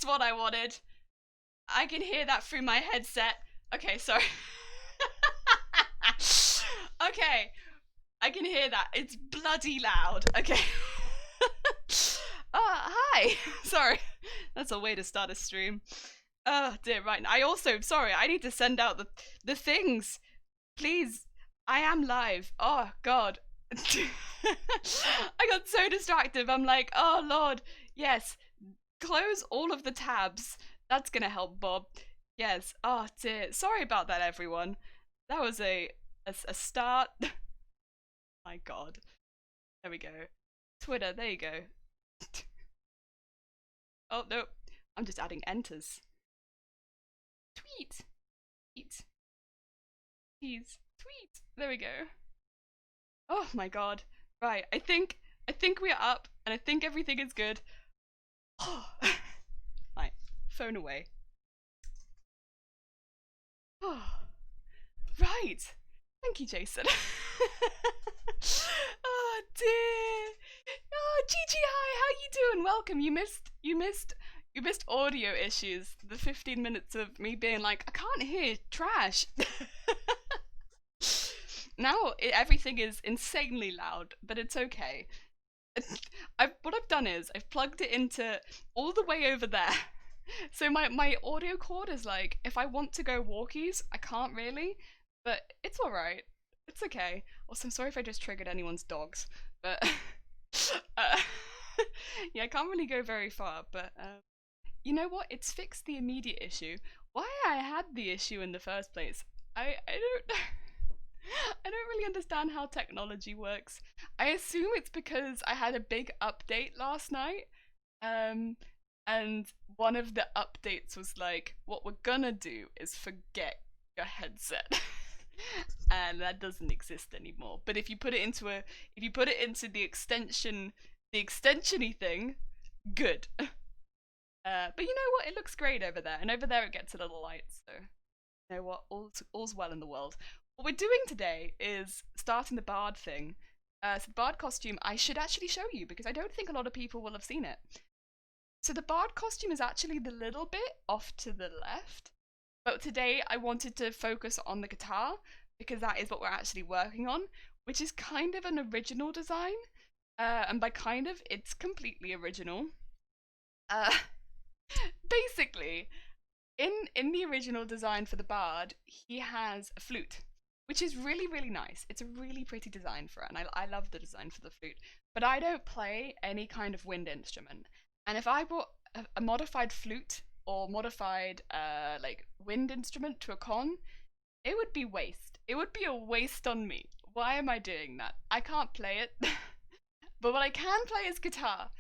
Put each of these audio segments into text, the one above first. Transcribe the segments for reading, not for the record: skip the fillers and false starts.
That's what I wanted. I can hear that through my headset. Okay, sorry. Okay, I can hear that. It's bloody loud. Okay. Hi. Sorry. That's a way to start a stream. Oh dear, right. I also, sorry, I need to send out the things. Please. I am live. Oh god. I got so distracted. I'm like, oh lord. Yes. Close all of the tabs. That's gonna help Bob. Yes. Oh dear. Sorry about that, everyone. That was a start. My god. There we go. Twitter, there you go. Oh no. I'm just adding enters. Tweet. Tweet. Please. Tweet. There we go. Oh my god. Right. I think we are up and I think everything is good. Oh. Right. Phone away. Oh. Right. Thank you, Jason. Oh dear. Oh, Gigi, hi. How you doing? Welcome. You missed audio issues. The 15 minutes of me being like, I can't hear trash. Now everything is insanely loud, but it's okay. What I've done is I've plugged it into all the way over there. So my audio cord is like, if I want to go walkies, I can't really, but it's alright. It's okay. Also, I'm sorry if I just triggered anyone's dogs, but uh, yeah, I can't really go very far, but you know what? It's fixed the immediate issue. Why I had the issue in the first place, I don't I don't really understand how technology works. I assume it's because I had a big update last night, um, and one of the updates was like, what we're gonna do is forget your headset. And that doesn't exist anymore. But if you put it into the extensiony thing, good. But you know what? It looks great over there, and over there it gets a little light. So you know what? All's well in the world. What we're doing today is starting the bard thing. So the bard costume I should actually show you because I don't think a lot of people will have seen it. So the bard costume is actually the little bit off to the left. But today I wanted to focus on the guitar because that is what we're actually working on, which is kind of an original design. And by kind of, it's completely original. Uh, Basically, in the original design for the bard, he has a flute, which is really, really nice. It's a really pretty design for it, and I love the design for the flute. But I don't play any kind of wind instrument. And if I brought a modified flute or modified like wind instrument to a con, it would be waste. It would be a waste on me. Why am I doing that? I can't play it. But what I can play is guitar.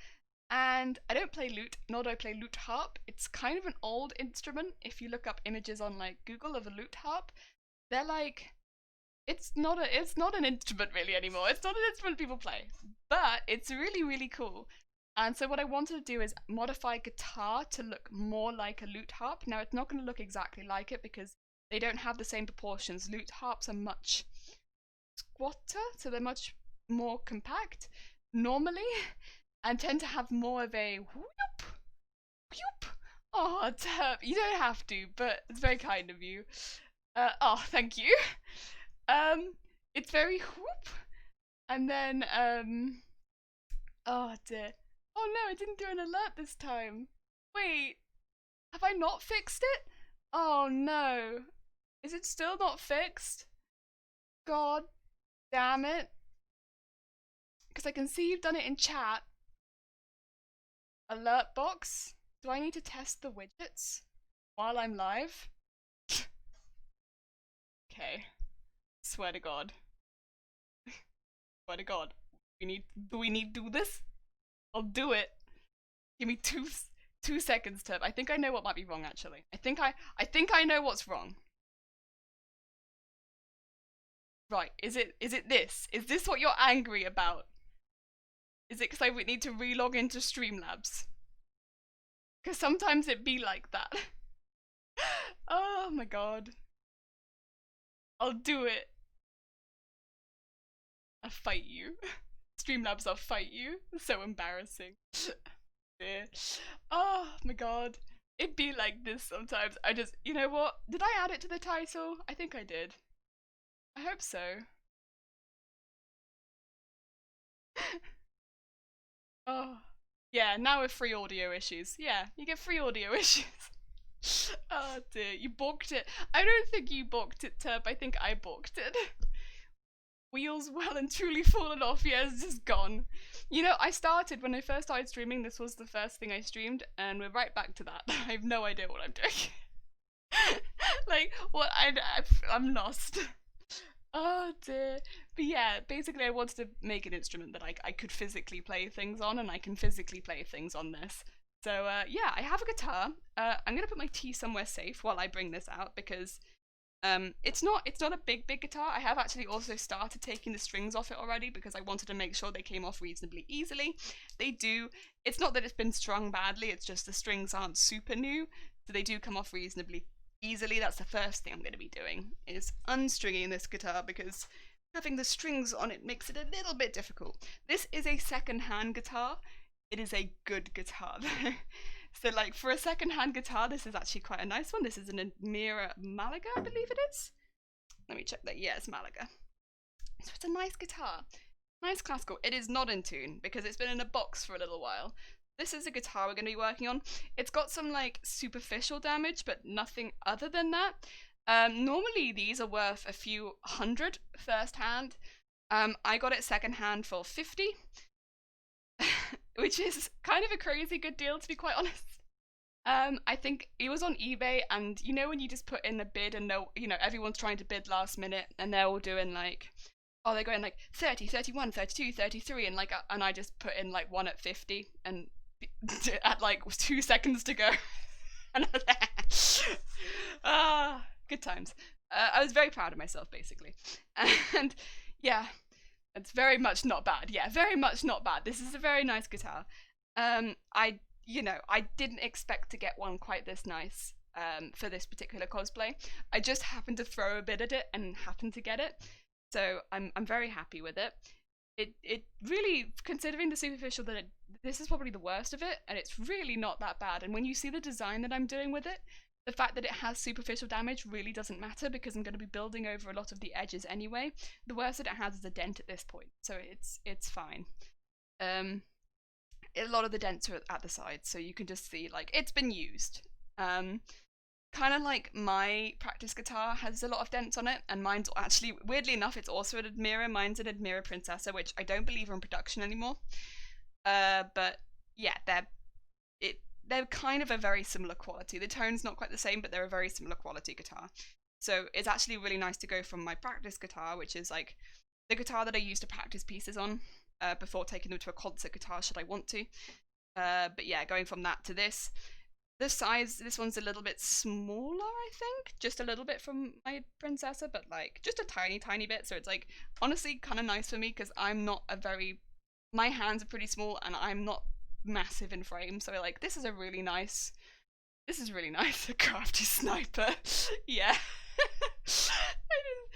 And I don't play lute, nor do I play lute harp. It's kind of an old instrument. If you look up images on like Google of a lute harp, they're like, it's not an instrument really anymore. It's not an instrument people play, but it's really, really cool. And so what I wanted to do is modify guitar to look more like a lute harp. Now it's not going to look exactly like it because they don't have the same proportions. Lute harps are much squatter, so they're much more compact normally, and tend to have more of a whoop, whoop. Oh, Terp, you don't have to, but it's very kind of you. Oh, thank you. It's very whoop, and then oh dear. Oh no, I didn't do an alert this time. Wait, have I not fixed it? Oh no. Is it still not fixed? God damn it. Because I can see you've done it in chat. Alert box? Do I need to test the widgets while I'm live? Okay. Swear to God. Swear to God. Do we need to do this? I'll do it. Give me two seconds, Turb. I think I know what might be wrong actually. I think I know what's wrong. Right, is it this? Is this what you're angry about? Is it because I would need to relog into Streamlabs? Because sometimes it be like that. Oh my god. I'll do it. I'll fight you. Streamlabs, I'll fight you. So embarrassing. Yeah. Oh my god. It'd be like this sometimes. I just, you know what? Did I add it to the title? I think I did. I hope so. Oh, yeah. Now with free audio issues. Yeah, you get free audio issues. Oh dear, you balked it. I don't think you balked it, Turp. I think I balked it. Wheels well and truly fallen off. Yeah, it's just gone. You know, when I first started streaming, this was the first thing I streamed, and we're right back to that. I have no idea what I'm doing. Like, what? I'm lost. Oh dear. But yeah, basically, I wanted to make an instrument that I could physically play things on, and I can physically play things on this. So yeah, I have a guitar. I'm gonna put my tea somewhere safe while I bring this out because it's not a big guitar. I have actually also started taking the strings off it already because I wanted to make sure they came off reasonably easily. They do. It's not that it's been strung badly, it's just the strings aren't super new, so they do come off reasonably easily. That's the first thing I'm going to be doing, is unstringing this guitar because having the strings on it makes it a little bit difficult. This is a second-hand guitar. It is a good guitar though. So like for a second-hand guitar, this is actually quite a nice one. This is an Admira Malaga, I believe it is. Let me check that. Yeah, it's Malaga. So it's a nice guitar. Nice classical. It is not in tune because it's been in a box for a little while. This is a guitar we're going to be working on. It's got some like superficial damage, but nothing other than that. Normally these are worth a few hundred first hand. I got it second hand for 50. Which is kind of a crazy good deal, to be quite honest. I think it was on eBay, and you know when you just put in the bid and no, you know, everyone's trying to bid last minute, and they're all doing like, oh, they're going like 30, 31, 32, 33, and like, and I just put in like one at 50, and at like 2 seconds to go, and good times. I was very proud of myself, basically, and yeah, it's very much not bad. Yeah, very much not bad. This is a very nice guitar. I didn't expect to get one quite this nice for this particular cosplay. I just happened to throw a bit at it and happened to get it. So I'm very happy with it. It really, considering the superficial that this is probably the worst of it, and it's really not that bad. And when you see the design that I'm doing with it, the fact that it has superficial damage really doesn't matter because I'm going to be building over a lot of the edges anyway. The worst that it has is a dent at this point, so it's fine. A lot of the dents are at the sides, so you can just see like it's been used. Kind of like my practice guitar has a lot of dents on it, and mine's actually, weirdly enough, it's also an Admira. Mine's an Admira Princessa, which I don't believe are in production anymore. But yeah, they're kind of a very similar quality. The tone's not quite the same, but they're a very similar quality guitar. So it's actually really nice to go from my practice guitar, which is like the guitar that I use to practice pieces on before taking them to a concert guitar should I want to. But yeah, going from that to this. The size, this one's a little bit smaller, I think. Just a little bit from my Princessa, but like just a tiny bit. So it's like honestly kind of nice for me because I'm not my hands are pretty small and I'm not massive in frame, so like this is really nice, a crafty sniper. Yeah. I didn't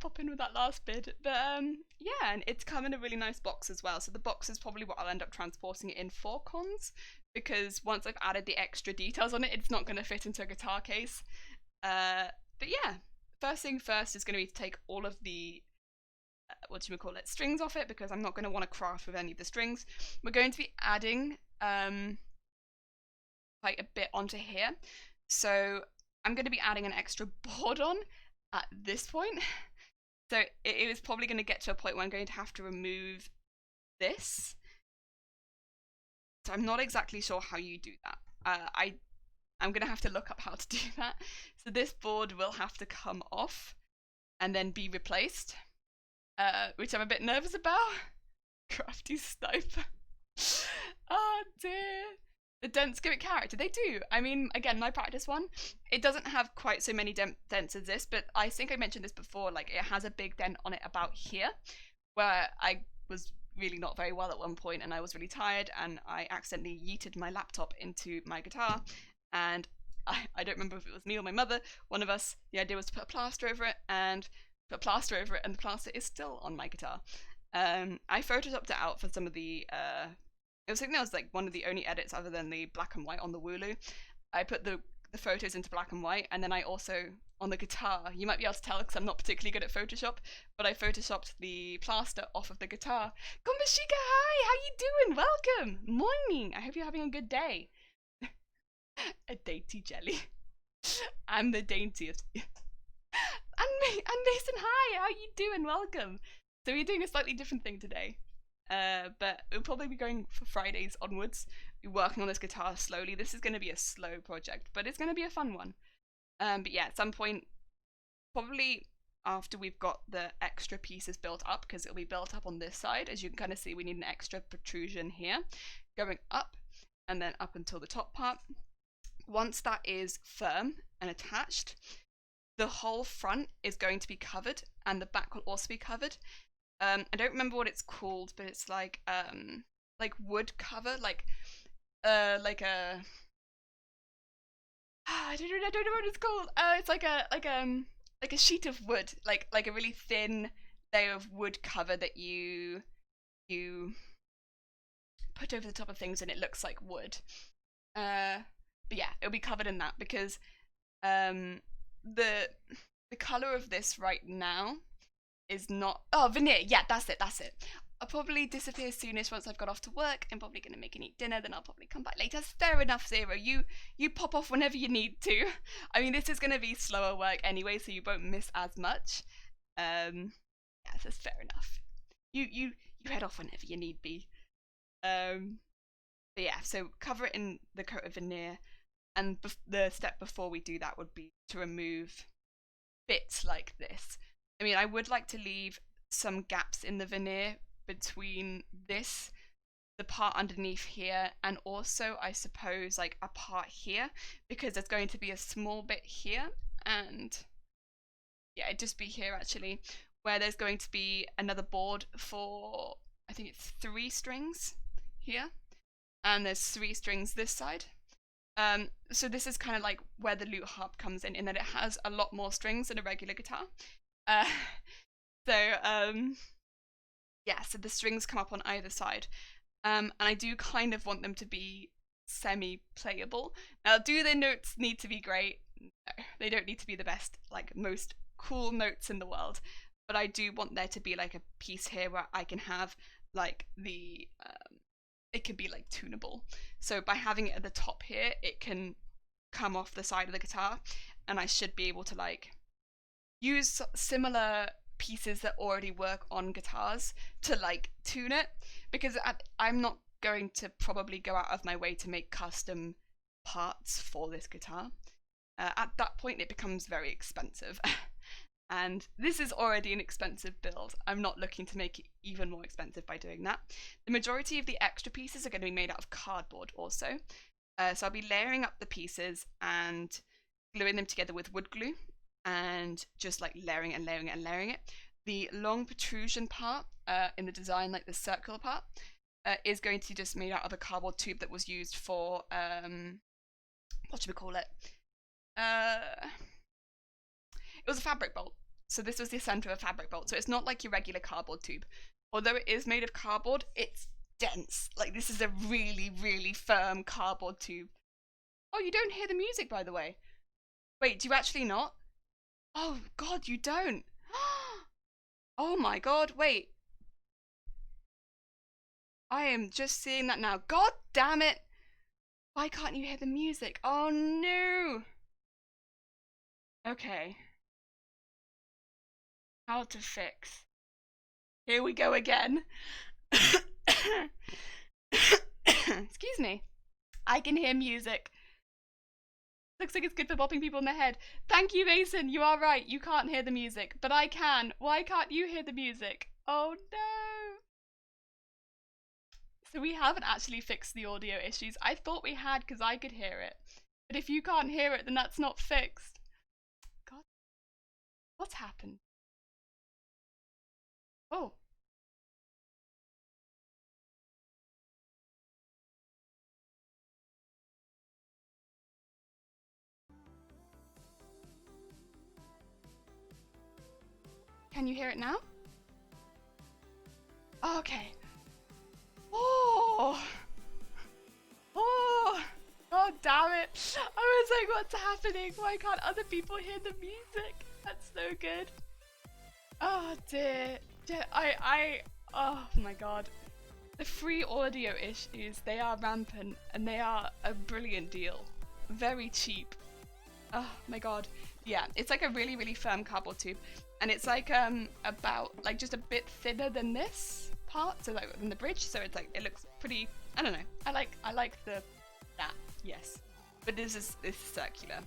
pop in with that last bit, but yeah, and it's come in a really nice box as well, so the box is probably what I'll end up transporting it in for cons, because once I've added the extra details on it, it's not going to fit into a guitar case. But yeah, first thing first is going to be to take all of the strings off it, because I'm not going to want to craft with any of the strings. We're going to be adding quite a bit onto here, so I'm going to be adding an extra board on at this point. So it is probably going to get to a point where I'm going to have to remove this. So I'm not exactly sure how you do that. I'm going to have to look up how to do that. So this board will have to come off and then be replaced. Which I'm a bit nervous about. Crafty sniper. Oh dear. The dents give it character. They do. I mean, again, my practice one, it doesn't have quite so many dents as this, but I think I mentioned this before, like it has a big dent on it about here, where I was really not very well at one point and I was really tired and I accidentally yeeted my laptop into my guitar, and I don't remember if it was me or my mother, one of us, the idea was to put a plaster over it, and the plaster is still on my guitar. I photoshopped it out for some of the I think that was like one of the only edits other than the black and white on the Wooloo. I put the photos into black and white, and then I also, on the guitar, you might be able to tell because I'm not particularly good at Photoshop, but I photoshopped the plaster off of the guitar. Kombashika, hi, how you doing? Welcome. Morning. I hope you're having a good day. A dainty jelly. I'm the daintiest. And Mason, hi, how you doing? Welcome. So we're doing a slightly different thing today. But we'll probably be going for Fridays onwards. Be working on this guitar slowly. This is going to be a slow project, but it's going to be a fun one. But yeah, at some point, probably after we've got the extra pieces built up, because it'll be built up on this side. As you can kind of see, we need an extra protrusion here, going up, and then up until the top part. Once that is firm and attached, the whole front is going to be covered, and the back will also be covered. I don't remember what it's called, but it's like wood cover, like a I don't know what it's called. It's like a sheet of wood, like a really thin layer of wood cover that you put over the top of things, and it looks like wood. But yeah, it'll be covered in that because the color of this right now is not. Oh, veneer. Yeah, that's it. I'll probably disappear soonish once I've got off to work. I'm probably gonna make and eat dinner, then I'll probably come back later. Fair enough, Zero. You pop off whenever you need to. I mean, this is gonna be slower work anyway, so you won't miss as much. Yeah, that's fair enough. You head off whenever you need be. But yeah, so cover it in the coat of veneer, and the step before we do that would be to remove bits like this. I mean, I would like to leave some gaps in the veneer between this, the part underneath here, and also, I suppose, like a part here, because there's going to be a small bit here, and yeah, it'd just be here actually, where there's going to be another board for, I think it's 3 strings here, and there's 3 strings this side. So this is kind of like where the lute harp comes in that it has a lot more strings than a regular guitar. Yeah, so the strings come up on either side. And I do kind of want them to be semi-playable. Now, do the notes need to be great? No, they don't need to be the best, like, most cool notes in the world. But I do want there to be, like, a piece here where I can have, like, it can be, like, tunable. So by having it at the top here, it can come off the side of the guitar, and I should be able to, like, use similar pieces that already work on guitars to like tune it, because I'm not going to probably go out of my way to make custom parts for this guitar. At that point it becomes very expensive and this is already an expensive build. I'm not looking to make it even more expensive by doing that. The majority of the extra pieces are going to be made out of cardboard also, so I'll be layering up the pieces and gluing them together with wood glue, and just like layering it. The long protrusion part in the design, like the circular part, is going to be just made out of a cardboard tube that was used for, what should we call it? It was a fabric bolt. So this was the center of a fabric bolt. So it's not like your regular cardboard tube. Although it is made of cardboard, it's dense. Like this is a really, really firm cardboard tube. Oh, you don't hear the music, by the way. Wait, do you actually not? Oh god, you don't. Oh my god, wait. I am just seeing that now. God damn it. Why can't you hear the music? Oh no. Okay. How to fix. Here we go again. Excuse me. I can hear music. Looks like it's good for bopping people in the head. Thank you, Mason. You are right. You can't hear the music, but I can. Why can't you hear the music? Oh no. So we haven't actually fixed the audio issues. I thought we had because I could hear it. But if you can't hear it, then that's not fixed. God. What's happened? Oh. Can you hear it now? Oh, okay. Oh. Oh. God damn it. I was like, what's happening? Why can't other people hear the music? That's so good. Oh dear. Oh my god. The free audio issues, they are rampant and they are a brilliant deal. Very cheap. Oh my god. Yeah, it's like a really, really firm cardboard tube. And it's like about like just a bit thinner than this part, so like than the bridge, so it's like it looks pretty, I don't know. I like that, yes. But this is circular.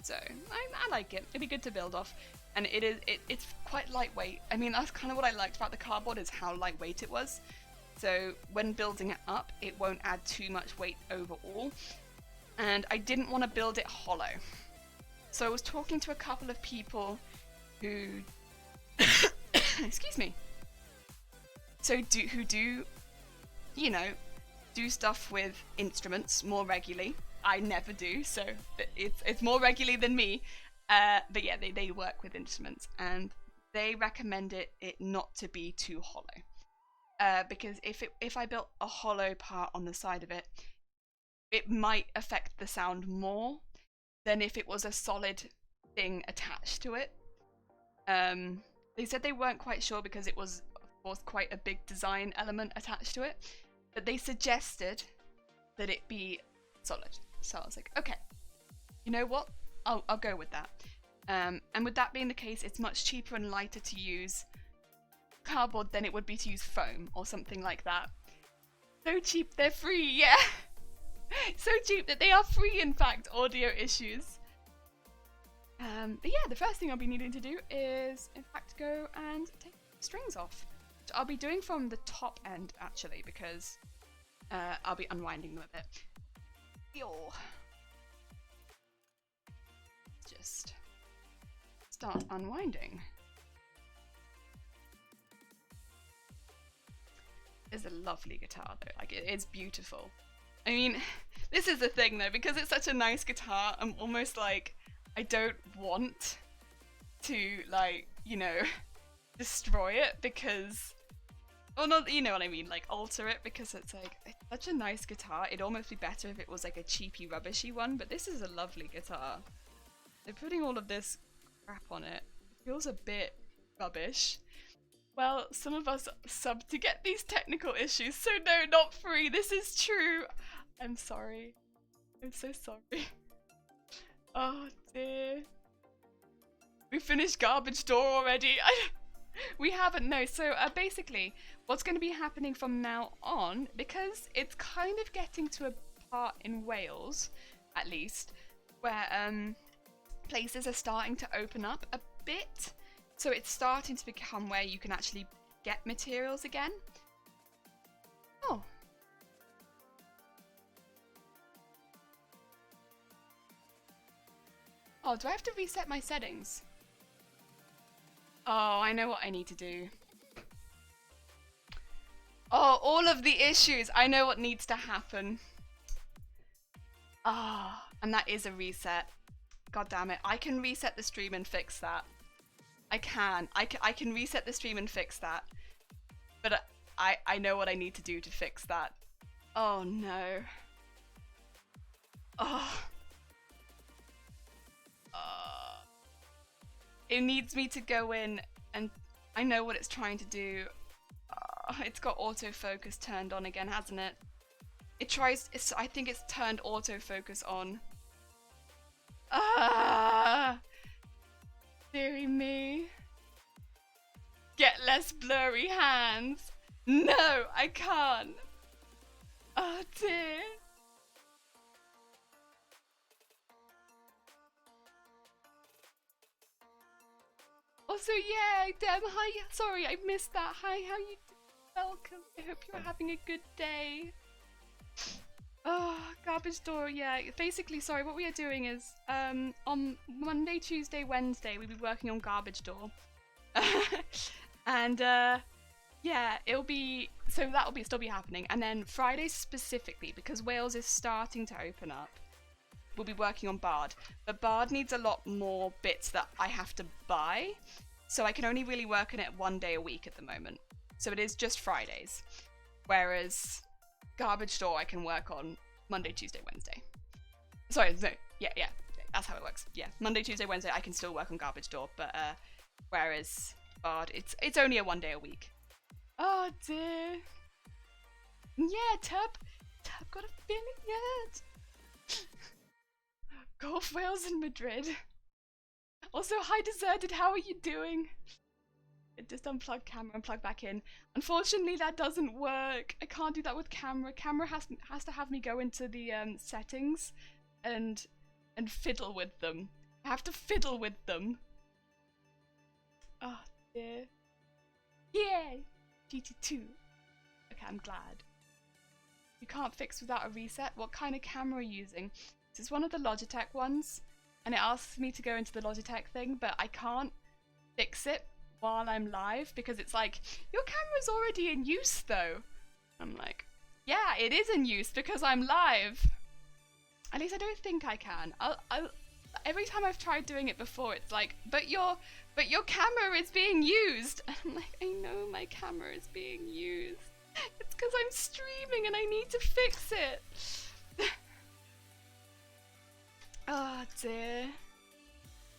So I like it. It'd be good to build off. And it's quite lightweight. I mean, that's kind of what I liked about the cardboard, is how lightweight it was. So when building it up, it won't add too much weight overall. And I didn't want to build it hollow. So I was talking to a couple of people who excuse me. Who do, you know, do stuff with instruments more regularly. I never do, so it's more regularly than me. But yeah, they work with instruments, and they recommend it not to be too hollow. Because if I built a hollow part on the side of it, it might affect the sound more than if it was a solid thing attached to it. They said they weren't quite sure because it was, of course, quite a big design element attached to it, but they suggested that it be solid. So I was like, okay, you know what? I'll go with that. And with that being the case, it's much cheaper and lighter to use cardboard than it would be to use foam or something like that. So cheap, they're free, yeah. So cheap that they are free, in fact, audio issues. But yeah, the first thing I'll be needing to do is, in fact, go and take the strings off. Which I'll be doing from the top end, actually, because I'll be unwinding them a bit. Yo. Just start unwinding. It's a lovely guitar, though. Like, it is beautiful. I mean, this is the thing, though, because it's such a nice guitar, I'm almost like, I don't want to, like, you know, destroy it because, or not, you know what I mean, like, alter it, because it's like, it's such a nice guitar. It'd almost be better if it was like a cheapy, rubbishy one, but this is a lovely guitar. They're putting all of this crap on it. It feels a bit rubbish. Well, some of us sub to get these technical issues, so no, not free. This is true. I'm sorry. I'm so sorry. Oh dear. We finished Garbage Door already. We haven't, no. So basically, what's going to be happening from now on, because it's kind of getting to a part in Wales, at least, where places are starting to open up a bit. So it's starting to become where you can actually get materials again. Oh. Oh, do I have to reset my settings? Oh, I know what I need to do. Oh, all of the issues. I know what needs to happen. Ah, and that is a reset. God damn it. I can reset the stream and fix that. I can reset the stream and fix that. But I know what I need to do to fix that. Oh no. Oh. It needs me to go in and I know what it's trying to do. It's got autofocus turned on again, hasn't it? It tries, I think it's turned autofocus on. Deary me. Get less blurry hands. No, I can't. Oh dear. Also, yeah, Dem, hi. Sorry, I missed that. Hi, how you doing? Welcome. I hope you're having a good day. Oh, Garbage Door, yeah. Basically, sorry, what we are doing is, on Monday, Tuesday, Wednesday, we'll be working on Garbage Door. And, yeah, it'll be, so that'll be still be happening. And then Friday specifically, because Wales is starting to open up, we'll be working on Bard. But Bard needs a lot more bits that I have to buy, so I can only really work on it 1 day a week at the moment. So it is just Fridays. Whereas Garbage Door I can work on Monday, Tuesday, Wednesday. Sorry, no, yeah. That's how it works. Yeah, Monday, Tuesday, Wednesday, I can still work on Garbage Door, but whereas Bard, it's only a 1 day a week. Oh dear. Yeah, Tub got a feeling yet. Golf Wales in Madrid. Also, hi Deserted, how are you doing? Just unplug camera and plug back in. Unfortunately, that doesn't work. I can't do that with camera. Camera has to have me go into the settings and fiddle with them. I have to fiddle with them. Oh dear. Yay! GT2. Okay, I'm glad. You can't fix without a reset. What kind of camera are you using? This is one of the Logitech ones, and it asks me to go into the Logitech thing, but I can't fix it while I'm live because it's like, your camera's already in use though. I'm like, yeah, it is in use because I'm live. At least I don't think I can. Every time I've tried doing it before, it's like, but your camera is being used. And I'm like, I know my camera is being used. It's because I'm streaming and I need to fix it. Oh dear.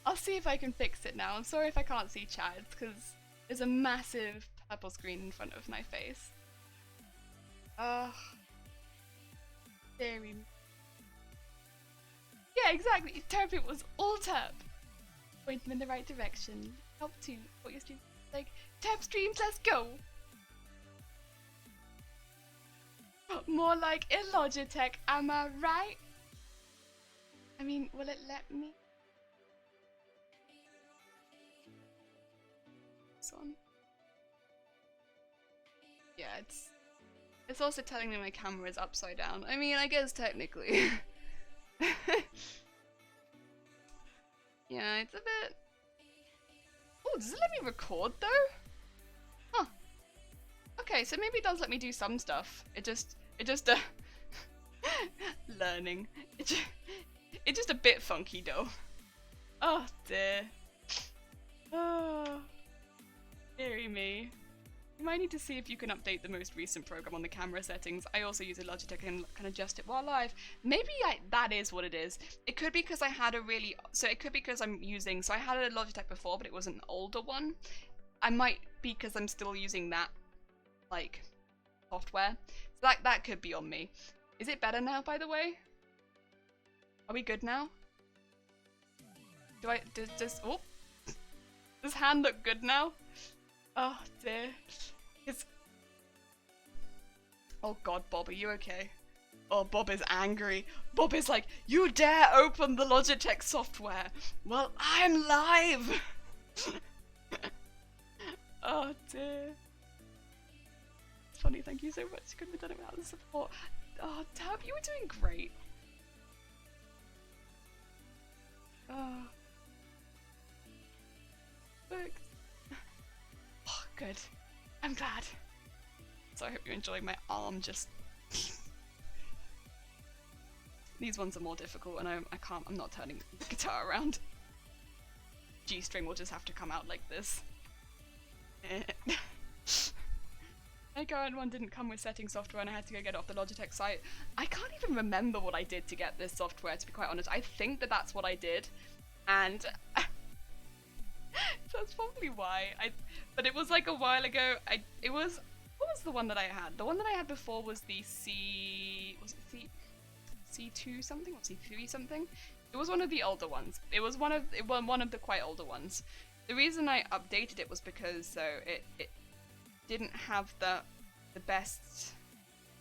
I'll see if I can fix it now. I'm sorry if I can't see chat. It's because there's a massive purple screen in front of my face. Ugh. Very. Yeah, exactly. Turn people was alt up. Point them in the right direction. Help to what your stream like. Tab streams, let's go. More like a Logitech, am I right? I mean, will it let me? This one. Yeah, it's also telling me my camera is upside down. I mean, I guess technically. Yeah, it's a bit. Oh, does it let me record though? Huh. Okay, so maybe it does let me do some stuff. It just learning. It's just a bit funky though. Oh dear. Oh, dearie me. You might need to see if you can update the most recent program on the camera settings. I also use a Logitech and can adjust it while live. Maybe that is what it is. It could be because I had a really, so it could be because I'm using, so I had a Logitech before, but it was an older one. I might be because I'm still using that, like, software. So that could be on me. Is it better now, by the way? Are we good now? Does hand look good now? Oh dear. Oh god, Bob, are you okay? Oh, Bob is angry. Bob is like, you dare open the Logitech software? Well, I'm live! Oh dear. It's funny, thank you so much. You couldn't have done it without the support. Oh, Tab, you were doing great. Oh. Thanks. Oh, good. I'm glad. So I hope you enjoy my arm just... These ones are more difficult and I'm not turning the guitar around. G-string will just have to come out like this. My current one didn't come with setting software and I had to go get it off the Logitech site. I can't even remember what I did to get this software, to be quite honest. I think that's what I did. And... that's probably why. But it was like a while ago. What was the one that I had? The one that I had before was the C2 something or C3 something. It was one of the older ones. It was one of the quite older ones. The reason I updated it was because it didn't have the best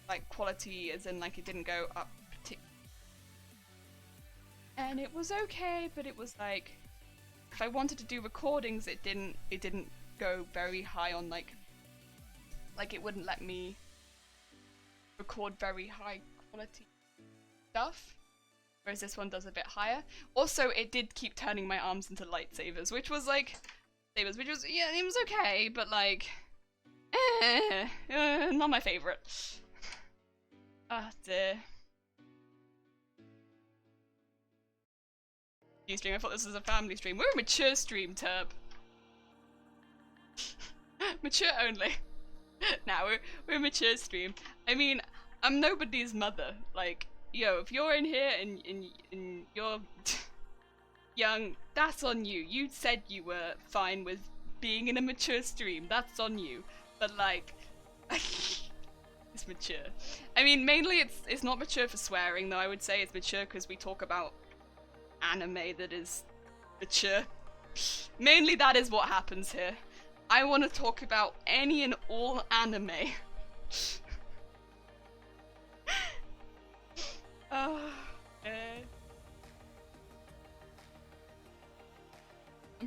like quality, as in like it didn't go up and it was okay, but it was like if I wanted to do recordings, it didn't go very high on like it wouldn't let me record very high quality stuff, whereas this one does a bit higher. Also, it did keep turning my arms into lightsabers, which was like yeah, it was okay, but like not my favorite. Ah dear. Stream. I thought this was a family stream. We're a mature stream, Turb. Mature only. Now we're a mature stream. I mean, I'm nobody's mother. Like, yo, if you're in here and you're young, that's on you. You said you were fine with being in a mature stream. That's on you. But like, it's mature. I mean, mainly it's not mature for swearing, though. I would say it's mature because we talk about anime that is mature. Mainly that is what happens here. I want to talk about any and all anime. I'm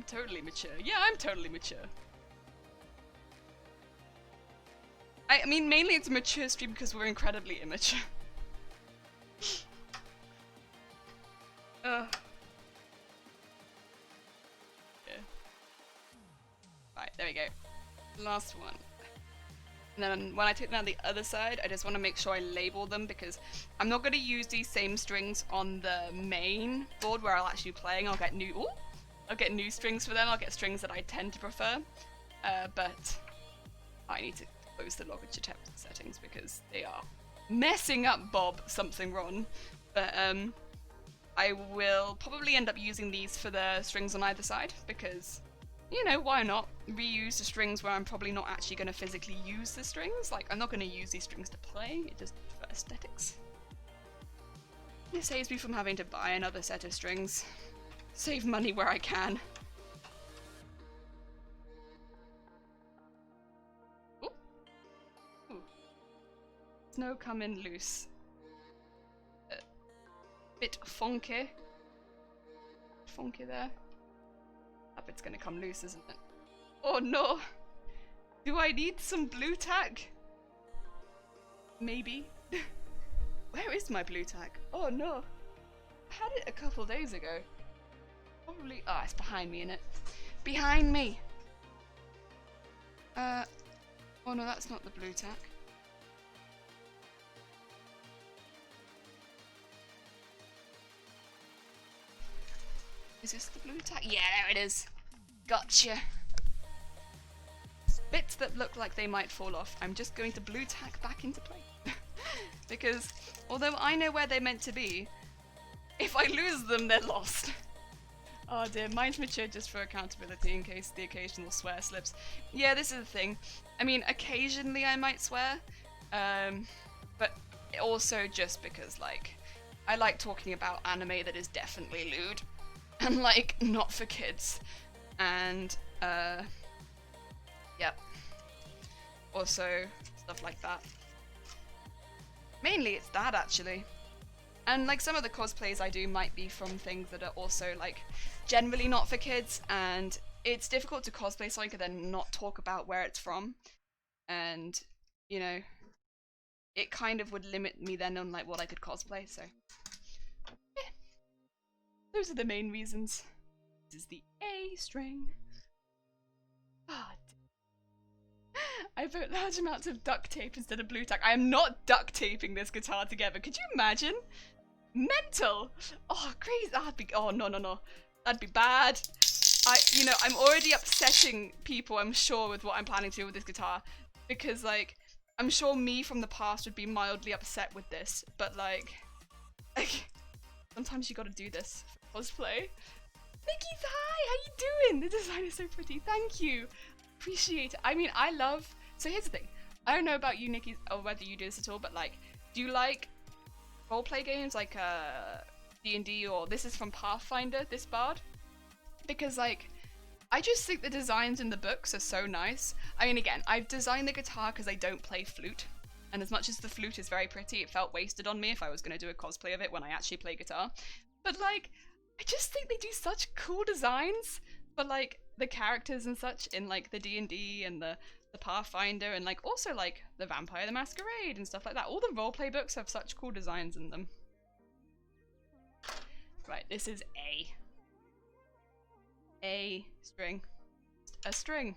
totally mature. Yeah, I'm totally mature. I mean, mainly it's a mature stream because we're incredibly immature. Yeah. Right, there we go. Last one. And then when I take them on the other side, I just want to make sure I label them because I'm not going to use these same strings on the main board where I'll actually be playing. I'll get new strings for them. I'll get strings that I tend to prefer. But I need to close the Logitech settings because they are messing up Bob something wrong. But I will probably end up using these for the strings on either side because, you know, why not reuse the strings where I'm probably not actually going to physically use the strings. Like, I'm not going to use these strings to play, it just for aesthetics. It saves me from having to buy another set of strings. Save money where I can. Ooh. Ooh. Snow coming loose. Bit funky. Funky there. That bit's gonna come loose, isn't it? Oh no! Do I need some blue tack? Maybe. Where is my blue tack? Oh no! I had it a couple days ago. Probably. Ah, it's behind me, innit? Behind me! Oh no, that's not the blue tack. Is this the blue tack? Yeah, there it is. Gotcha. Bits that look like they might fall off, I'm just going to blue tack back into place. Because, although I know where they're meant to be, if I lose them, they're lost. Oh dear, mine's mature just for accountability in case the occasional swear slips. Yeah, this is the thing. I mean, occasionally I might swear, but also just because, like, I like talking about anime that is definitely lewd. And like, not for kids. And, yep. Also, stuff like that. Mainly it's that, actually. And like, some of the cosplays I do might be from things that are also, like, generally not for kids, and it's difficult to cosplay something and then not talk about where it's from. And, you know, it kind of would limit me then on, like, what I could cosplay, so... yeah. Those are the main reasons. This is the A string. Ah, I put large amounts of duct tape instead of blue tack. I am not duct taping this guitar together. Could you imagine? Mental! Oh, crazy. That'd be. Oh, no, no, no. That'd be bad. You know, I'm already upsetting people, I'm sure, with what I'm planning to do with this guitar. Because, like, I'm sure me from the past would be mildly upset with this. But, like sometimes you gotta do this for cosplay. Nikki's hi! How you doing? The design is so pretty. Thank you. Appreciate it. I mean, I love... So here's the thing. I don't know about you, Nikki, or whether you do this at all, but, like, do you like roleplay games like D&D, or this is from Pathfinder, this bard? Because, like, I just think the designs in the books are so nice. I mean, again, I've designed the guitar because I don't play flute. And as much as the flute is very pretty, it felt wasted on me if I was going to do a cosplay of it when I actually play guitar. But, like, I just think they do such cool designs for, like, the characters and such in, like, the D&D and the Pathfinder, and, like, also, like, the Vampire the Masquerade and stuff like that. All the roleplay books have such cool designs in them. Right, this is A. A string. A string.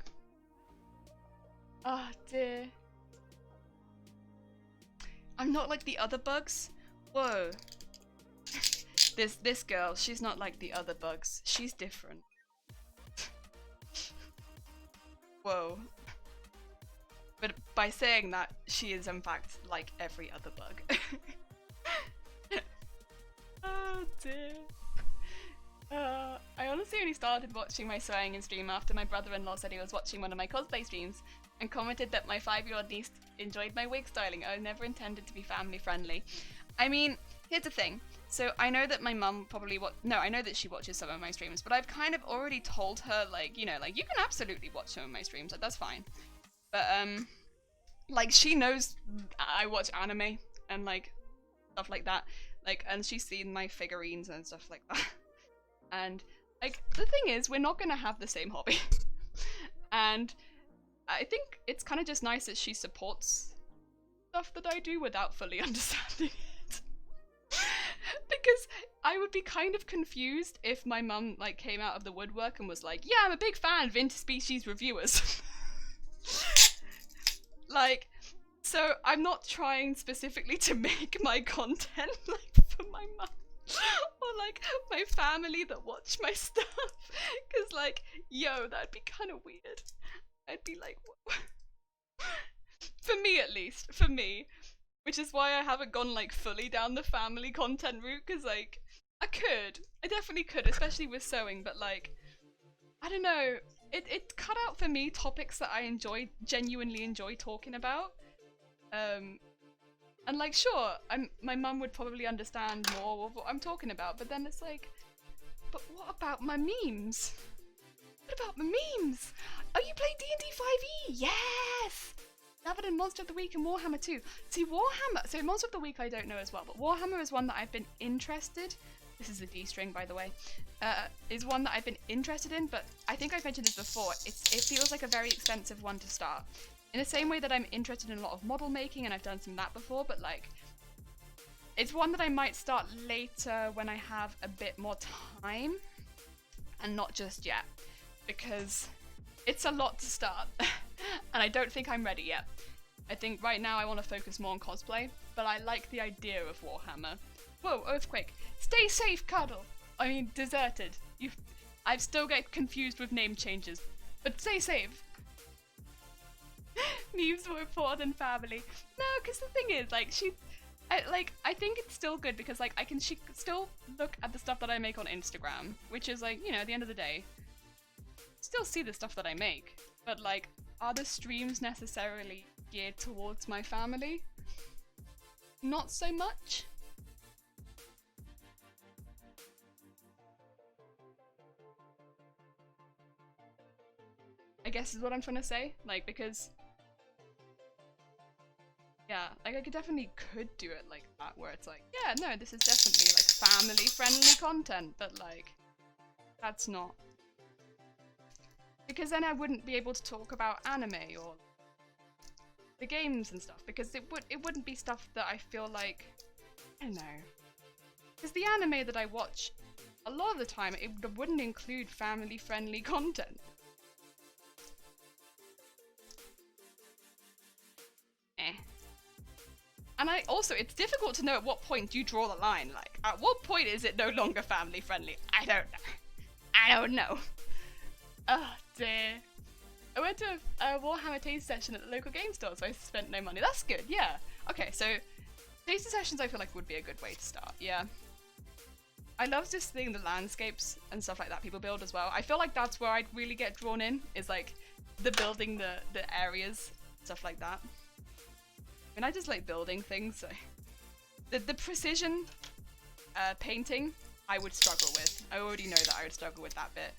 Oh dear. I'm not like the other bugs. Whoa. This girl, she's not like the other bugs. She's different. Whoa. But by saying that, she is in fact like every other bug. Oh dear. I honestly only started watching my swearing in stream after my brother-in-law said he was watching one of my cosplay streams and commented that my 5-year-old niece enjoyed my wig styling. I never intended to be family friendly. I mean, here's the thing. So I know that my mum probably I know that she watches some of my streams, but I've kind of already told her, like, you know, like, you can absolutely watch some of my streams, like, that's fine. But like, she knows I watch anime and like stuff like that, like, and she's seen my figurines and stuff like that. And like, the thing is, we're not gonna have the same hobby. And I think it's kind of just nice that she supports stuff that I do without fully understanding it. Because I would be kind of confused if my mum like came out of the woodwork and was like, yeah, I'm a big fan of interspecies reviewers. Like, so I'm not trying specifically to make my content like for my mum or like my family that watch my stuff, because like, yo, that'd be kind of weird. I'd be like, what? For me at least, for me, which is why I haven't gone like fully down the family content route, because like I definitely could, especially with sewing, but like, I don't know, it cut out for me topics that I genuinely enjoy talking about. And like, sure, my mum would probably understand more of what I'm talking about, but then it's like, but what about my memes? What about my memes? Oh, you play D&D 5e? Yes! Love it in Monster of the Week and Warhammer too. See, Warhammer, so Monster of the Week I don't know as well, but Warhammer is one that I've been interested. This is a D string, by the way. Is one that I've been interested in, but I think I've mentioned this before. It feels like a very expensive one to start. In the same way that I'm interested in a lot of model making, and I've done some of that before, but like, it's one that I might start later when I have a bit more time, and not just yet, because it's a lot to start, and I don't think I'm ready yet. I think right now I want to focus more on cosplay, but I like the idea of Warhammer. Whoa, earthquake. Stay safe, Cuddle. I mean, deserted. I've still get confused with name changes, but stay safe. Memes more important than family. No, because the thing is, like, I think it's still good because, like, she could still look at the stuff that I make on Instagram, which is, like, you know, at the end of the day, still see the stuff that I make, but, like, are the streams necessarily geared towards my family? Not so much. I guess is what I'm trying to say, like, because yeah, like, I definitely could do it like that, where it's like, yeah, no, this is definitely like family-friendly content, but like, that's not. Because then I wouldn't be able to talk about anime or the games and stuff, because it wouldn't be stuff that I feel like, I don't know. Because the anime that I watch, a lot of the time, it wouldn't include family-friendly content. And it's difficult to know at what point you draw the line. Like, at what point is it no longer family friendly? I don't know. Oh dear. I went to a Warhammer taste session at the local game store, so I spent no money. That's good, yeah. Okay, so taster sessions I feel like would be a good way to start, yeah. I love just seeing the landscapes and stuff like that people build as well. I feel like that's where I'd really get drawn in, is like the building the areas, stuff like that. And I just like building things, so the precision painting I would struggle with. I already know that I would struggle with that bit.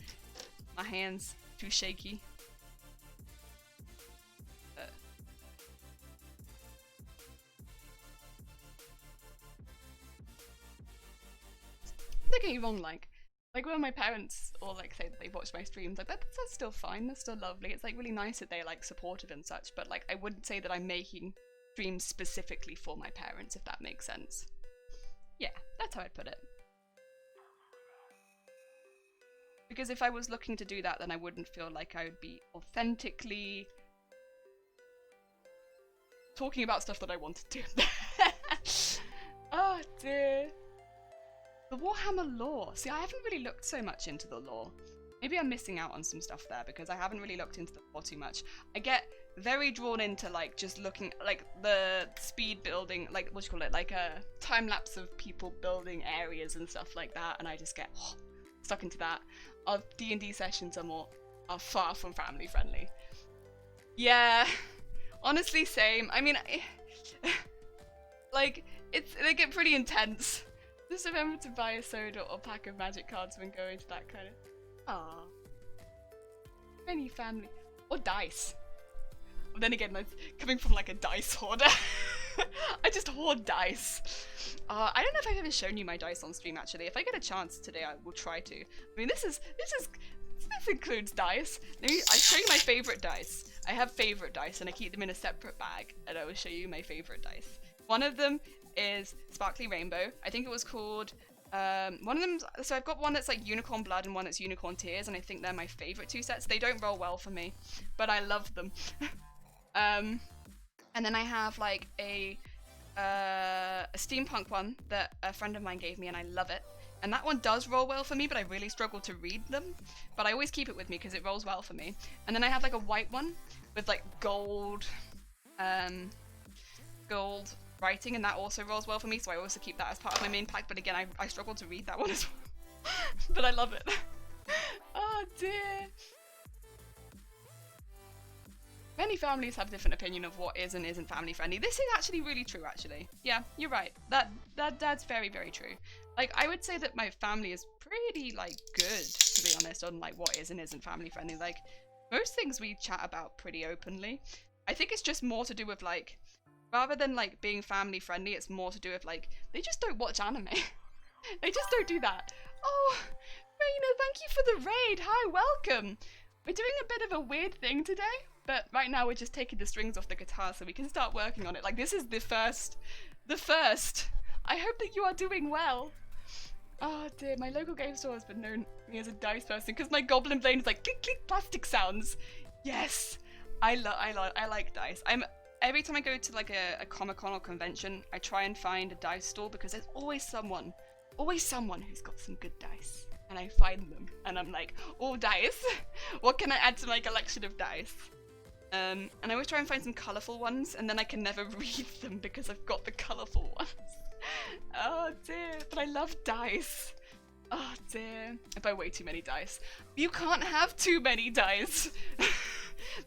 My hands too shaky. Don't get me wrong, like when my parents or like say that they watch my streams, like that's still fine, that's still lovely. It's like really nice that they're like supportive and such, but like I wouldn't say that I'm making streams specifically for my parents, if that makes sense. Yeah, that's how I'd put it. Because if I was looking to do that, then I wouldn't feel like I would be authentically talking about stuff that I wanted to. Oh dear. The Warhammer lore. See, I haven't really looked so much into the lore. Maybe I'm missing out on some stuff there because I haven't really looked into the lore too much. I get very drawn into like just looking like the speed building, like what do you call it, like a time lapse of people building areas and stuff like that, and I just get stuck into that. Our D&D sessions are far from family friendly. Yeah, honestly, same. I mean, like they get pretty intense. Just remember to buy a soda or pack of magic cards when going to that kind of. Ah, any family or dice. But then again, that's coming from like a dice hoarder. I just hoard dice. I don't know if I've ever shown you my dice on stream actually. If I get a chance today, I will try to. I mean, this includes dice. Let me, I show you my favorite dice. I have favorite dice and I keep them in a separate bag, and I will show you my favorite dice. One of them is Sparkly Rainbow. I think it was called. One of them. So I've got one that's like Unicorn Blood and one that's Unicorn Tears, and I think they're my favorite two sets. They don't roll well for me, but I love them. And then I have like a steampunk one that a friend of mine gave me, and I love it. And that one does roll well for me, but I really struggle to read them. But I always keep it with me because it rolls well for me. And then I have like a white one with like gold writing, and that also rolls well for me. So I also keep that as part of my main pack. But again, I struggle to read that one as well. But I love it. Oh dear. Many families have different opinion of what is and isn't family friendly. This is actually really true, actually. Yeah, you're right. That's very, very true. Like, I would say that my family is pretty, like, good, to be honest, on, like, what is and isn't family friendly. Like, most things we chat about pretty openly. I think it's just more to do with, like, rather than, like, being family friendly, it's more to do with, like, they just don't watch anime. They just don't do that. Oh, Raina, thank you for the raid. Hi, welcome. We're doing a bit of a weird thing today. But right now we're just taking the strings off the guitar so we can start working on it. Like, this is the first. I hope that you are doing well. Oh dear, my local game store has been known me as a dice person because my goblin brain is like click click plastic sounds. Yes, I like dice. Every time I go to like a Comic-Con or convention, I try and find a dice store because there's always someone who's got some good dice. And I find them and I'm like, oh, dice, what can I add to my collection of dice? And I always try and find some colourful ones, and then I can never read them because I've got the colourful ones. Oh dear, but I love dice. Oh dear, I buy way too many dice. You can't have too many dice.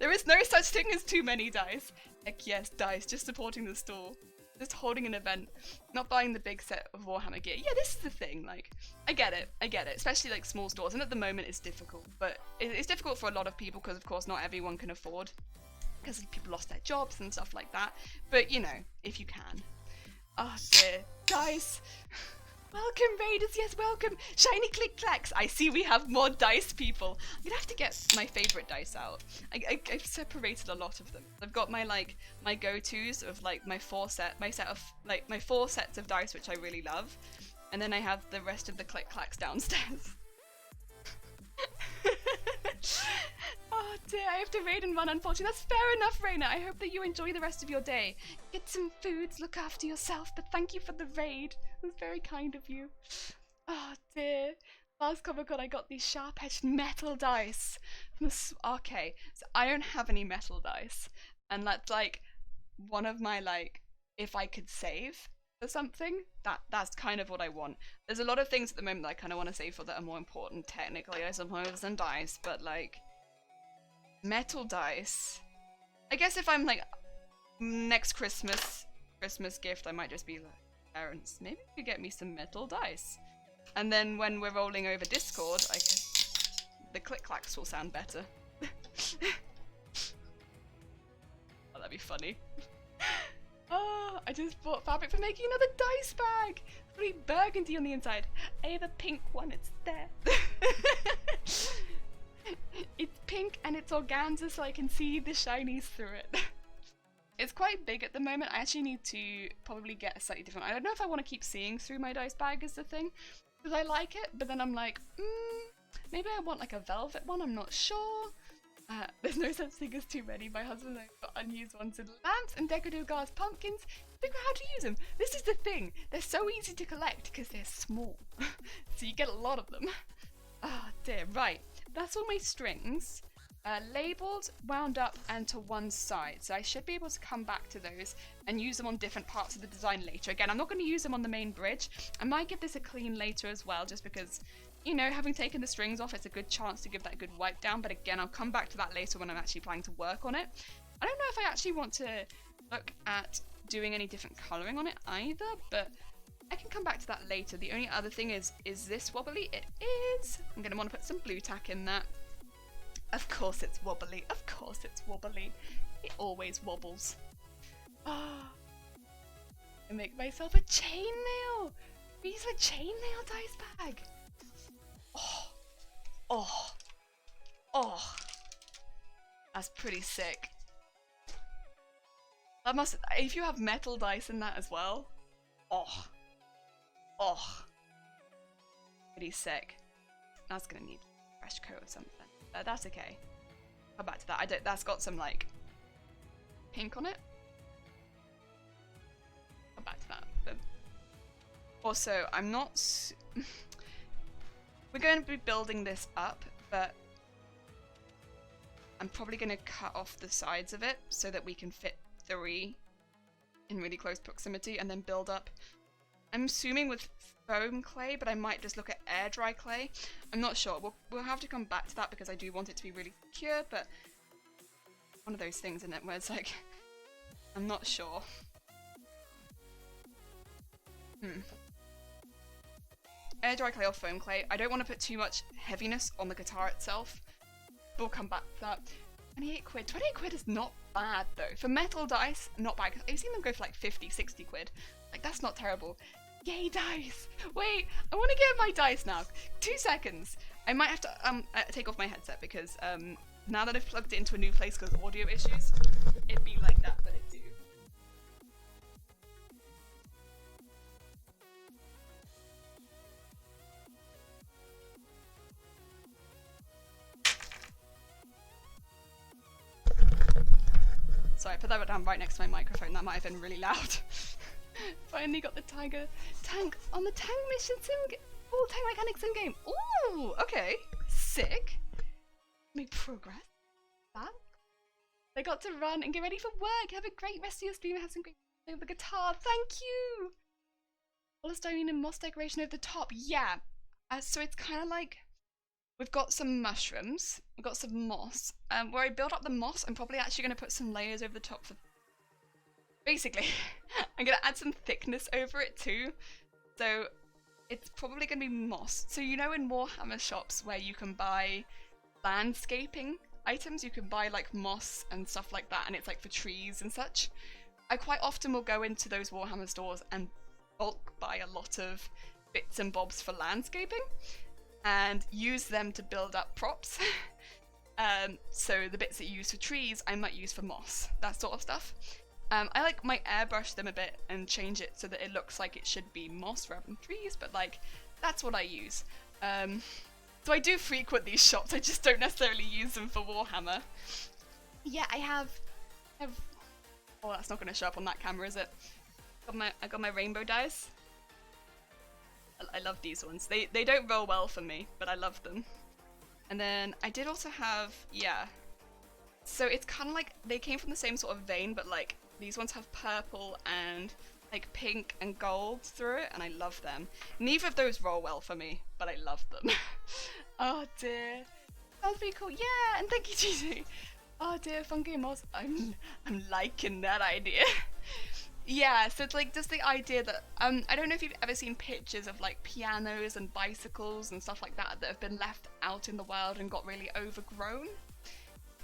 There is no such thing as too many dice. Heck yes, dice, just supporting the store. Just holding an event, not buying the big set of Warhammer gear. Yeah, this is the thing, like, I get it, especially like small stores, and at the moment it's difficult, but it's difficult for a lot of people because of course not everyone can afford, because people lost their jobs and stuff like that, but you know, if you can. Oh dear, dice. Welcome raiders, yes welcome. Shiny click clacks. I see we have more dice people. I'm gonna have to get my favorite dice out. I've separated a lot of them. I've got my my go-tos of like my four sets of dice which I really love, and then I have the rest of the click clacks downstairs. Oh dear, I have to raid and run unfortunately. That's fair enough, Raina. I hope that you enjoy the rest of your day. Get some foods, look after yourself, but thank you for the raid. It was very kind of you. Oh dear. Last Comic-Con I got these sharp-edged metal dice. Okay, so I don't have any metal dice. And that's like one of my like, if I could save for something, that's kind of what I want. There's a lot of things at the moment that I kind of want to save for that are more important technically, I suppose, than dice, but like metal dice. I guess if I'm like next Christmas gift, I might just be like, parents, maybe you could get me some metal dice. And then when we're rolling over Discord, the click clacks will sound better. Oh, that'd be funny. Oh, I just bought fabric for making another dice bag. Pretty burgundy on the inside. I have a pink one, it's there. It's pink and it's organza so I can see the shinies through it. It's quite big at the moment. I actually need to probably get a slightly different. I don't know if I want to keep seeing through my dice bag is the thing. Because I like it, but then I'm like, maybe I want like a velvet one, I'm not sure. There's no such thing as too many. My husband and I got unused ones in lamps and decorative glass pumpkins. Figure out how to use them. This is the thing. They're so easy to collect because they're small. So you get a lot of them. Oh dear, right. That's all my strings. labeled, wound up, and to one side. So I should be able to come back to those and use them on different parts of the design later. Again, I'm not going to use them on the main bridge. I might give this a clean later as well, just because, you know, having taken the strings off, it's a good chance to give that a good wipe down. But again, I'll come back to that later when I'm actually planning to work on it. I don't know if I actually want to look at doing any different colouring on it either, but I can come back to that later. The only other thing is this wobbly? It is. I'm going to want to put some blue tack in that. Of course it's wobbly. Of course it's wobbly. It always wobbles. Ah, I make myself a chainmail. Use a chainmail dice bag. Oh, oh, oh. That's pretty sick. That must. If you have metal dice in that as well. Oh, oh. Pretty sick. That's gonna need a fresh coat or something. That's okay. Come back to that. That's got some like pink on it. Come back to that. But also, I'm not. We're going to be building this up, but I'm probably going to cut off the sides of it so that we can fit 3 in really close proximity and then build up. I'm assuming with foam clay, but I might just look at air dry clay. I'm not sure. We'll have to come back to that because I do want it to be really secure, but one of those things, isn't it, where it's like, I'm not sure. Air dry clay or foam clay. I don't want to put too much heaviness on the guitar itself. We'll come back to that. 28 quid. 28 quid is not bad though. For metal dice, not bad. I've seen them go for like 50, 60 quid. Like, that's not terrible. Yay, dice! Wait, I want to get my dice now. 2 seconds. I might have to take off my headset because now that I've plugged it into a new place because of audio issues, it'd be like that, but it do. Sorry, I put that down right next to my microphone. That might have been really loud. Finally got the tiger tank on the tank mission sim. Oh, tank mechanic sim game. Ooh, okay, sick. Make progress. That. They got to run and get ready for work. Have a great rest of your stream. Have some great with the guitar. Thank you. Polystyrene and moss decoration over the top. Yeah. So it's kind of like we've got some mushrooms. We've got some moss. Where I build up the moss, I'm probably actually going to put some layers over the top for. Basically, I'm going to add some thickness over it too. So it's probably going to be moss. So you know in Warhammer shops where you can buy landscaping items, you can buy like moss and stuff like that, and it's like for trees and such. I quite often will go into those Warhammer stores and bulk buy a lot of bits and bobs for landscaping and use them to build up props. So the bits that you use for trees, I might use for moss, that sort of stuff. I like might airbrush them a bit and change it so that it looks like it should be moss rather than trees, but like that's what I use. So I do frequent these shops, I just don't necessarily use them for Warhammer. Yeah, I have oh, that's not going to show up on that camera, is it? I got my rainbow dice. I love these ones. They don't roll well for me, but I love them. And then I did also have, yeah. So it's kind of like they came from the same sort of vein, but like these ones have purple and like pink and gold through it, and I love them. Neither of those roll well for me, but I love them. Oh dear. Sounds pretty cool. Yeah, and thank you, Gigi. Oh dear, funky moss. I'm liking that idea. Yeah, so it's like just the idea that I don't know if you've ever seen pictures of like pianos and bicycles and stuff like that that have been left out in the wild and got really overgrown.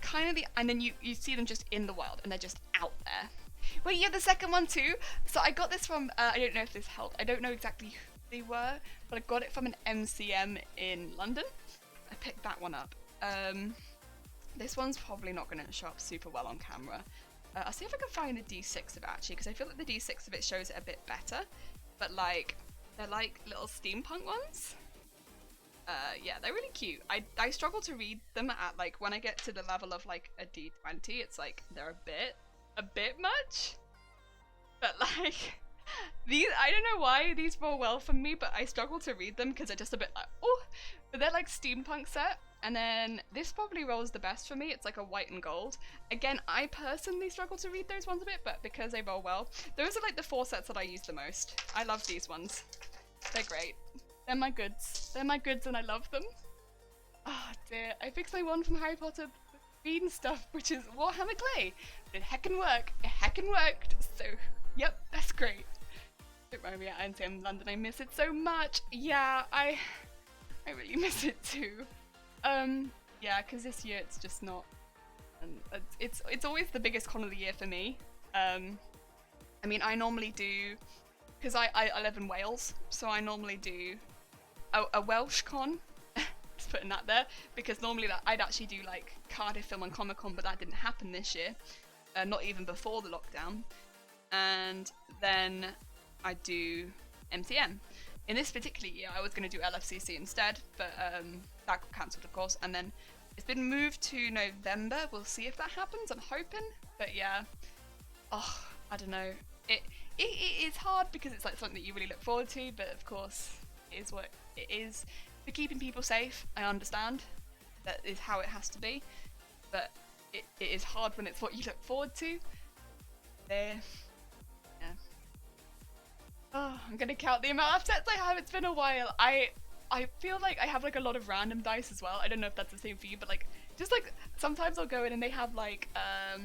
Kind of and then you see them just in the wild and they're just out there. Wait, yeah, the second one too. So I got this from I don't know if this helped. I don't know exactly who they were, but I got it from an MCM in London. I picked that one up. This one's probably not going to show up super well on camera. I'll see if I can find a D6 of it actually, because I feel like the D6 of it shows it a bit better. But like, they're like little steampunk ones. Yeah, they're really cute. I struggle to read them at like, when I get to the level of like a D20, it's like, they're a bit much. But like, these, I don't know why these roll well for me, but I struggle to read them because they're just a bit like, oh, but they're like steampunk set. And then this probably rolls the best for me. It's like a white and gold. Again, I personally struggle to read those ones a bit, but because they roll well, those are like the 4 sets that I use the most. I love these ones. They're great. They're my goods. They're my goods and I love them. Oh dear, I fixed my one from Harry Potter green stuff, which is Warhammer Clay. It heckin' worked. It heckin' worked. So, yep, that's great. Don't worry, yeah, I'm in London. I miss it so much. Yeah, I really miss it too. Yeah, because this year it's just not. It's always the biggest con of the year for me. I mean, I normally do, because I live in Wales, so I normally do a Welsh con. Just putting that there, because normally I'd actually do like Cardiff Film and Comic Con, but that didn't happen this year, not even before the lockdown. And then I do MCM. In this particular year, I was going to do LFCC instead, but that got cancelled, of course. And then it's been moved to November. We'll see if that happens. I'm hoping, but yeah. Oh, I don't know. It is hard because it's like something that you really look forward to, but of course, it is what it is. For keeping people safe, I understand. That is how it has to be. But it is hard when it's what you look forward to. There. Yeah. Oh, I'm gonna count the amount of sets I have. It's been a while. I feel like I have like a lot of random dice as well. I don't know if that's the same for you, but like just like sometimes I'll go in and they have like I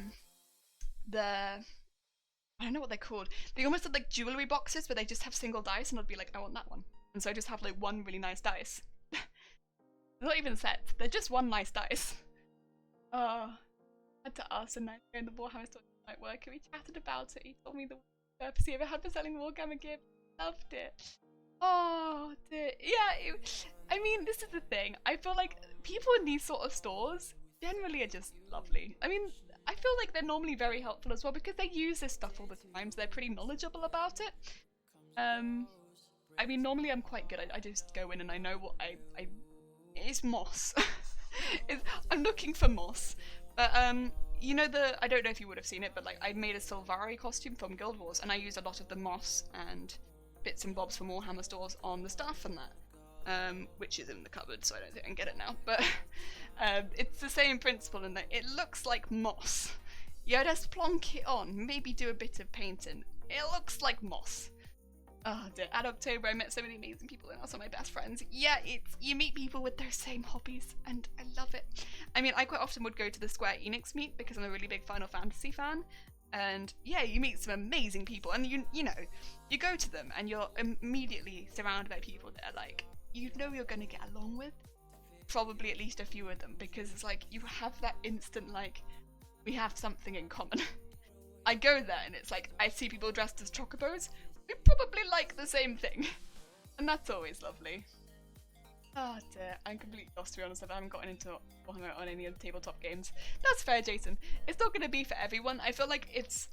don't know what they're called. They almost have like jewelry boxes where they just have single dice, and I'd be like, I want that one. And so I just have like one really nice dice. They're not even sets. They're just one nice dice. Oh, I had to ask him in the Warhammer store might work, and we chatted about it. He told me the purpose he ever had for selling Warhammer gear. Loved it. Oh dear. Yeah, I mean, this is the thing. I feel like people in these sort of stores generally are just lovely. I mean, I feel like they're normally very helpful as well because they use this stuff all the time, so they're pretty knowledgeable about it. I mean, normally I'm quite good. I just go in and I know what it's moss. I'm looking for moss. But you know I don't know if you would have seen it, but like I made a Sylvari costume from Guild Wars, and I used a lot of the moss and bits and bobs from Warhammer stores on the staff and that, which is in the cupboard, so I don't think I can get it now. But it's the same principle in that it looks like moss. You just plonk it on, maybe do a bit of painting. It looks like moss. Oh dear, at October I met so many amazing people and also my best friends. Yeah, you meet people with their same hobbies and I love it. I mean, I quite often would go to the Square Enix meet because I'm a really big Final Fantasy fan. And yeah, you meet some amazing people and you know, you go to them and you're immediately surrounded by people that are like, you know you're gonna get along with. Probably at least a few of them, because it's like you have that instant like, we have something in common. I go there and it's like, I see people dressed as chocobos. We probably like the same thing. And that's always lovely. Oh dear, I'm completely lost to be honest. I haven't gotten into Warhammer on any of the tabletop games. That's fair, Jason. It's not going to be for everyone. I feel like it's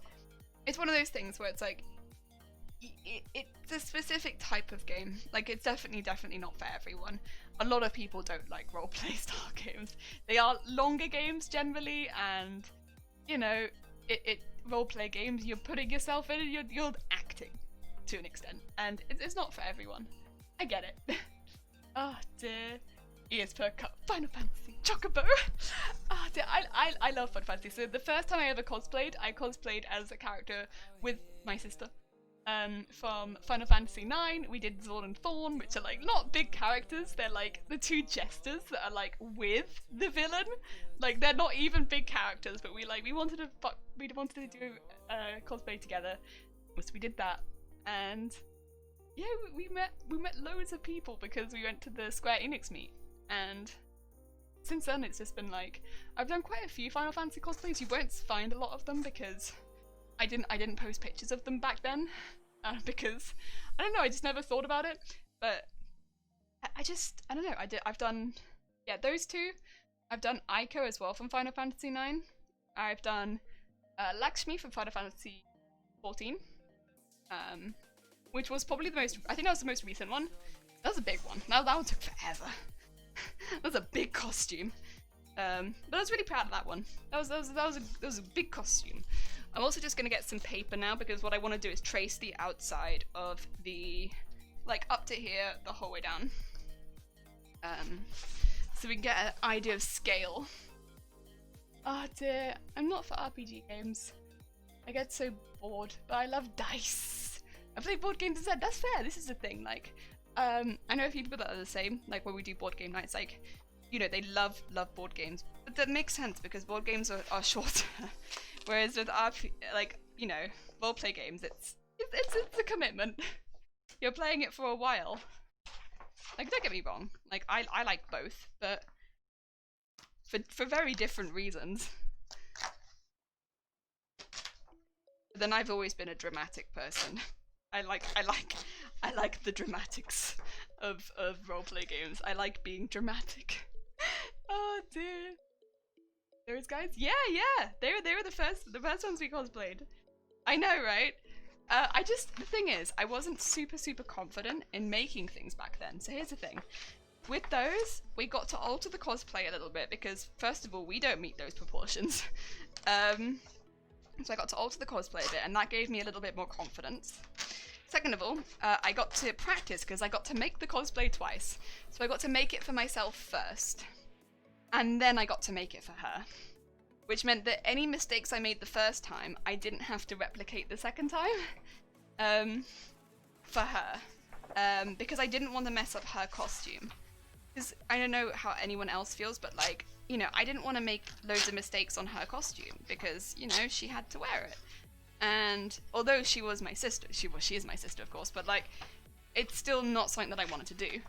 one of those things where it's like, it's a specific type of game. Like, it's definitely not for everyone. A lot of people don't like roleplay style games. They are longer games generally, and, you know, roleplay games, you're putting yourself in and you're acting to an extent, and it's not for everyone. I get it. Oh dear. Ears per cup. Final Fantasy. Chocobo. Oh dear. I love Final Fantasy. So the first time I ever cosplayed, I cosplayed as a character with my sister. From Final Fantasy 9, we did Zorn and Thorn, which are like not big characters. They're like the two jesters that are like with the villain. Like they're not even big characters, but we wanted to do cosplay together. So we did that. And yeah, we met loads of people because we went to the Square Enix meet, and since then it's just been like, I've done quite a few Final Fantasy cosplays. You won't find a lot of them because I didn't post pictures of them back then, because I don't know, I just never thought about it. But I don't know, I've done, yeah, those two. I've done Aiko as well from Final Fantasy 9. I've done Lakshmi from Final Fantasy 14. Which was probably I think that was the most recent one. That was a big one. That one took forever. That was a big costume. But I was really proud of that one. That was a big costume. I'm also just gonna get some paper now because what I want to do is trace the outside of the, like up to here, the whole way down. so we can get an idea of scale. Oh dear, I'm not for RPG games. I get so bored, but I love dice. I play board games instead. That's fair. This is the thing. Like, I know a few people that are the same. Like when we do board game nights, like, you know, they love board games. But that makes sense because board games are shorter. Whereas with RP, like, you know, roleplay games, it's a commitment. You're playing it for a while. Like, don't get me wrong. Like, I like both, but for very different reasons. But then I've always been a dramatic person. I like the dramatics of roleplay games. I like being dramatic. Oh dear. Those guys? Yeah. They were the first ones we cosplayed. I know, right? The thing is, I wasn't super confident in making things back then. So here's the thing. With those, we got to alter the cosplay a little bit because, first of all, we don't meet those proportions. So I got to alter the cosplay a bit, and that gave me a little bit more confidence. Second of all, I got to practice because I got to make the cosplay twice. So I got to make it for myself first, and then I got to make it for her. Which meant that any mistakes I made the first time, I didn't have to replicate the second time for her. Because I didn't want to mess up her costume. Because I don't know how anyone else feels, but like, you know, I didn't want to make loads of mistakes on her costume because, you know, she had to wear it. And although she was my sister, she is my sister, of course, but like, it's still not something that I wanted to do.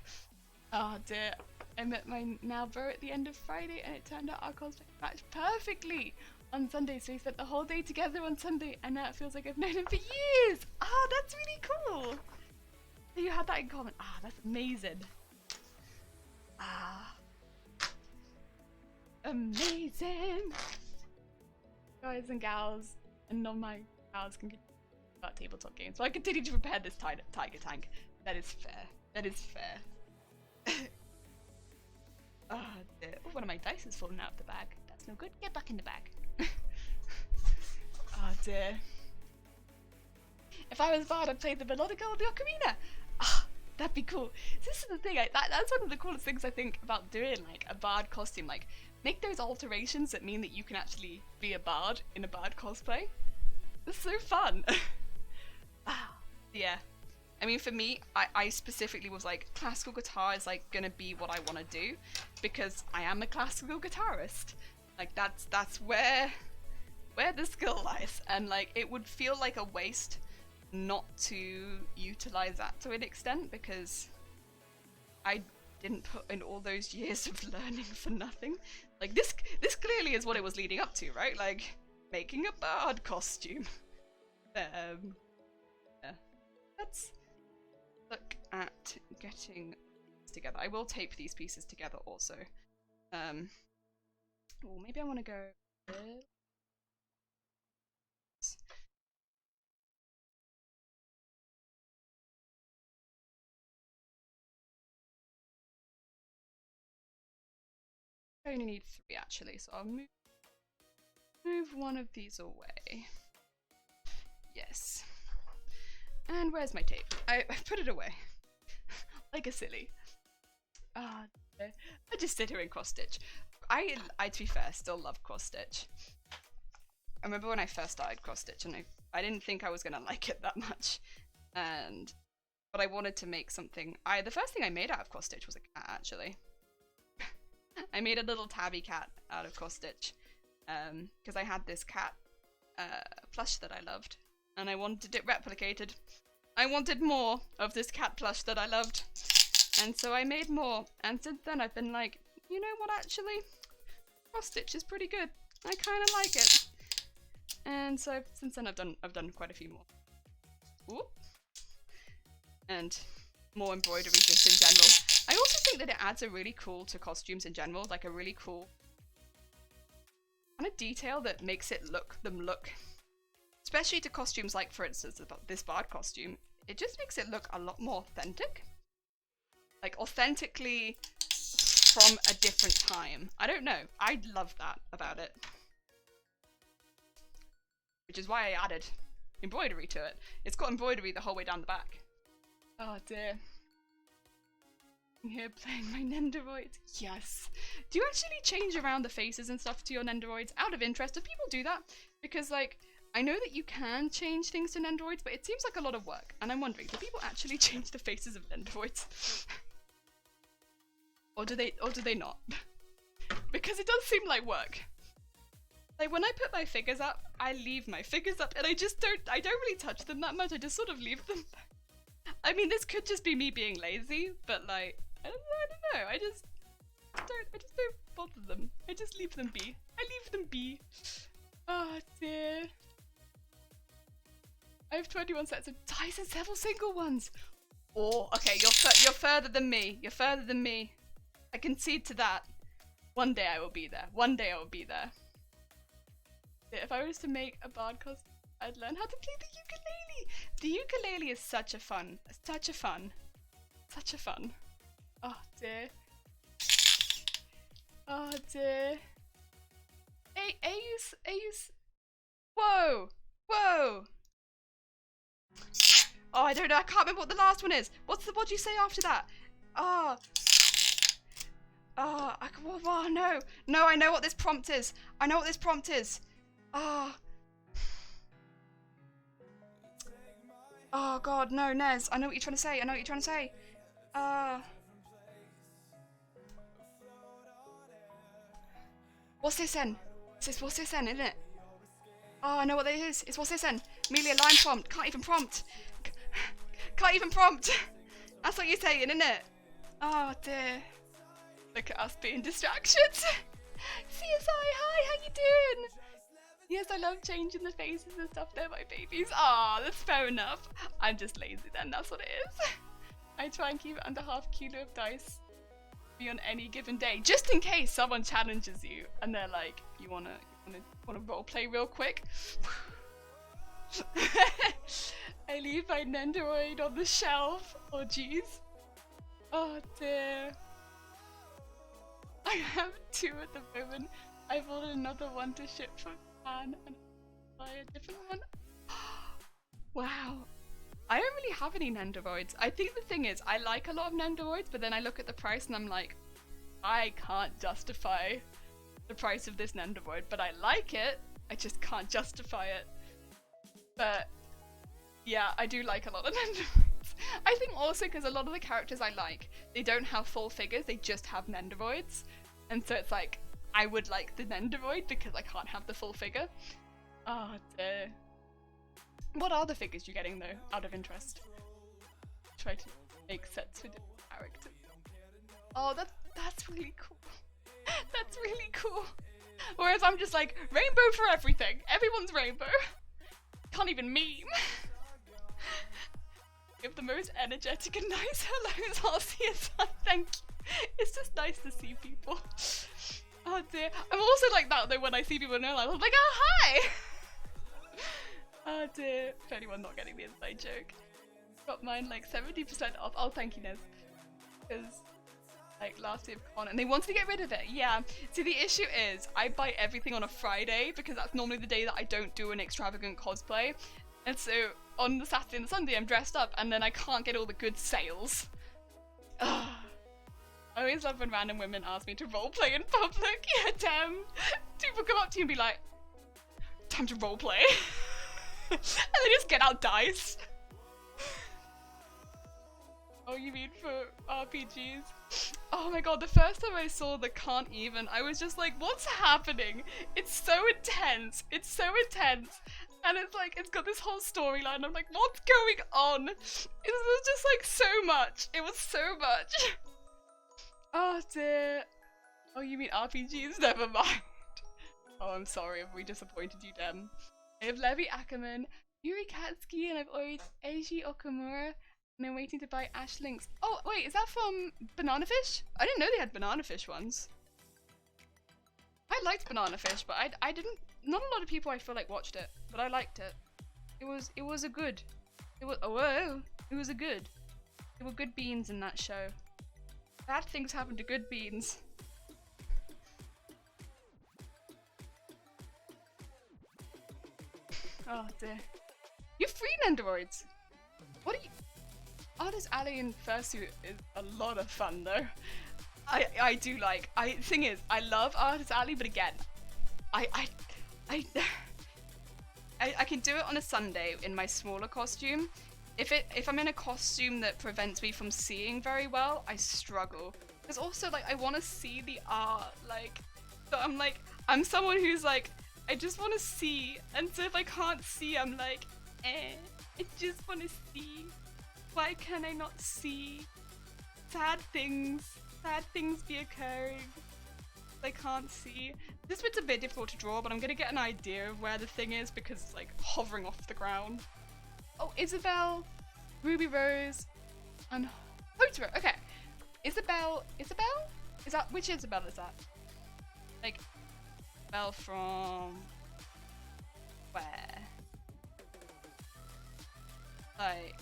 Oh dear, I met my now beau at the end of Friday, and it turned out our cosplay matched perfectly on Sunday, so we spent the whole day together on Sunday, and now it feels like I've known him for years! Ah, that's really cool! So you had that in common. Ah, that's amazing. Ah. Amazing! Guys and gals, and non-my gals can continue about tabletop games. So I continue to prepare this tiger tank. That is fair. That is fair. Oh dear. Oh, one of my dice has fallen out of the bag. That's no good. Get back in the bag. Oh dear. If I was Bard, I'd play the melodica or the ocarina. Ah, that'd be cool. This is the thing. That's one of the coolest things I think about doing like a Bard costume. Like, make those alterations that mean that you can actually be a Bard in a Bard cosplay. It's so fun. Ah, yeah. I mean, for me, I specifically was like, classical guitar is like gonna be what I want to do because I am a classical guitarist. Like that's where the skill lies, and like it would feel like a waste not to utilize that to an extent because I didn't put in all those years of learning for nothing. Like this clearly is what it was leading up to, right? Like making a Bard costume. Yeah. Let's look at getting this together. I will tape these pieces together also. Oh, maybe I want to go with... I only need 3 actually, so I'll move one of these away. Yes. And where's my tape? I put it away. Like a silly. Ah, I just sit here and cross stitch. I to be fair, still love cross stitch. I remember when I first started cross stitch, and I didn't think I was gonna like it that much, but I wanted to make something. The first thing I made out of cross stitch was a cat, actually. I made a little tabby cat out of cross stitch, because I had this cat plush that I loved, and I wanted it replicated. I wanted more of this cat plush that I loved, and so I made more. And since then, I've been like, you know what? Actually, cross stitch is pretty good. I kind of like it. And so since then, I've done quite a few more. Ooh. And more embroidery just in general. I also think that it adds a really cool to costumes in general, like a really cool kind of detail that makes it look. Especially to costumes like, for instance, this Bard costume, it just makes it look a lot more authentic. Like, authentically from a different time. I don't know. I love that about it. Which is why I added embroidery to it. It's got embroidery the whole way down the back. Oh dear. Here playing my Nendoroids. Yes. Do you actually change around the faces and stuff to your Nendoroids? Out of interest, do people do that? Because like, I know that you can change things to Nendoroids, but it seems like a lot of work. And I'm wondering, do people actually change the faces of Nendoroids? or do they not? Because it does seem like work. Like when I put my figures up, I leave my figures up and I don't really touch them that much, I just sort of leave them. I mean, this could just be me being lazy, but like, I don't know. I just don't bother them. I just leave them be. I leave them be. Oh dear. I have 21 sets of dice and several single ones. Oh, okay. You're further than me. You're further than me. I concede to that. One day I will be there. One day I will be there. If I was to make a bard costume, I'd learn how to play the ukulele. The ukulele is such a fun. Oh dear. Oh dear. Ace. Whoa. Oh, I don't know. I can't remember what the last one is. What do you say after that? Oh. Oh, no. I know what this prompt is. Oh. Oh god, no, Nez. I know what you're trying to say. What's this then? What's this then, isn't it? Oh, I know what that is. It's what's this then? Amelia line prompt. Can't even prompt. That's what you're saying, isn't it? Oh dear. Look at us being distractions. CSI, hi, how you doing? Yes, I love changing the faces and stuff. They're my babies. Ah, that's fair enough. I'm just lazy then, that's what it is. I try and keep it under half kilo of dice be on any given day, just in case someone challenges you and they're like, you wanna roleplay real quick? I leave my Nendoroid on the shelf. Oh jeez. Oh dear. I have 2 at the moment. I've ordered another one to ship from Japan and buy a different one. Wow. I don't really have any Nendoroids. I think the thing is, I like a lot of Nendoroids, but then I look at the price and I'm like, I can't justify the price of this Nendoroid, but I like it. I just can't justify it. But yeah, I do like a lot of Nendoroids. I think also because a lot of the characters I like, they don't have full figures, they just have Nendoroids. And so it's like, I would like the Nendoroid because I can't have the full figure. Oh dear. What are the figures you're getting though, out of interest? Try to make sets for different characters. Oh, that's really cool. That's really cool. Whereas I'm just like, rainbow for everything. Everyone's rainbow. Can't even meme. Give the most energetic and nice hellos. I'll see you. Thank you. It's just nice to see people. Oh dear. I'm also like that though when I see people in real life. I'm like, oh hi! Oh dear. For anyone not getting the inside joke. Got mine like 70% off. Oh, thank you, Nez. Because like last day of con and they wanted to get rid of it. Yeah. See, the issue is I buy everything on a Friday because that's normally the day that I don't do an extravagant cosplay. And so on the Saturday and the Sunday I'm dressed up and then I can't get all the good sales. Ugh. I always love when random women ask me to roleplay in public. Yeah, damn. People come up to you and be like, time to roleplay. And they just get out dice. Oh, you mean for RPGs? Oh my god, the first time I saw the Can't Even, I was just like, what's happening? It's so intense. It's so intense. And it's like, it's got this whole storyline. I'm like, what's going on? It was just like so much. It was so much. Oh dear. Oh, you mean RPGs? Never mind. Oh, I'm sorry if we disappointed you, Dem. I have Levi Ackerman, Yuri Katsuki, and I've ordered Eiji Okamura, and I'm waiting to buy Ash Links. Oh, wait, is that from Banana Fish? I didn't know they had Banana Fish ones. I liked Banana Fish, but I didn't. Not a lot of people I feel like watched it, but I liked it. It was a good. It was a good. There were good beans in that show. Bad things happen to good beans. Oh dear. You have 3 Nendoroids. What are you? Artist Alley in fursuit is a lot of fun though. I do like. Thing is, I love Artist Alley, but again, I I I I can do it on a Sunday in my smaller costume. If I'm in a costume that prevents me from seeing very well, I struggle. Because also like I want to see the art, like, so I'm someone who's like, I just want to see, and so if I can't see, I'm like, I just want to see. Why can I not see? Sad things be occurring. I can't see. This bit's a bit difficult to draw, but I'm gonna get an idea of where the thing is because it's like hovering off the ground. Oh, Isabel, Ruby Rose, and Hotaro. Okay, Isabel. Is that, which Isabel is that? Like, Isabel from where? Like,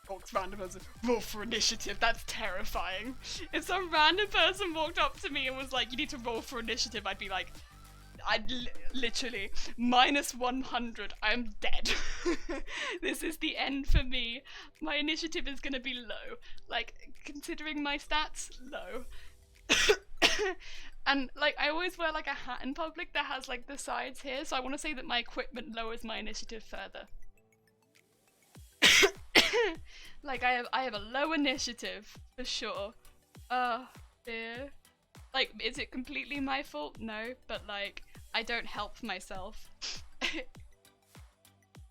walks random person, roll for initiative. That's terrifying. If some random person walked up to me and was like, you need to roll for initiative, I'd be like, literally -100. I'm dead. This is the end for me. My initiative is gonna be low. Like, considering my stats, low. And like, I always wear like a hat in public that has like the sides here, so I want to say that my equipment lowers my initiative further. Like, I have a low initiative for sure. Dear. Like, is it completely my fault? No, but like, I don't help myself. Hey,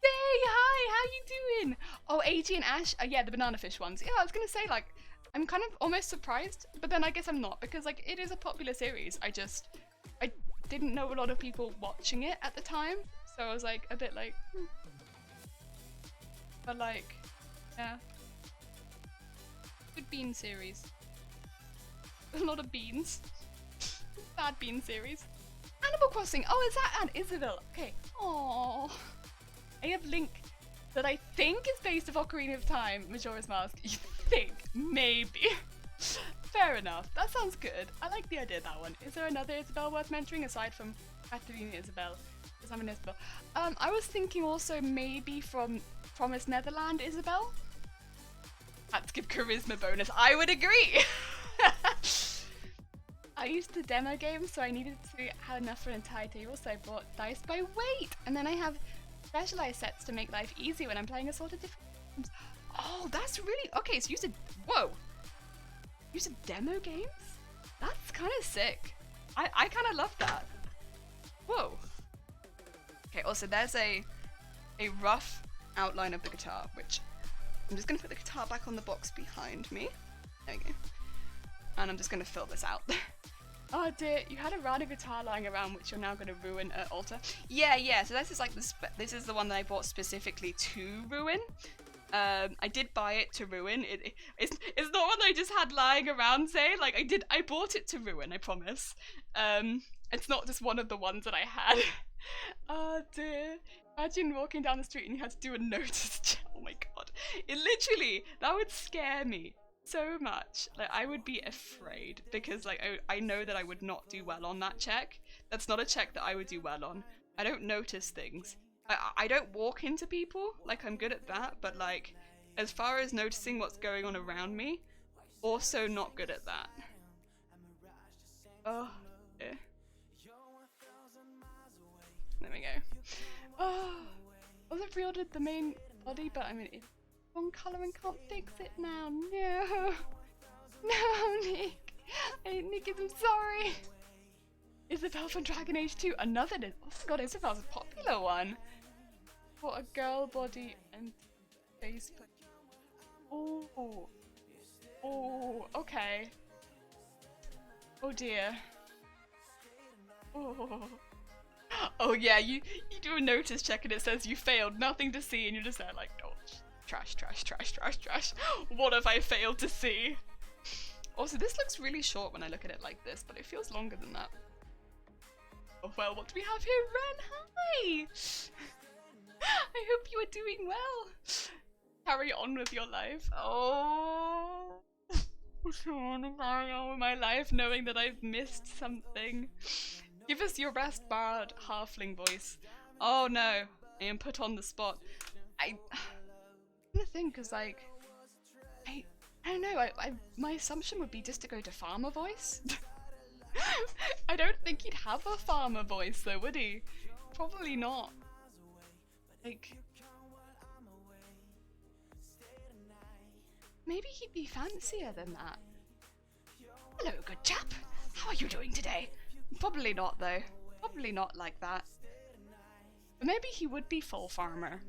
hi, how you doing? Oh, AG and Ash, yeah, the banana fish ones. Yeah, I was gonna say, like, I'm kind of almost surprised, but then I guess I'm not, because like, it is a popular series. I didn't know a lot of people watching it at the time, so I was like, a bit like, But like, yeah. Good bean series. A lot of beans. Bad bean series. Animal Crossing! Oh, is that Anne Isabel? Okay. Aww. I have Link that I think is based off Ocarina of Time, Majora's Mask. You think? Maybe. Fair enough. That sounds good. I like the idea of that one. Is there another Isabel worth mentoring aside from Katarina Isabel? Because I'm an Isabel. I was thinking also maybe from Promised Netherland Isabel? Had to give charisma bonus. I would agree! I used to demo games, so I needed to have enough for an entire table, so I bought dice by weight. And then I have specialized sets to make life easy when I'm playing assorted different games. Oh, that's really... Okay, so you said... Whoa! You said demo games? That's kind of sick. I kind of love that. Whoa. Okay, also there's a rough outline of the guitar, which... I'm just going to put the guitar back on the box behind me. There we go. And I'm just going to fill this out. Oh dear, you had a random guitar lying around which you're now going to ruin at Alter. Yeah, so this is like this is the one that I bought specifically to ruin. I did buy it to ruin. It's not one that I just had lying around, say. Like, I bought it to ruin, I promise. It's not just one of the ones that I had. Oh dear. Imagine walking down the street and you had to do a notice check. Oh my god. It literally, that would scare me so much. Like, I would be afraid because like I know that I would not do well on that check. That's not a check that I would do well on. I don't notice things. I don't walk into people, like I'm good at that, but like as far as noticing what's going on around me, also not good at that. Oh, yeah. There we go. Oh, I wasn't pre-ordered the main body, but I mean, it's wrong colour and can't fix it now. No, no, Nick. Nick, I'm sorry. Isabel from Dragon Age 2, another. Oh god, Isabel's a popular one. What a girl body and face. Oh, okay. Oh dear. Oh yeah, you do a notice check and it says you failed, nothing to see, and you're just there like, oh, trash. What have I failed to see? Also, this looks really short when I look at it like this, but it feels longer than that. Oh well, what do we have here? Ren, hi! I hope you are doing well. Carry on with your life. Oh, I want to carry on with my life knowing that I've missed something. Give us your best bard halfling voice. Oh no, I am put on the spot. I'm gonna think, cause like, I don't know. My assumption would be just to go to farmer voice. I don't think he'd have a farmer voice though, would he? Probably not. Like, maybe he'd be fancier than that. Hello, good chap. How are you doing today? Probably not though. Probably not like that. But maybe he would be full farmer.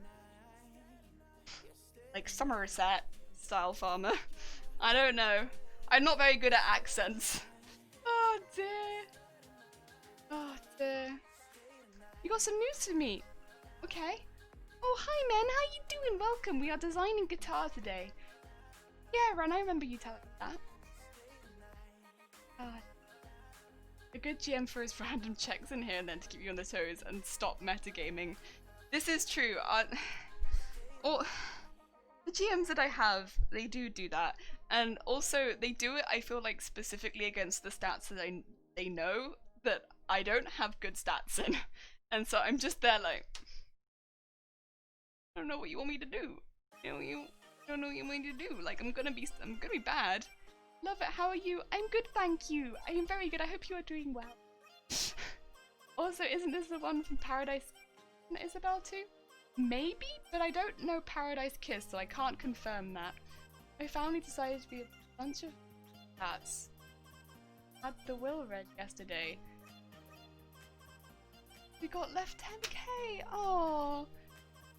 Like Somerset style farmer. I don't know. I'm not very good at accents. Oh dear. Oh dear. You got some news for me. Okay. Oh hi man, how you doing? Welcome. We are designing guitar today. Yeah, Ron, I remember you telling me that. A good GM for his random checks in here and then to keep you on the toes and stop metagaming. This is true. Or the GMs that I have, they do that, and also they do it, I feel like, specifically against the stats that they know that I don't have good stats in, and so I'm just there like, I don't know what you want me to do. You don't know what you want me to do. Like, I'm gonna be bad. Love it. How are you? I'm good, thank you. I am very good. I hope you are doing well. Also, isn't this the one from Paradise Isabel too? Maybe, but I don't know Paradise Kiss, so I can't confirm that. My family decided to be a bunch of cats. Had the will read yesterday. We got left 10k. Oh,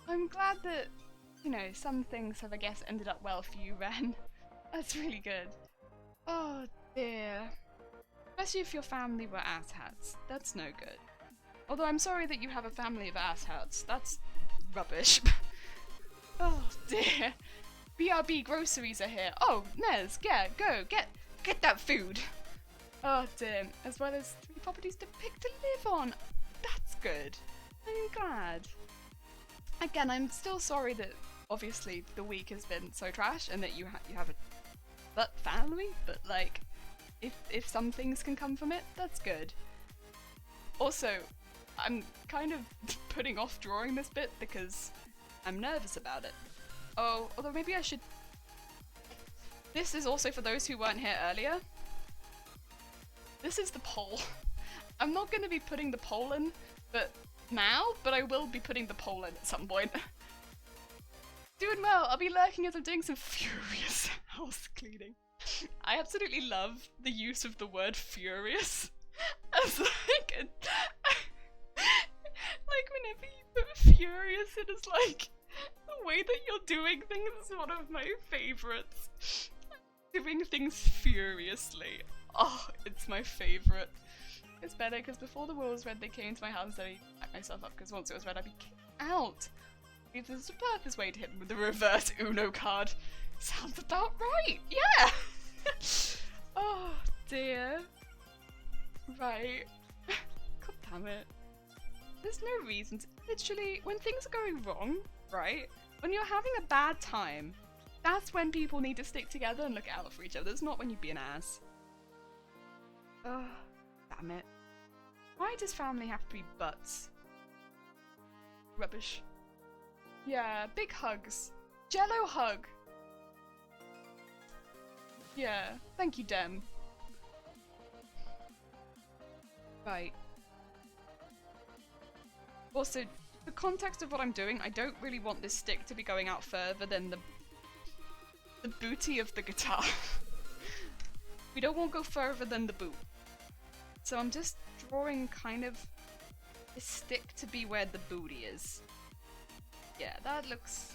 I'm glad that, you know, some things have, I guess, ended up well for you, Ren. That's really good. Oh dear. Especially if your family were asshats. That's no good. Although I'm sorry that you have a family of asshats. That's rubbish. Oh dear. BRB groceries are here. Oh, Nez, yeah, go, get that food. Oh dear. As well as 3 properties to pick to live on. That's good. I'm glad. Again, I'm still sorry that obviously the week has been so trash and that you have a family, but like, if some things can come from it, that's good. Also, I'm kind of putting off drawing this bit because I'm nervous about it. Oh, although maybe I should... This is also for those who weren't here earlier. This is the poll. I'm not going to be putting the poll in but I will be putting the poll in at some point. Doing well. I'll be lurking as I'm doing some furious house cleaning. I absolutely love the use of the word furious as like like whenever you put furious, it is like the way that you're doing things is one of my favorites. Doing things furiously. Oh, it's my favorite. It's better because before the will was read, they came to my house and said I'd pack myself up because once it was read, I'd be kicked out. If there's a purpose way to hit them with the reverse Uno card. Sounds about right, yeah! Oh dear. Right. God damn it. There's no reason to, literally, when things are going wrong, right? When you're having a bad time, that's when people need to stick together and look out for each other. It's not when you be an ass. Oh, damn it. Why does family have to be butts? Rubbish. Yeah, big hugs. Jello hug. Yeah, thank you, Dem. Right. Also, the context of what I'm doing, I don't really want this stick to be going out further than the booty of the guitar. We don't want to go further than the boot. So I'm just drawing kind of this stick to be where the booty is. Yeah, that looks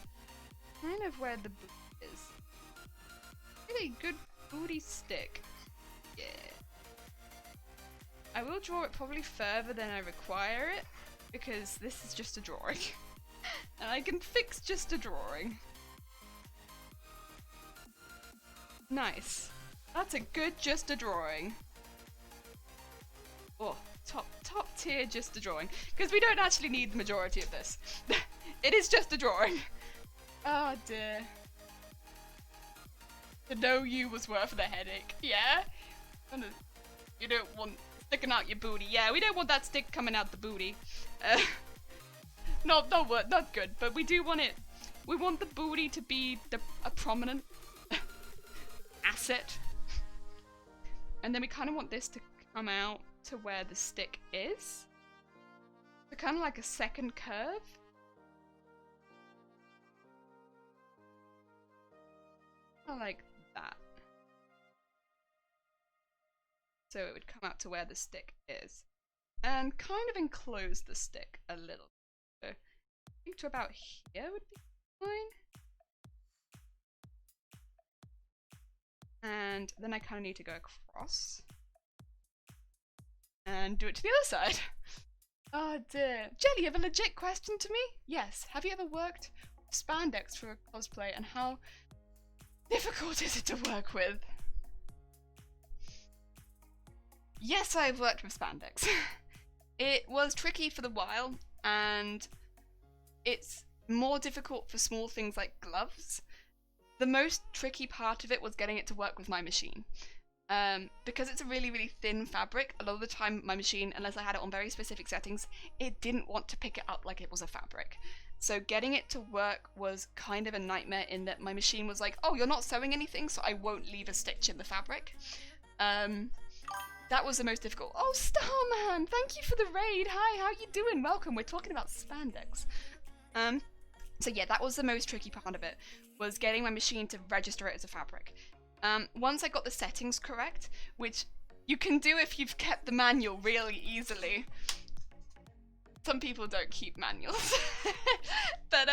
kind of where the boot is. Really good booty stick. Yeah. I will draw it probably further than I require it, because this is just a drawing. And I can fix just a drawing. Nice. That's a good just a drawing. Oh, top tier just a drawing. Because we don't actually need the majority of this. It is just a drawing. Oh dear. To know you was worth the headache. Yeah? You don't want Sticking out your booty. Yeah, we don't want that stick coming out the booty. Not good, but we do want it. We want the booty to be a prominent asset. And then we kind of want this to come out to where the stick is. So kind of like a second curve. Kind of like that. So it would come out to where the stick is. And kind of enclose the stick a little. So I think to about here would be fine. And then I kind of need to go across. And do it to the other side. Oh dear. Jelly, you have a legit question to me? Yes. Have you ever worked with spandex for a cosplay, and how difficult is it to work with? Yes, I've worked with spandex. It was tricky for the while, and it's more difficult for small things like gloves. The most tricky part of it was getting it to work with my machine. Because it's a really, really thin fabric, a lot of the time my machine, unless I had it on very specific settings, it didn't want to pick it up like it was a fabric. So getting it to work was kind of a nightmare, in that my machine was like, oh, you're not sewing anything, so I won't leave a stitch in the fabric. That was the most difficult. Oh, Starman, thank you for the raid. Hi, how you doing? Welcome. We're talking about spandex. So yeah, that was the most tricky part of it, was getting my machine to register it as a fabric. Once I got the settings correct, which you can do if you've kept the manual really easily. Some people don't keep manuals. But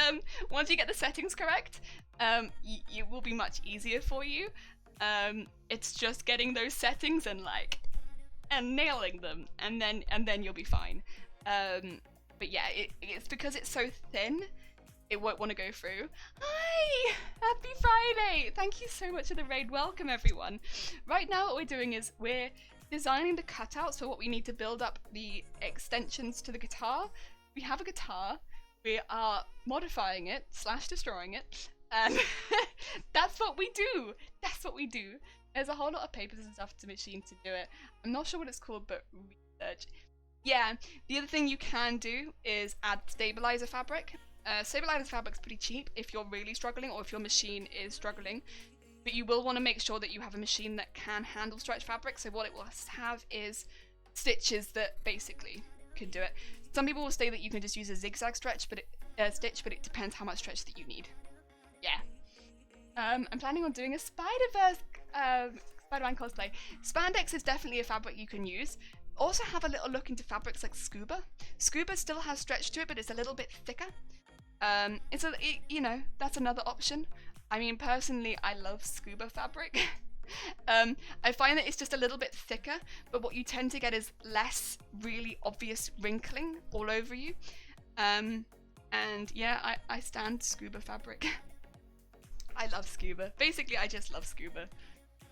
once you get the settings correct, it will be much easier for you. It's just getting those settings and nailing them, and then you'll be fine. But yeah, it's because it's so thin, it won't want to go through. Hi! Happy Friday! Thank you so much for the raid. Welcome, everyone. Right now what we're doing is we're designing the cutouts for what we need to build up the extensions to the guitar. We have a guitar, we are modifying it / destroying it, and that's what we do. That's what we do. There's a whole lot of papers and stuff to machine to do it. I'm not sure what it's called, but research. Yeah, the other thing you can do is add stabilizer fabric. Stabilizer fabric's pretty cheap if you're really struggling, or if your machine is struggling, but you will want to make sure that you have a machine that can handle stretch fabric. So what it will have is stitches that basically can do it. Some people will say that you can just use a zigzag stretch, but it depends how much stretch that you need. Yeah. I'm planning on doing a Spider-Verse Spider-Man cosplay. Spandex is definitely a fabric you can use. Also have a little look into fabrics like scuba. Scuba still has stretch to it, but it's a little bit thicker. That's another option. I mean, personally, I love scuba fabric. I find that it's just a little bit thicker, but what you tend to get is less really obvious wrinkling all over you. And yeah, I stand scuba fabric. I love scuba. Basically, I just love scuba.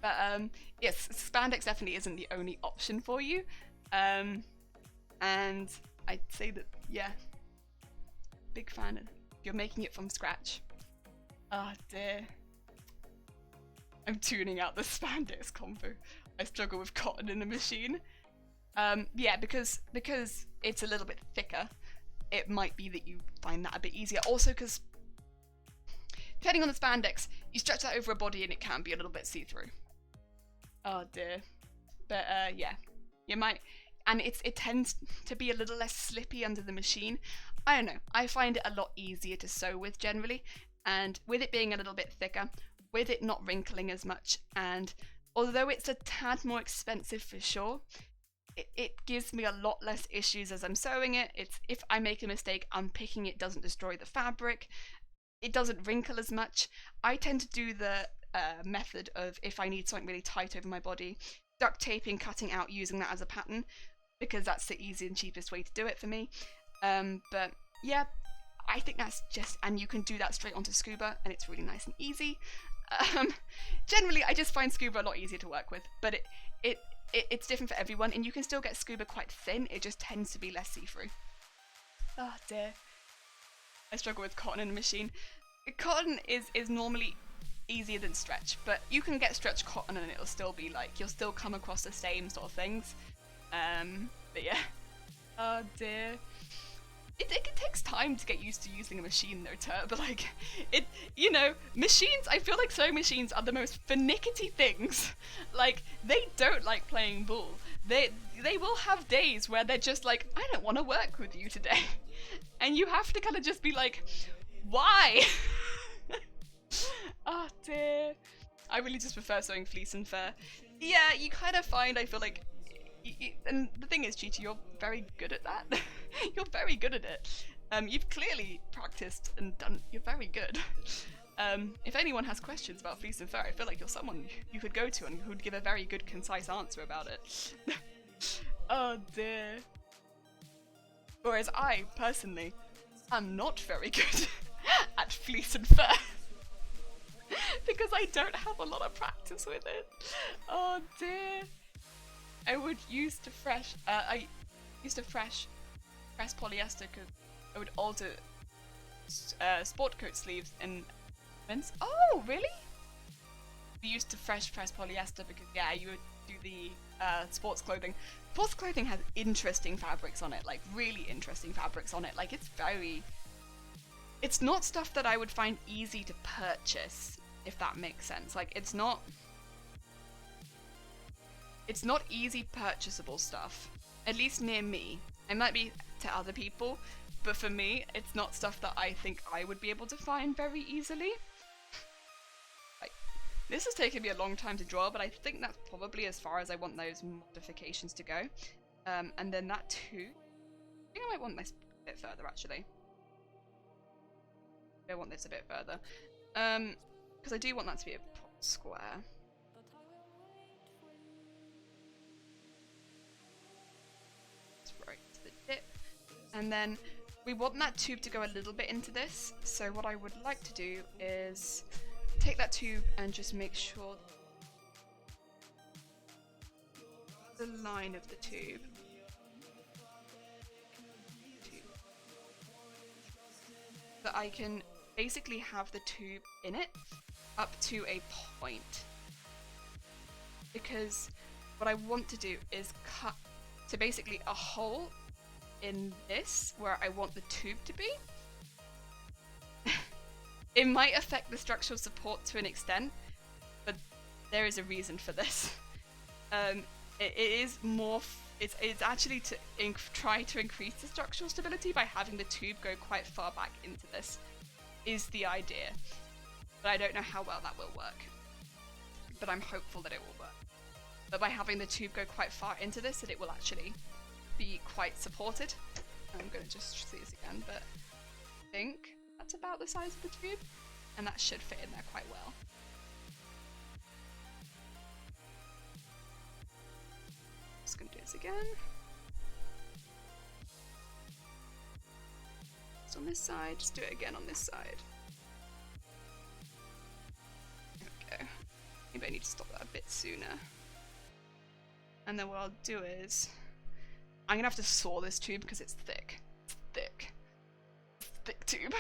But yes, spandex definitely isn't the only option for you. And I'd say that, yeah, big fan of if you're making it from scratch. Ah, dear. I'm tuning out the spandex combo. I struggle with cotton in the machine. Yeah, because it's a little bit thicker, it might be that you find that a bit easier. Also, because depending on the spandex, you stretch that over a body and it can be a little bit see-through. Oh dear. But yeah, you might, and it tends to be a little less slippy under the machine. I don't know, I find it a lot easier to sew with generally, and with it being a little bit thicker, with it not wrinkling as much, and although it's a tad more expensive for sure, it gives me a lot less issues as I'm sewing it. It's, if I make a mistake, unpicking it doesn't destroy the fabric, it doesn't wrinkle as much. I tend to do the method of, if I need something really tight over my body, duct taping, cutting out, using that as a pattern, because that's the easy and cheapest way to do it for me. But yeah, I think that's just, and you can do that straight onto scuba and it's really nice and easy. Generally, I just find scuba a lot easier to work with, but it's different for everyone, and you can still get scuba quite thin, it just tends to be less see-through. Oh dear. I struggle with cotton in a machine. Cotton is normally easier than stretch, but you can get stretch cotton and it'll still be like, you'll still come across the same sort of things. But yeah. Oh dear. It takes time to get used to using a machine though, but like, machines, I feel like sewing machines are the most finickety things. Like, they don't like playing ball. They will have days where they're just like, I don't want to work with you today. And you have to kind of just be like, why? Oh dear. I really just prefer sewing fleece and fur. Yeah, you kind of find, I feel like, and the thing is, Chichi, you're very good at that. You're very good at it. You've clearly practiced and done. You're very good. If anyone has questions about fleece and fur, I feel like you're someone you could go to and who'd give a very good, concise answer about it. Oh dear. Whereas I, personally, am not very good at fleece and fur. Because I don't have a lot of practice with it. Oh dear. I used to press polyester because I would alter sport coat sleeves in men's. Oh, really? We used to press polyester because, yeah, you would do the sports clothing. Sports clothing has interesting fabrics on it, like really interesting fabrics on it. Like, it's not stuff that I would find easy to purchase, if that makes sense. Like, it's not easy purchasable stuff, at least near me. It might be to other people, but for me, it's not stuff that I think I would be able to find very easily. Like, this has taken me a long time to draw, but I think that's probably as far as I want those modifications to go. And then that too, I think I might want this a bit further actually. I want this a bit further, because I do want that to be a proper square. And then we want that tube to go a little bit into this, so what I would like to do is take that tube and just make sure the line of the tube that I can basically have the tube in it up to a point, because what I want to do is cut to basically a hole in this where I want the tube to be. It might affect the structural support to an extent, but there is a reason for this. It is more. It's actually to try to increase the structural stability by having the tube go quite far back into this. Is the idea, but I don't know how well that will work. But I'm hopeful that it will work. But by having the tube go quite far into this, that it will actually be quite supported. I'm going to just see this again, but I think that's about the size of the tube, and that should fit in there quite well. Just going to do this again. Just on this side, just do it again on this side. There we go. Maybe I need to stop that a bit sooner. And then what I'll do is, I'm gonna have to saw this tube because it's thick. It's thick. It's a thick tube.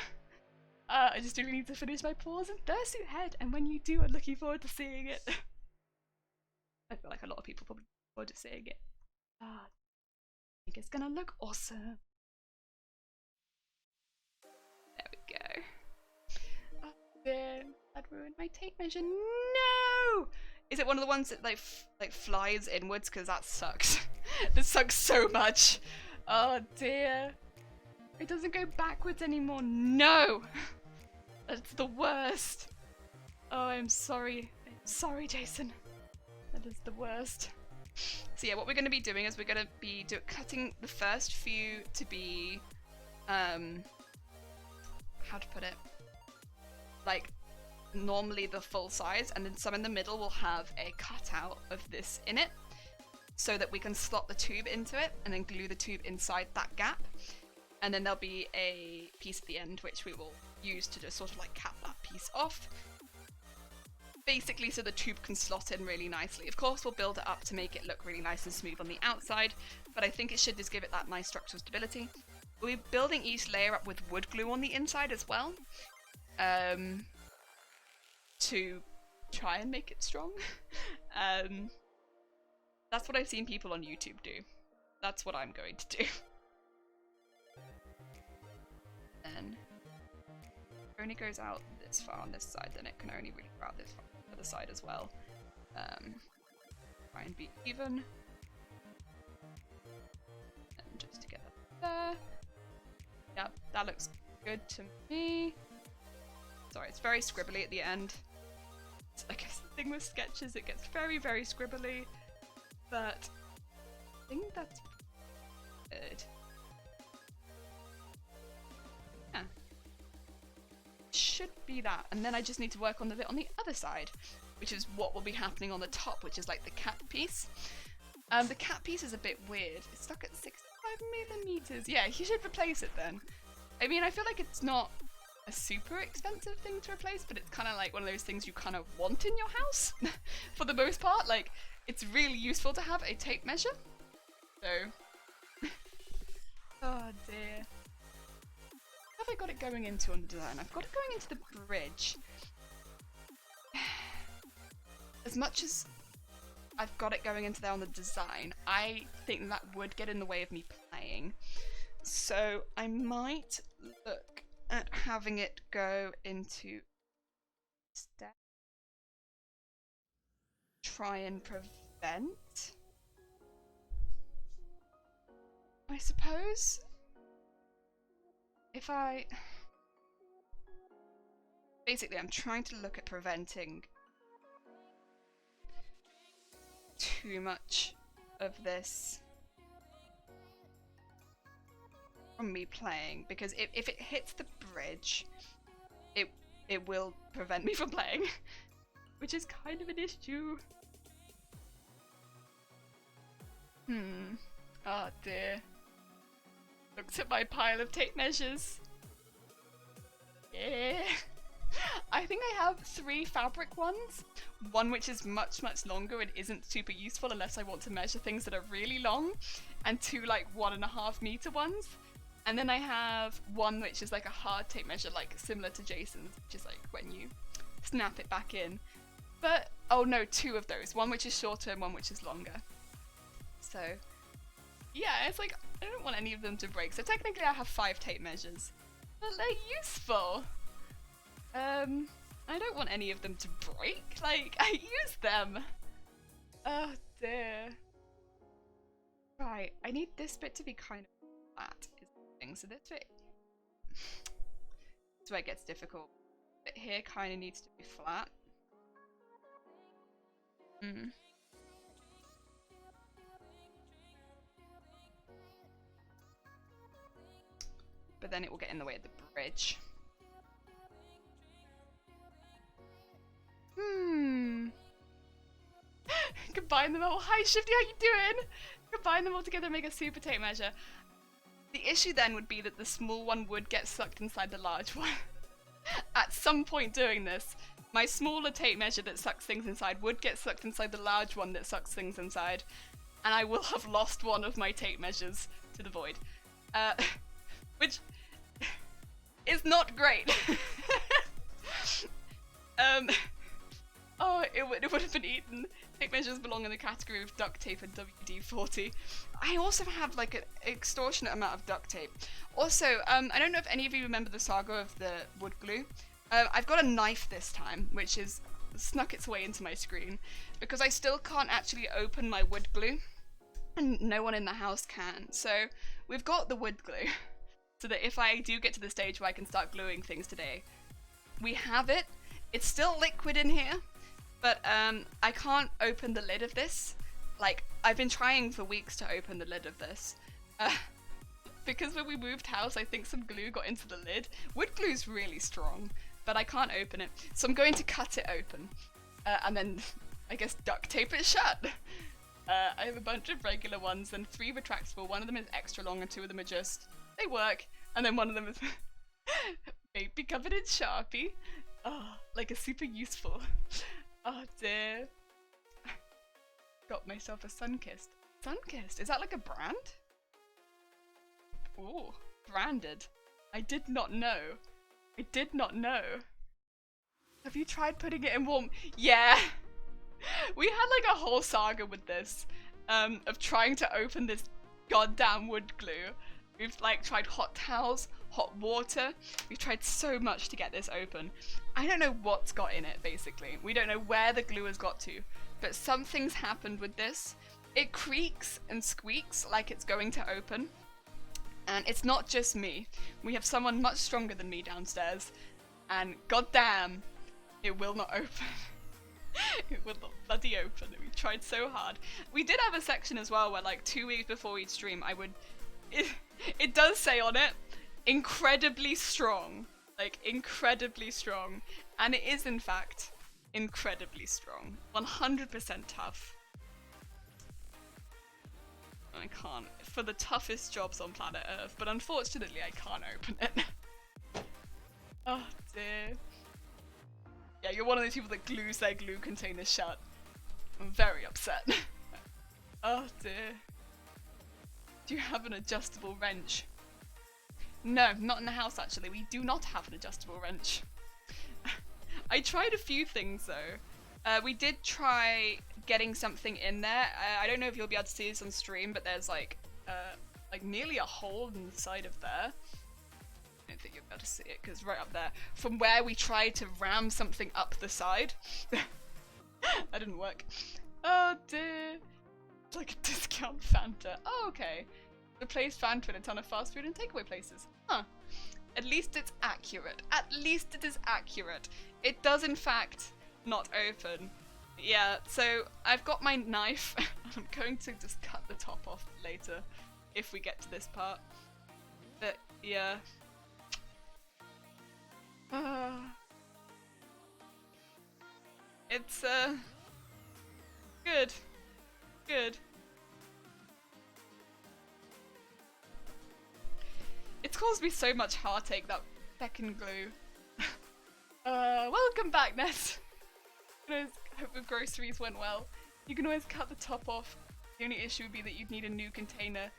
I just really need to finish my paws and fursuit head, and when you do, I'm looking forward to seeing it. I feel like a lot of people probably look forward to seeing it. I think it's gonna look awesome. There we go. Oh, there. That ruined my tape measure. No! Is it one of the ones that like flies inwards? Because that sucks. This sucks so much. Oh dear. It doesn't go backwards anymore. No! That's the worst. Oh, I'm sorry. I'm sorry, Jason. That is the worst. So yeah, what we're going to be doing is we're going to be cutting the first few to be, how to put it? Like, normally the full size, and then some in the middle will have a cutout of this in it, so that we can slot the tube into it and then glue the tube inside that gap, and then there'll be a piece at the end which we will use to just sort of like cap that piece off, basically so the tube can slot in really nicely. Of course we'll build it up to make it look really nice and smooth on the outside, but I think it should just give it that nice structural stability. We'll be building each layer up with wood glue on the inside as well, to try and make it strong. That's what I've seen people on YouTube do. That's what I'm going to do. Then it only goes out this far on this side, then it can only really go out this far on the other side as well. Try and be even. And just to get that there. Yep, that looks good to me. Sorry, it's very scribbly at the end. I guess the thing with sketches, it gets very, very scribbly, but I think that's good. Yeah. Should be that, and then I just need to work on the bit on the other side, which is what will be happening on the top, which is like the cat piece. The cat piece is a bit weird. It's stuck at 65mm. Yeah, you should replace it then. I mean, I feel like it's not a super expensive thing to replace, but it's kind of like one of those things you kind of want in your house for the most part. Like, it's really useful to have a tape measure. So, oh dear. What have I got it going into on the design? I've got it going into the bridge. As much as I've got it going into there on the design, I think that would get in the way of me playing. So I might look at having it go into step. Try and prevent, I suppose. If I... Basically, I'm trying to look at preventing too much of this from me playing, because if it hits the bridge, it will prevent me from playing, which is kind of an issue. Oh dear. Looks at my pile of tape measures. Yeah. I think I have 3 fabric ones. One which is much, much longer and isn't super useful unless I want to measure things that are really long, and 2 like 1.5 meter ones. And then I have one which is like a hard tape measure, like similar to Jason's, which is like when you snap it back in. But, oh no, 2 of those. One which is shorter and one which is longer. So, yeah, it's like, I don't want any of them to break. So technically I have 5 tape measures. But they're useful. I don't want any of them to break. Like, I use them. Oh dear. Right, I need this bit to be kind of flat, is the thing. So this bit, that's where it gets difficult. But here kind of needs to be flat. But then it will get in the way of the bridge. Combine them all. Hi Shifty, how you doing? Combine them all together and make a super tape measure. The issue then would be that the small one would get sucked inside the large one. At some point doing this, my smaller tape measure that sucks things inside would get sucked inside the large one that sucks things inside, and I will have lost one of my tape measures to the void. Which is not great. Oh, it would have been eaten. Tape measures belong in the category of duct tape and WD-40. I also have like an extortionate amount of duct tape. Also, I don't know if any of you remember the saga of the wood glue. I've got a knife this time, which has snuck its way into my screen, because I still can't actually open my wood glue, and no one in the house can. So we've got the wood glue, so that if I do get to the stage where I can start gluing things today, we have it. It's still liquid in here, but I can't open the lid of this. Like, I've been trying for weeks to open the lid of this. Because when we moved house, I think some glue got into the lid. Wood glue's really strong, but I can't open it. So I'm going to cut it open, and then, I guess, duct tape it shut. I have a bunch of regular ones and 3 retractable. One of them is extra long and 2 of them are just, they work. And then one of them is maybe covered in Sharpie. Oh, like a super useful. Oh dear. Got myself a Sunkist. Sunkist? Is that like a brand? Ooh, branded. I did not know. I did not know. Have you tried putting it in warm? Yeah. We had like a whole saga with this, of trying to open this goddamn wood glue. We've like tried hot towels, hot water. We've tried so much to get this open. I don't know what's got in it, basically. We don't know where the glue has got to, but something's happened with this. It creaks and squeaks like it's going to open. And it's not just me. We have someone much stronger than me downstairs. And goddamn, it will not open. It will not bloody open. We tried so hard. We did have a section as well where like 2 weeks before each stream I would... It does say on it, incredibly strong. Like, incredibly strong. And it is, in fact, incredibly strong. 100% tough. I can't. For the toughest jobs on planet Earth. But unfortunately, I can't open it. Oh, dear. Yeah, you're one of those people that glues their glue containers shut. I'm very upset. Oh, dear. Do you have an adjustable wrench? No, not in the house actually. We do not have an adjustable wrench. I tried a few things though. We did try getting something in there. I don't know if you'll be able to see this on stream, but there's like nearly a hole in the side of there. I don't think you'll be able to see it because right up there. From where we tried to ram something up the side. That didn't work. Oh dear. It's like a discount Fanta. Oh, okay. Replace Fanta in a ton of fast food and takeaway places. Huh. At least it's accurate. At least it is accurate. It does in fact not open. Yeah, so I've got my knife. I'm going to just cut the top off later if we get to this part. But yeah. It's good. Good. It's caused me so much heartache, that feckin' glue. Welcome back, Ness. I hope the groceries went well. You can always cut the top off. The only issue would be that you'd need a new container.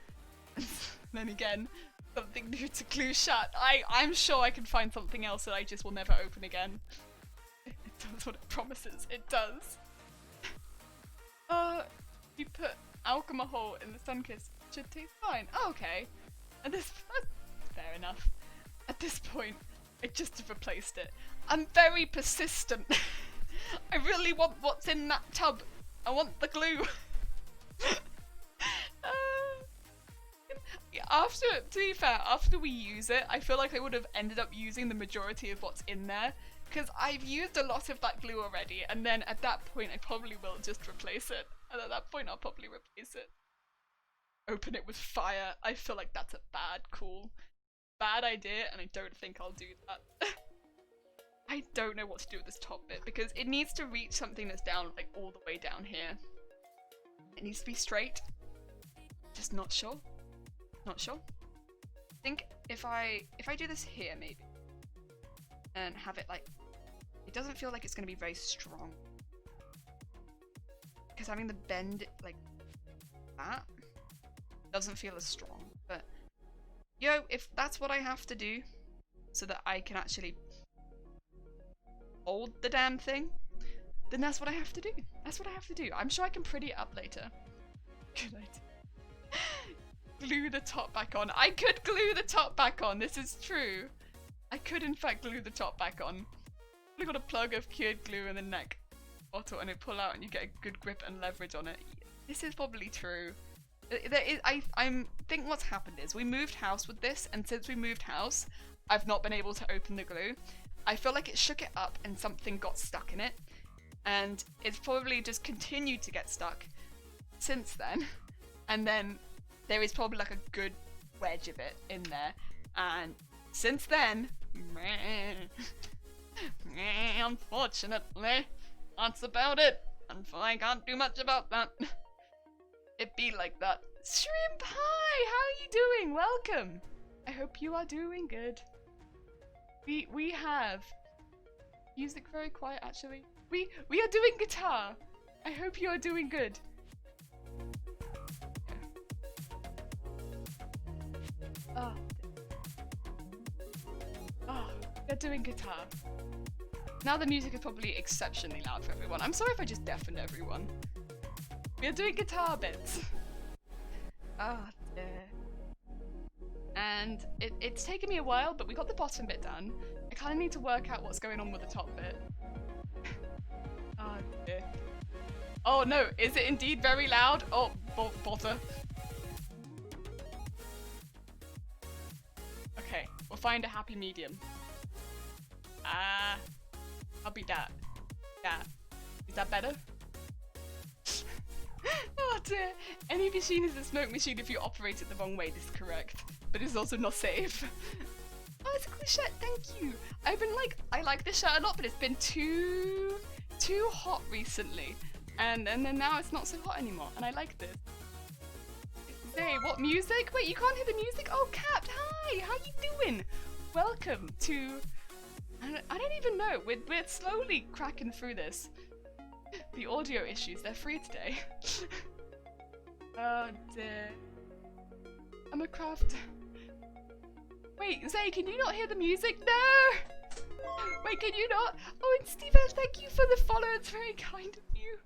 Then again, something new to glue shut. I'm sure I can find something else that I just will never open again. It does what it promises. It does. You put alcohol in the Sunkiss, it should taste fine. Oh, okay. And this, fair enough. At this point, I just have replaced it. I'm very persistent. I really want what's in that tub. I want the glue. To be fair, after we use it, I feel like I would have ended up using the majority of what's in there. Because I've used a lot of that glue already, and then at that point I probably will just replace it. And at that point I'll probably replace it. Open it with fire. I feel like that's a bad idea, and I don't think I'll do that. I don't know what to do with this top bit, because it needs to reach something that's down, like all the way down here. It needs to be straight. Just not sure. Not sure. I think if I do this here maybe, and have it like, it doesn't feel like it's going to be very strong. Because having the bend like that doesn't feel as strong. But, yo, if that's what I have to do so that I can actually hold the damn thing, then that's what I have to do. That's what I have to do. I'm sure I can pretty it up later. Good idea. Glue the top back on. I could glue the top back on. This is true. I could in fact glue the top back on. You've got a plug of cured glue in the neck bottle and it pull out and you get a good grip and leverage on it. This is probably true. I think what's happened is we moved house with this, and since we moved house, I've not been able to open the glue. I feel like it shook it up and something got stuck in it, and it's probably just continued to get stuck since then. And then there is probably like a good wedge of it in there, and since then, unfortunately, that's about it. And I can't do much about that. It be like that. Shrimp, hi! How are you doing? Welcome! I hope you are doing good. We have music very quiet actually. We are doing guitar. I hope you are doing good. Oh. Oh, they're doing guitar. Now the music is probably exceptionally loud for everyone. I'm sorry if I just deafened everyone. We are doing guitar bits. Ah, dear. and it's taken me a while, but we got the bottom bit done. I kind of need to work out what's going on with the top bit. Oh dear. Oh no, is it indeed very loud? Oh, bother. Okay, we'll find a happy medium. I'll be that. Yeah. Is that better? Oh dear. Any machine is a smoke machine if you operate it the wrong way. This is correct. But it's also not safe. Oh, it's a cool shirt. Thank you. I've been like, I like this shirt a lot, but it's been too hot recently. And then now it's not so hot anymore. And I like this. Zay, what music? Wait, you can't hear the music? Oh, Cap, hi. How you doing? Welcome to... I don't even know. We're slowly cracking through this. The audio issues, they're free today. Oh dear. I'm a craft. Wait, Zay, can you not hear the music? No! Wait, can you not? Oh, and Steve, thank you for the follow. It's very kind of you.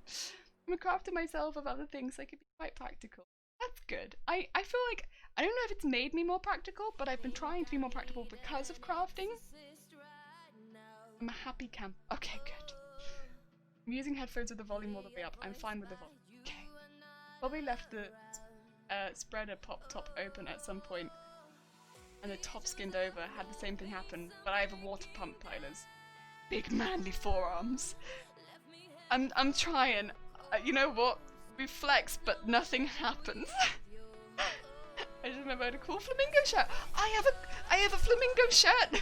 I'm a crafter myself of other things. I can be quite practical. That's good. I feel like, I don't know if it's made me more practical, but I've been trying to be more practical because of crafting. I'm a happy camp. Okay, good. I'm using headphones with the volume all the way up. I'm fine with the volume. Okay. Probably left the spreader pop top open at some point, and the top skinned over. Had the same thing happen, but I have a water pump, Tylers. Big manly forearms. I'm trying. You know what? We flex, but nothing happens. I just remember I had a cool flamingo shirt. I have a flamingo shirt.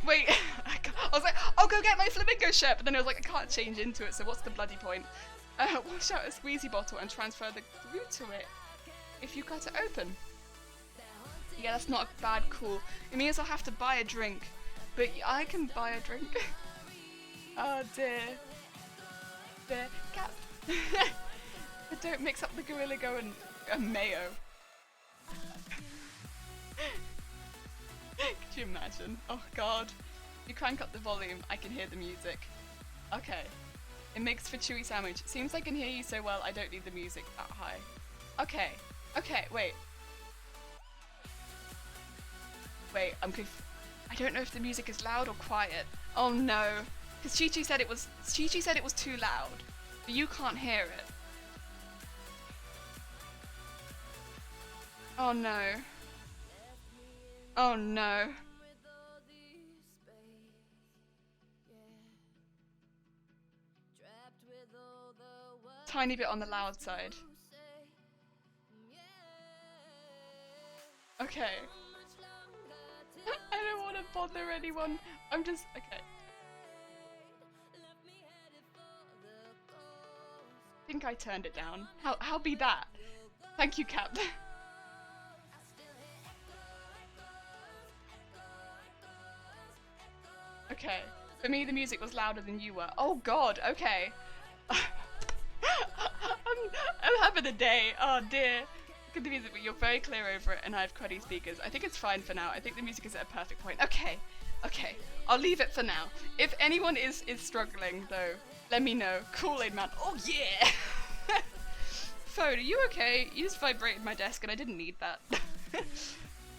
Wait, I was like, I'll go get my flamingo shirt, but then I was like, I can't change into it, so what's the bloody point? Wash out a squeezy bottle and transfer the glue to it if you cut it open. Yeah, that's not a bad call. It means I'll have to buy a drink, but I can buy a drink. Oh dear. Dear cat. But don't mix up the Gorilla Go and mayo. Could you imagine? Oh god. If you crank up the volume, I can hear the music. Okay. It makes for chewy sandwich. Seems I can hear you so well, I don't need the music that high. Okay. Okay, wait. Wait, I don't know if the music is loud or quiet. Oh no. Because Chi-Chi said it was too loud. But you can't hear it. Oh no. Oh no. Tiny bit on the loud side. Okay. I don't want to bother anyone. I'm just... okay. I think I turned it down. How be that? Thank you, Cap. Okay. For me, the music was louder than you were. Oh god, okay. I'm having a day. Oh dear. Look at the music, but you're very clear over it, and I have cruddy speakers. I think it's fine for now. I think the music is at a perfect point. Okay. Okay. I'll leave it for now. If anyone is struggling, though, let me know. Kool-Aid man. Oh yeah! Phone, are you okay? You just vibrated my desk, and I didn't need that.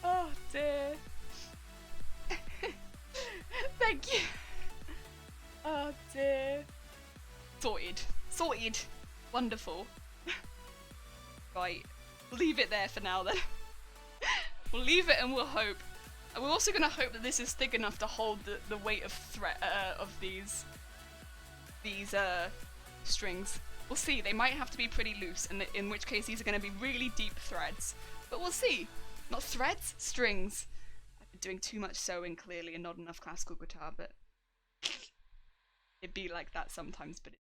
Oh dear. Thank you. Oh dear. Sorted. Sorted. Wonderful. Right. Leave it there for now then. We'll leave it and we'll hope. And we're also gonna hope that this is thick enough to hold the weight of these strings. We'll see. They might have to be pretty loose, and in which case these are gonna be really deep threads. But we'll see. Not threads, strings. I've been doing too much sewing clearly and not enough classical guitar, but it'd be like that sometimes. But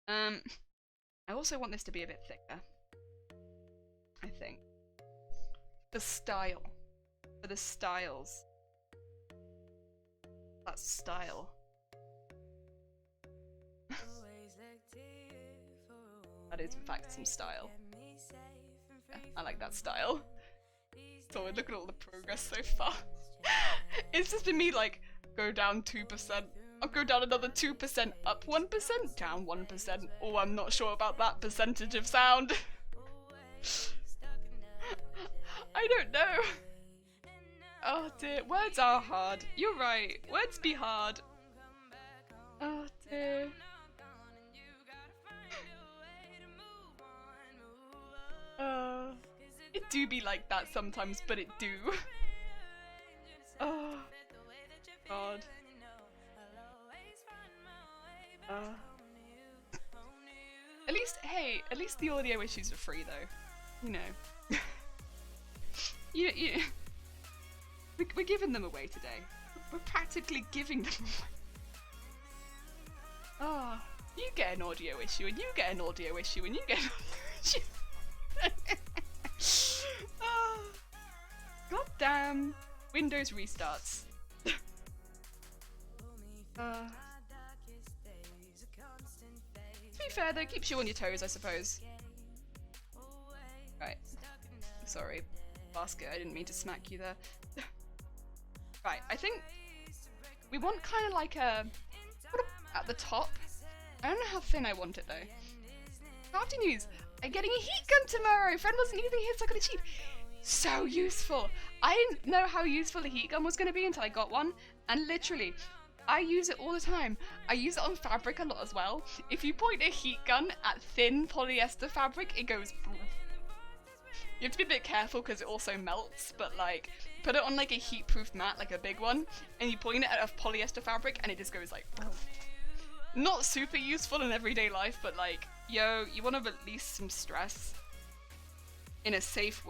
I also want this to be a bit thicker. I think. The style. For the styles. That style. That is in fact some style. Yeah, I like that style. So look at all the progress so far. It's just been me like, go down 2%. I'll go down another 2%, up 1%, down 1%. Oh, I'm not sure about that percentage of sound. I don't know. Oh dear, words are hard. You're right, words be hard. Oh dear. It do be like that sometimes, but it do. Oh God. At least, hey, at least the audio issues are free though. You know. We're giving them away today. We're practically giving them away. Oh, you get an audio issue, and you get an audio issue, and you get an audio issue. Oh, God damn. Windows restarts. To be fair though, keeps you on your toes, I suppose. Right. Sorry, basket, I didn't mean to smack you there. Right, I think we want kind of like a at the top. I don't know how thin I want it though. Crafty news! I'm getting a heat gun tomorrow! Friend wasn't using it, so I got it cheap. So useful! I didn't know how useful a heat gun was going to be until I got one, and literally, I use it all the time. I use it on fabric a lot as well. If you point a heat gun at thin polyester fabric, it goes. You have to be a bit careful because it also melts, but like, put it on like a heat-proof mat, like a big one, and you point it at a polyester fabric and it just goes like, not super useful in everyday life, but like, yo, you want to release some stress in a safe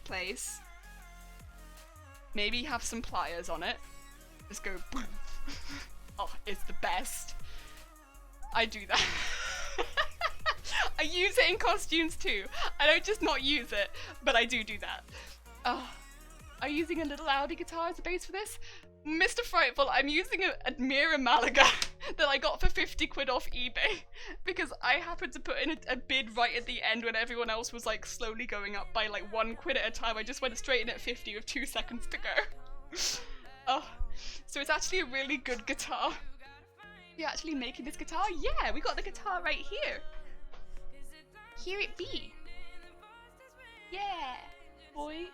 place. Maybe have some pliers on it. Just go, oh, it's the best. I do that. I use it in costumes too. I don't just not use it, but I do that. Oh, are you using a little Audi guitar as a base for this? Mr. Frightful, I'm using a Mira Malaga that I got for 50 quid off eBay because I happened to put in a bid right at the end when everyone else was like slowly going up by like 1 quid at a time. I just went straight in at 50 with 2 seconds to go. Oh, so it's actually a really good guitar. You're actually making this guitar? Yeah, we got the guitar right here. Here it be. Yeah, boy.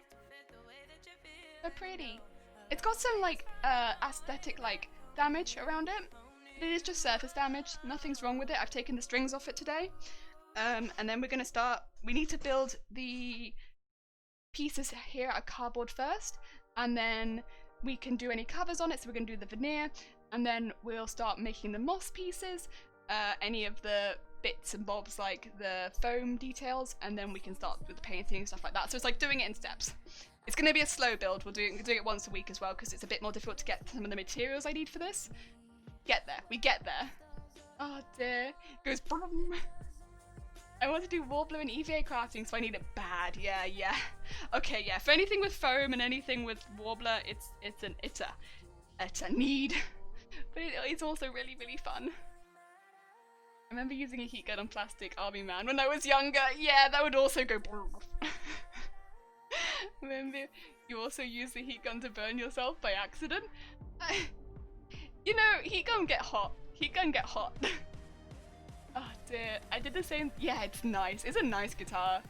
So pretty. It's got some like aesthetic like damage around it. It is just surface damage. Nothing's wrong with it. I've taken the strings off it today. And then we're gonna start. We need to build the pieces here out of cardboard first, and then we can do any covers on it. So we're gonna do the veneer, and then we'll start making the moss pieces, any of the bits and bobs like the foam details, and then we can start with the painting and stuff like that. So it's like doing it in steps. It's going to be a slow build. We'll do it once a week as well because it's a bit more difficult to get some of the materials I need for this. Get there. We get there. Oh dear. Goes boom. I want to do Warbler and EVA crafting, so I need it bad. Yeah. Okay, yeah. For anything with foam and anything with Warbler, it's a need. But it's also really, really fun. I remember using a heat gun on plastic Army Man when I was younger. Yeah, that would also go. Remember, you also use the heat gun to burn yourself by accident? You know, heat gun get hot. Oh dear, I did the same. Yeah, it's nice. It's a nice guitar.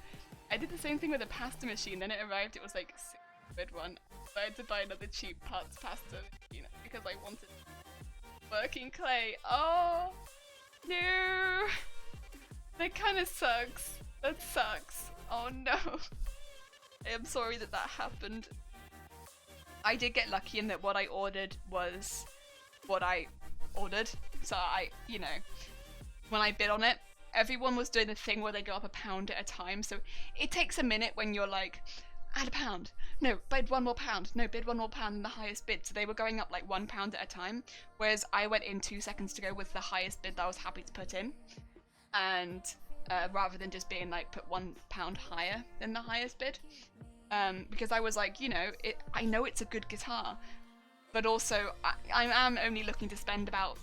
I did the same thing with a pasta machine. Then it arrived, it was like a £6 one. So I had to buy another cheap parts pasta machine because I wanted working clay. Oh no, that kind of sucks. That sucks. Oh no. I am sorry that happened. I did get lucky in that what I ordered was what I ordered. So you know, when I bid on it, everyone was doing the thing where they go up a pound at a time. So it takes a minute when you're like, add a pound. No, bid one more pound. No, bid one more pound and the highest bid. So they were going up like £1 at a time. Whereas I went in 2 seconds to go with the highest bid that I was happy to put in. And rather than just being like put £1 higher than the highest bid. Because I was like, you know, I know it's a good guitar, but also I am only looking to spend about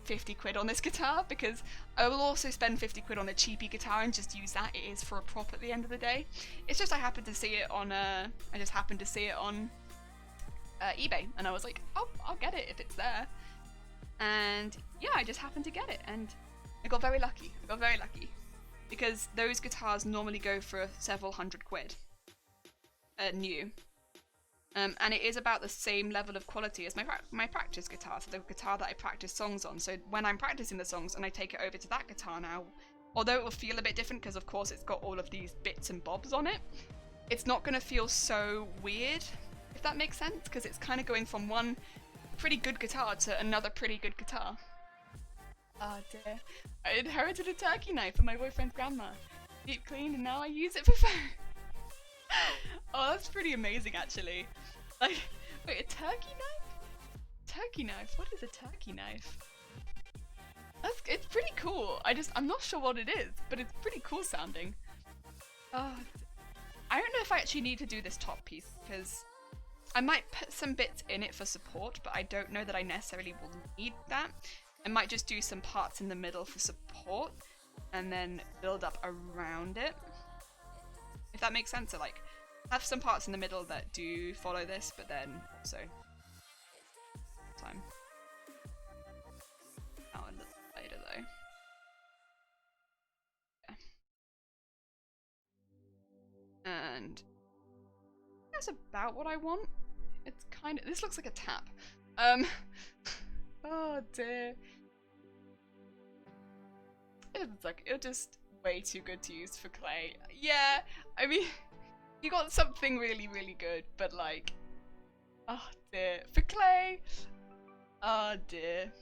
50 quid on this guitar, because I will also spend 50 quid on a cheapy guitar and just use that. It is for a prop at the end of the day. It's just I happened to see it on eBay, and I was like, oh, I'll get it if it's there. And yeah, I just happened to get it, and I got very lucky. Because those guitars normally go for several hundred quid. new. And it is about the same level of quality as my practice guitar, so the guitar that I practice songs on. So when I'm practicing the songs and I take it over to that guitar now, although it will feel a bit different because of course it's got all of these bits and bobs on it, it's not going to feel so weird, if that makes sense, because it's kind of going from one pretty good guitar to another pretty good guitar. Oh dear. I inherited a turkey knife from my boyfriend's grandma. Deep cleaned and now I use it for fun. Oh, that's pretty amazing actually. Like, wait, a turkey knife? Turkey knife? What is a turkey knife? It's pretty cool. I'm not sure what it is, but it's pretty cool sounding. Oh, I don't know if I actually need to do this top piece, because I might put some bits in it for support, but I don't know that I necessarily will need that. I might just do some parts in the middle for support, and then build up around it. If that makes sense, so like, have some parts in the middle that do follow this, but then also time. Oh, a little later though. Yeah. And that's about what I want. It's kind of, this looks like a tap. Oh dear. It's just way too good to use for clay. Yeah, I mean, you got something really, really good, but like, oh dear. For clay, oh dear.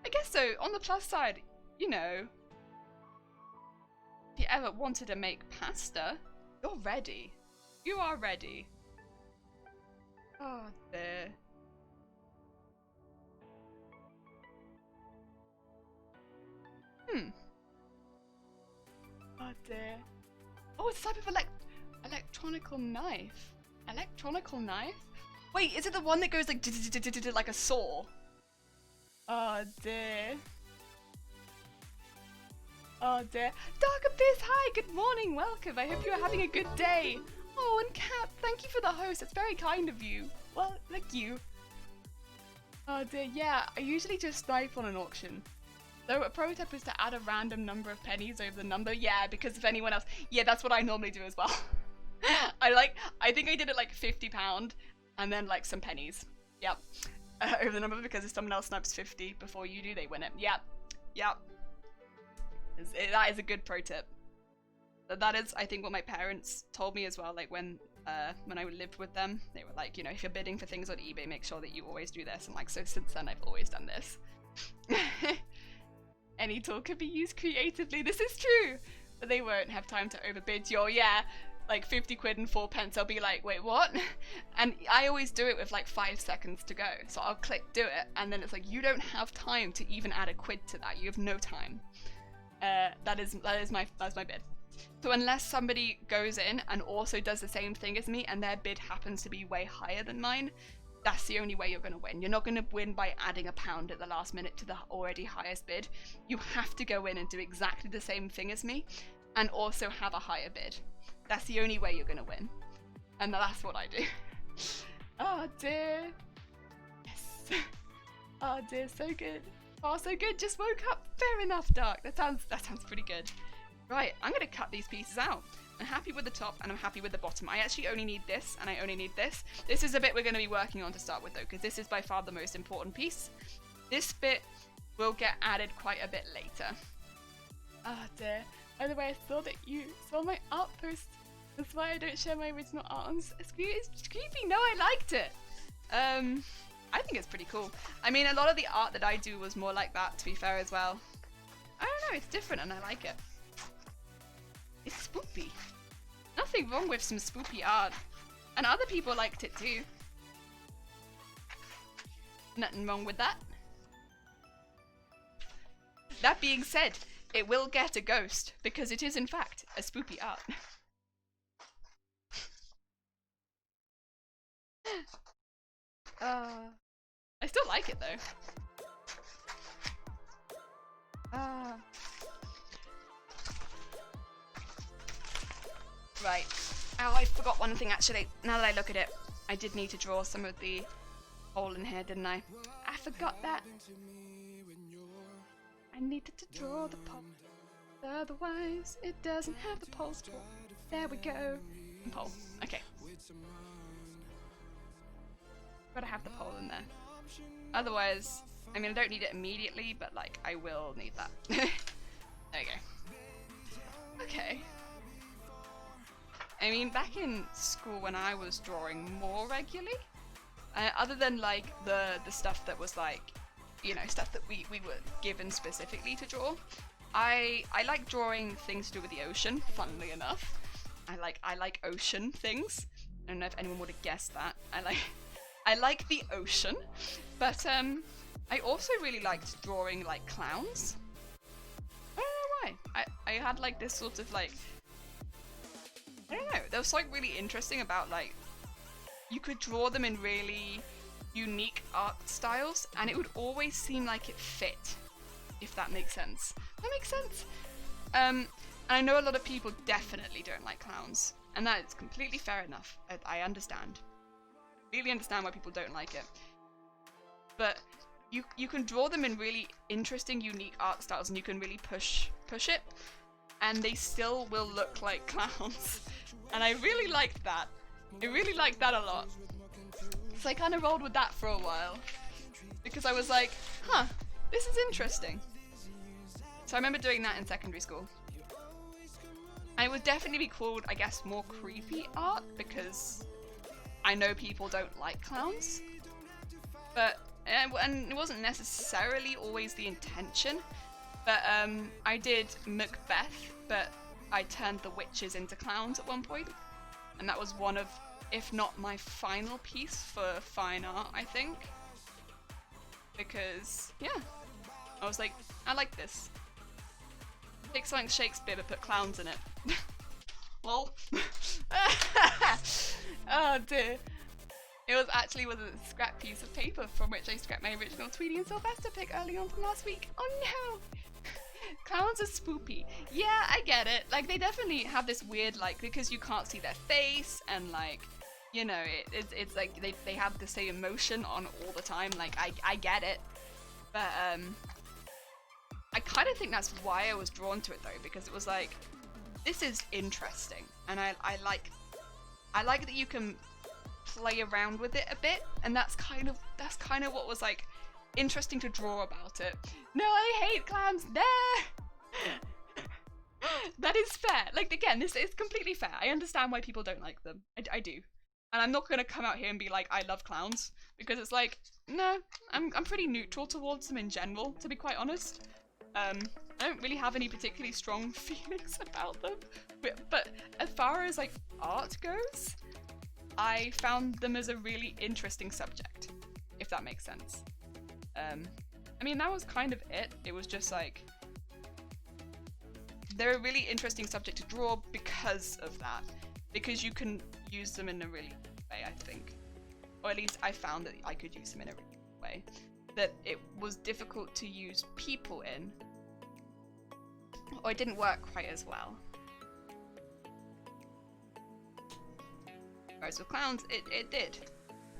I guess so, on the plus side, you know, if you ever wanted to make pasta, you're ready. You are ready. Oh dear. Oh dear. Oh, it's a type of electronical knife. Electronical knife? Wait, is it the one that goes like a saw? Oh dear. Oh dear. Dark Abyss, hi, good morning, welcome. I hope you are having a good day. Oh, and Kat, thank you for the host. It's very kind of you. Well, thank you. Oh dear, yeah, I usually just snipe on an auction. So a pro tip is to add a random number of pennies over the number. Yeah, because if anyone else, yeah, that's what I normally do as well. I think I did it like £50 and then like some pennies. Yep. Over the number, because if someone else snipes 50 before you do, they win it. Yep. Yep. That is a good pro tip. That is, I think, what my parents told me as well. Like when I lived with them, they were like, you know, if you're bidding for things on eBay, make sure that you always do this. And like, so since then, I've always done this. Any tool could be used creatively. This is true, but they won't have time to overbid your, yeah, like 50 quid and 4 pence. I'll be like, wait, what? And I always do it with like 5 seconds to go. So I'll click do it, and then it's like, you don't have time to even add a quid to that. You have no time. That's my bid. So unless somebody goes in and also does the same thing as me and their bid happens to be way higher than mine, that's the only way you're going to win. You're not going to win by adding a pound at the last minute to the already highest bid. You have to go in and do exactly the same thing as me and also have a higher bid. That's the only way you're going to win. And that's what I do. Oh dear. Yes. Oh dear, so good. Oh, so good. Just woke up. Fair enough, Dark. That sounds pretty good. Right, I'm going to cut these pieces out. I'm happy with the top and I'm happy with the bottom. I actually only need this and I only need this. This is a bit we're going to be working on to start with though, because this is by far the most important piece. This bit will get added quite a bit later. Oh dear. By the way, I saw that you saw my art post. That's why I don't share my original art. It's creepy. No, I liked it. I think it's pretty cool. I mean, a lot of the art that I do was more like that, to be fair as well. I don't know, it's different and I like it. It's spoopy. Nothing wrong with some spoopy art. And other people liked it too. Nothing wrong with that. That being said, it will get a ghost, because it is in fact a spoopy art. I still like it though. Right. Oh, I forgot one thing actually. Now that I look at it, I did need to draw some of the hole in here, didn't I? I forgot that. I needed to draw the pole. Otherwise, it doesn't have the pole. There we go. Pole. Okay. Gotta have the pole in there. Otherwise, I mean, I don't need it immediately, but like, I will need that. There you go. Okay. I mean, back in school when I was drawing more regularly, other than like the stuff that was like, you know, stuff that we were given specifically to draw, I like drawing things to do with the ocean, funnily enough. I like ocean things. I don't know if anyone would have guessed that. I like the ocean, but I also really liked drawing like clowns. I don't know why. I had like this sort of like, I don't know, there was something really interesting about like, you could draw them in really unique art styles and it would always seem like it fit, if that makes sense. That makes sense? And I know a lot of people definitely don't like clowns, and that is completely fair enough. I understand. Really understand why people don't like it. But you can draw them in really interesting, unique art styles and you can really push it, and they still will look like clowns. And I really liked that. I really liked that a lot. So I kind of rolled with that for a while, because I was like, huh, this is interesting. So I remember doing that in secondary school. And it would definitely be called, I guess, more creepy art, because I know people don't like clowns. But, and it wasn't necessarily always the intention, but I did Macbeth, but I turned the witches into clowns at one point. And that was one of, if not my final piece for fine art, I think. Because, yeah, I was like, I like this. Take something Shakespeare but put clowns in it. Lol. Oh dear. It was actually a scrap piece of paper from which I scrapped my original Tweety and Sylvester pic early on from last week. Oh no! Clowns are spoopy. Yeah, I get it. Like, they definitely have this weird, like, because you can't see their face, and like, you know, it's like they have the same emotion on all the time. Like, I get it. But I kind of think that's why I was drawn to it though, because it was like, this is interesting, and I like that you can play around with it a bit, and that's kind of what was like interesting to draw about it. No, I hate clowns. There. That is fair. Like, again, this is completely fair. I understand why people don't like them. I do, and I'm not gonna come out here and be like I love clowns, because it's like, no, I'm pretty neutral towards them in general, to be quite honest. I don't really have any particularly strong feelings about them, but as far as like art goes, I found them as a really interesting subject, if that makes sense. I mean, that was kind of it. It was just like, they're a really interesting subject to draw because of that, because you can use them in a really good way, I think. Or at least I found that I could use them in a really good way. That it was difficult to use people in, or it didn't work quite as well. Whereas with clowns, it did,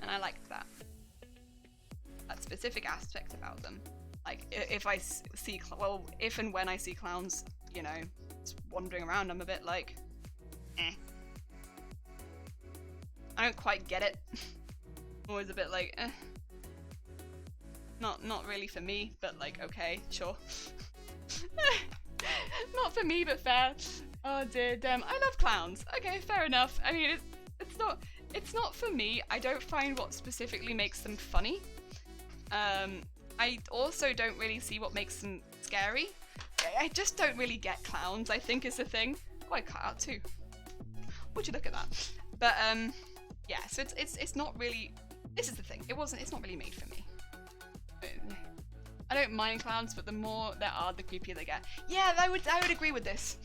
and I liked that. That specific aspect about them. Like, if I see, well, if and when I see clowns, you know, just wandering around, I'm a bit like, eh. I don't quite get it. I'm always a bit like, eh. Not really for me, but like, okay, sure. Not for me, but fair. Oh dear, damn. I love clowns. Okay, fair enough. I mean, it's not for me. I don't find what specifically makes them funny. I also don't really see what makes them scary. I just don't really get clowns, I think, is the thing. Oh, I cut out too. Would you look at that? But yeah. So it's not really. This is the thing. It's not really made for me. I don't mind clowns, but the more there are, the creepier they get. Yeah, I would agree with this.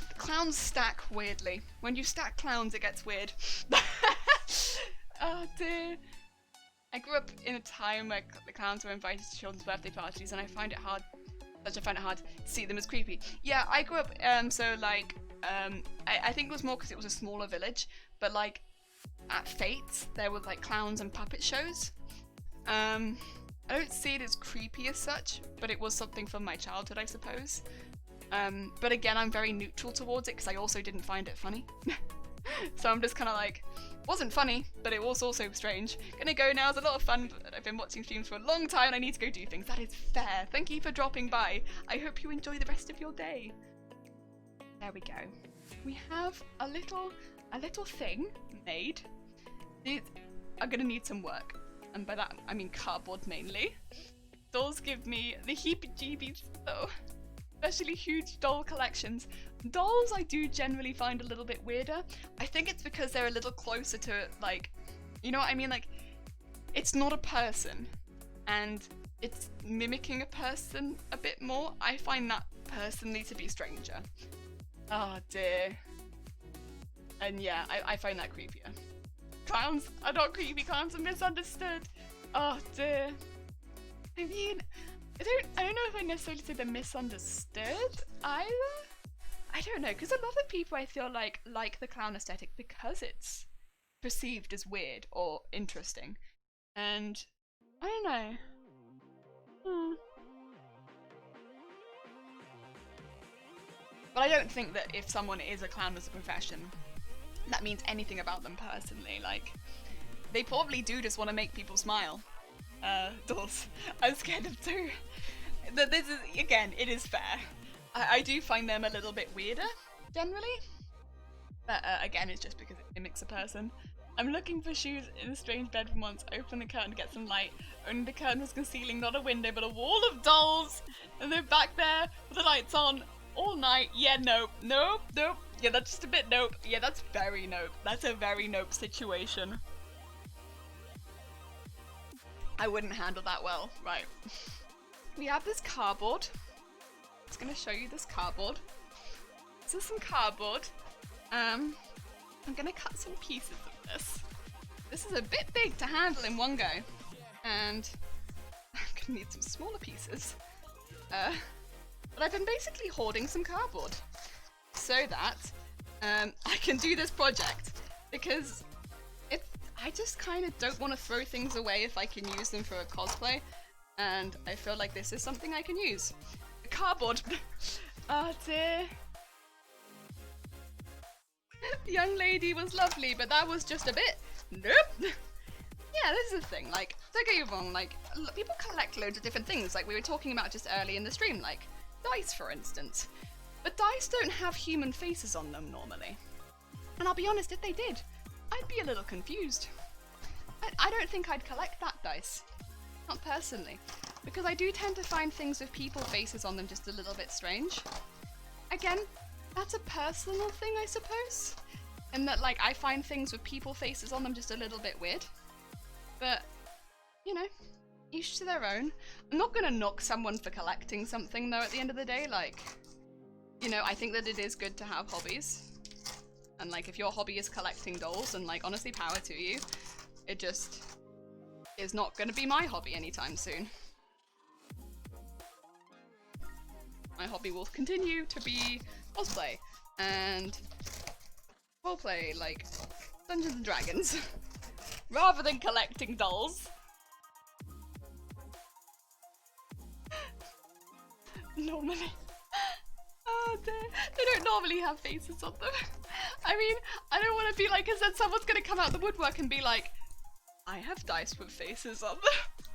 The clowns stack weirdly. When you stack clowns, it gets weird. Oh dear. I grew up in a time where the clowns were invited to children's birthday parties, and I find it hard to see them as creepy. Yeah, I grew up, so like, I think it was more because it was a smaller village, but like, at Fates, there were like clowns and puppet shows. I don't see it as creepy as such, but it was something from my childhood, I suppose. But again, I'm very neutral towards it because I also didn't find it funny. So I'm just kind of like, Wasn't funny, but it was also strange. Gonna go now, it's a lot of fun. I've been watching streams for a long time and I need to go do things. That is fair. Thank you for dropping by. I hope you enjoy the rest of your day. There we go. We have a little thing made. These are gonna need some work. And by that, I mean cardboard mainly. Dolls give me the heebie-jeebies though. Especially huge doll collections. Dolls I do generally find a little bit weirder. I think it's because they're a little closer to, like, you know what I mean? Like, it's not a person. And it's mimicking a person a bit more. I find that personally to be stranger. Oh dear. And yeah, I find that creepier. Clowns are not creepy, clowns are misunderstood. Oh dear. I mean, I don't know if I necessarily say they're misunderstood either. I don't know, because a lot of people I feel like the clown aesthetic because it's perceived as weird or interesting. And I don't know. But I don't think that if someone is a clown as a profession, that means anything about them personally. Like, they probably do just want to make people smile. Dolls. I'm scared of too. This is, again, it is fair. I do find them a little bit weirder, generally. But again, it's just because it mimics a person. I'm looking for shoes in a strange bedroom once. Open the curtain to get some light. Only the curtain was concealing not a window, but a wall of dolls. And they're back there with the lights on all night. Yeah, nope. Yeah, that's just a bit nope. Yeah, that's very nope. That's a very nope situation. I wouldn't handle that well. Right. We have this cardboard. I'm just gonna show you this cardboard. This is some cardboard. I'm gonna cut some pieces of this. This is a bit big to handle in one go. And I'm gonna need some smaller pieces. But I've been basically hoarding some cardboard so that I can do this project, because I just kind of don't want to throw things away if I can use them for a cosplay, and I feel like this is something I can use. Cardboard. Oh dear. The young lady was lovely, but that was just a bit. Nope. Yeah, this is the thing, like, don't get you wrong, like, people collect loads of different things, like we were talking about just early in the stream, like dice for instance. But dice don't have human faces on them normally. And I'll be honest, if they did, I'd be a little confused. I don't think I'd collect that dice. Not personally. Because I do tend to find things with people faces on them just a little bit strange. Again, that's a personal thing, I suppose. And that, like, I find things with people faces on them just a little bit weird. But, you know, each to their own. I'm not gonna knock someone for collecting something though at the end of the day, like, you know, I think that it is good to have hobbies. And like, if your hobby is collecting dolls, and like, honestly, power to you. It just is not gonna be my hobby anytime soon. My hobby will continue to be cosplay and roleplay, like Dungeons and Dragons, rather than collecting dolls. Normally. Oh dear. They don't normally have faces on them. I mean, I don't want to be like, because then someone's going to come out the woodwork and be like, I have dice with faces on them.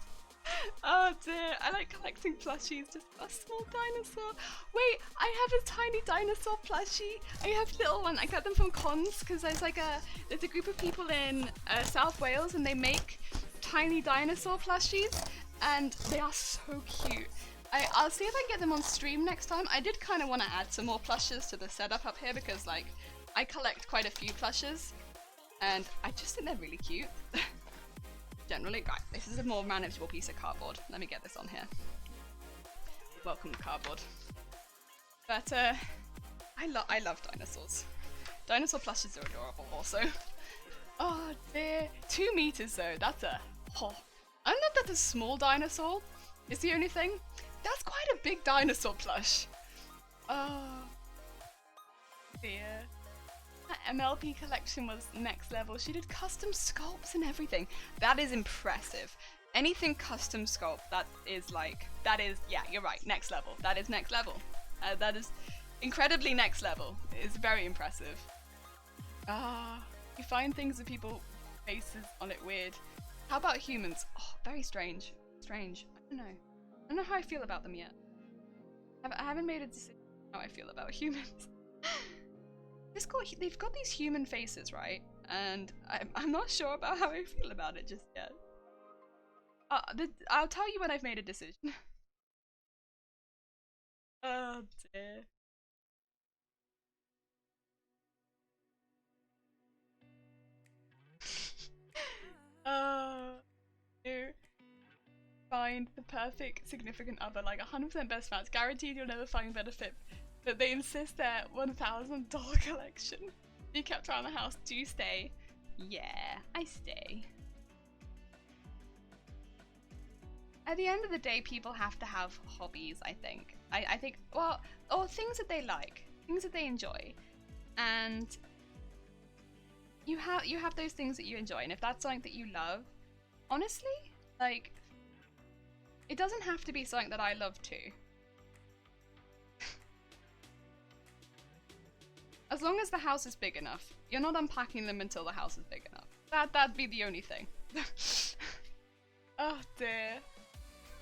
Oh dear. I like collecting plushies, just a small dinosaur. Wait, I have a tiny dinosaur plushie. I have a little one. I got them from cons because there's a group of people in South Wales and they make tiny dinosaur plushies and they are so cute. I'll see if I can get them on stream next time. I did kind of want to add some more plushes to the setup up here because, like, I collect quite a few plushes and I just think they're really cute. Generally. Right, this is a more manageable piece of cardboard. Let me get this on here. Welcome to cardboard. But I love dinosaurs. Dinosaur plushes are adorable also. Oh dear. 2 meters though, that's a... Oh. I don't know if that's a small dinosaur. Is the only thing. That's quite a big dinosaur plush. Oh dear. That MLP collection was next level. She did custom sculpts and everything. That is impressive. Anything custom sculpt, yeah, you're right, next level. That is next level. That is incredibly next level. It's very impressive. Ah, You find things with people faces on it weird. How about humans? Oh, very strange. Strange. I don't know. I don't know how I feel about them yet. I haven't made a decision how I feel about humans. They've got these human faces, right? And I'm not sure about how I feel about it just yet. I'll tell you when I've made a decision. Oh dear. You find the perfect significant other, like 100% best friends, guaranteed you'll never find benefit, but they insist their $1,000 collection be kept around the house. Do you stay? Yeah, I stay. At the end of the day, people have to have hobbies, I think. I think, well, or things that they like, things that they enjoy. And you have those things that you enjoy, and if that's something that you love, honestly, like, it doesn't have to be something that I love too. As long as the house is big enough. You're not unpacking them until the house is big enough. That'd be the only thing. Oh dear.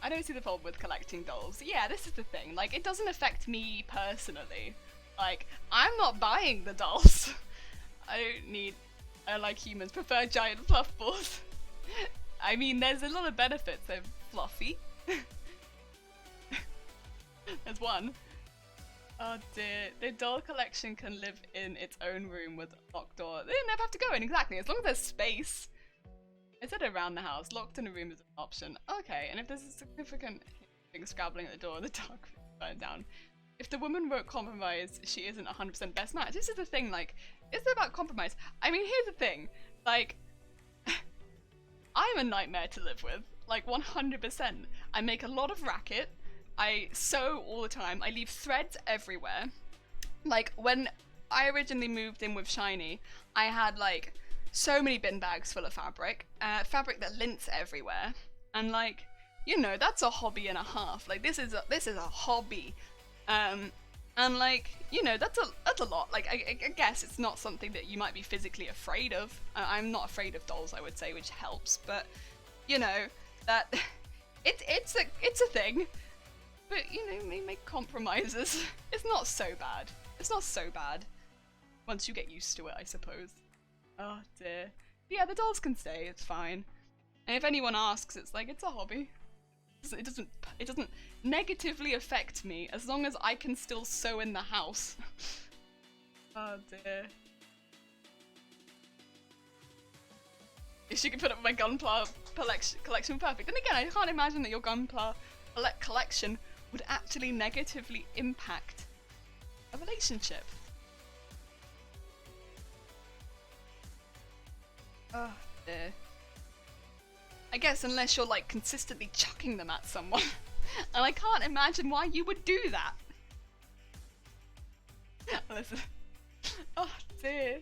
I don't see the problem with collecting dolls. Yeah, this is the thing. Like, it doesn't affect me personally. Like, I'm not buying the dolls. I like humans, prefer giant fluff balls. I mean, there's a lot of benefits. They're fluffy. There's one. Oh dear. The doll collection can live in its own room with a locked door. They never have to go in, exactly. As long as there's space. Instead of around the house, locked in a room is an option. Okay, and if there's a significant thing scrabbling at the door, the dark burn down. If the woman won't compromise, she isn't 100% best match. This is the thing, like, it's about compromise. I mean, here's the thing, like, I'm a nightmare to live with, like 100%. I make a lot of racket, I sew all the time, I leave threads everywhere. Like, when I originally moved in with Shiny, I had like so many bin bags full of fabric, fabric that lints everywhere, and like, you know, that's a hobby and a half. Like, this is a hobby, and like, you know, that's a lot. Like, I guess it's not something that you might be physically afraid of. I'm not afraid of dolls, I would say, which helps. But you know that it's a thing. But you know, make compromises. It's not so bad. It's not so bad once you get used to it, I suppose. Oh dear. Yeah, the dolls can stay, it's fine. And if anyone asks, it's like, it's a hobby. It doesn't negatively affect me as long as I can still sew in the house. Oh dear. If she could put up my gunpla collection, perfect. And again, I can't imagine that your gunpla collection would actually negatively impact a relationship. Oh dear. I guess unless you're like consistently chucking them at someone. And I can't imagine why you would do that. Listen. Oh dear.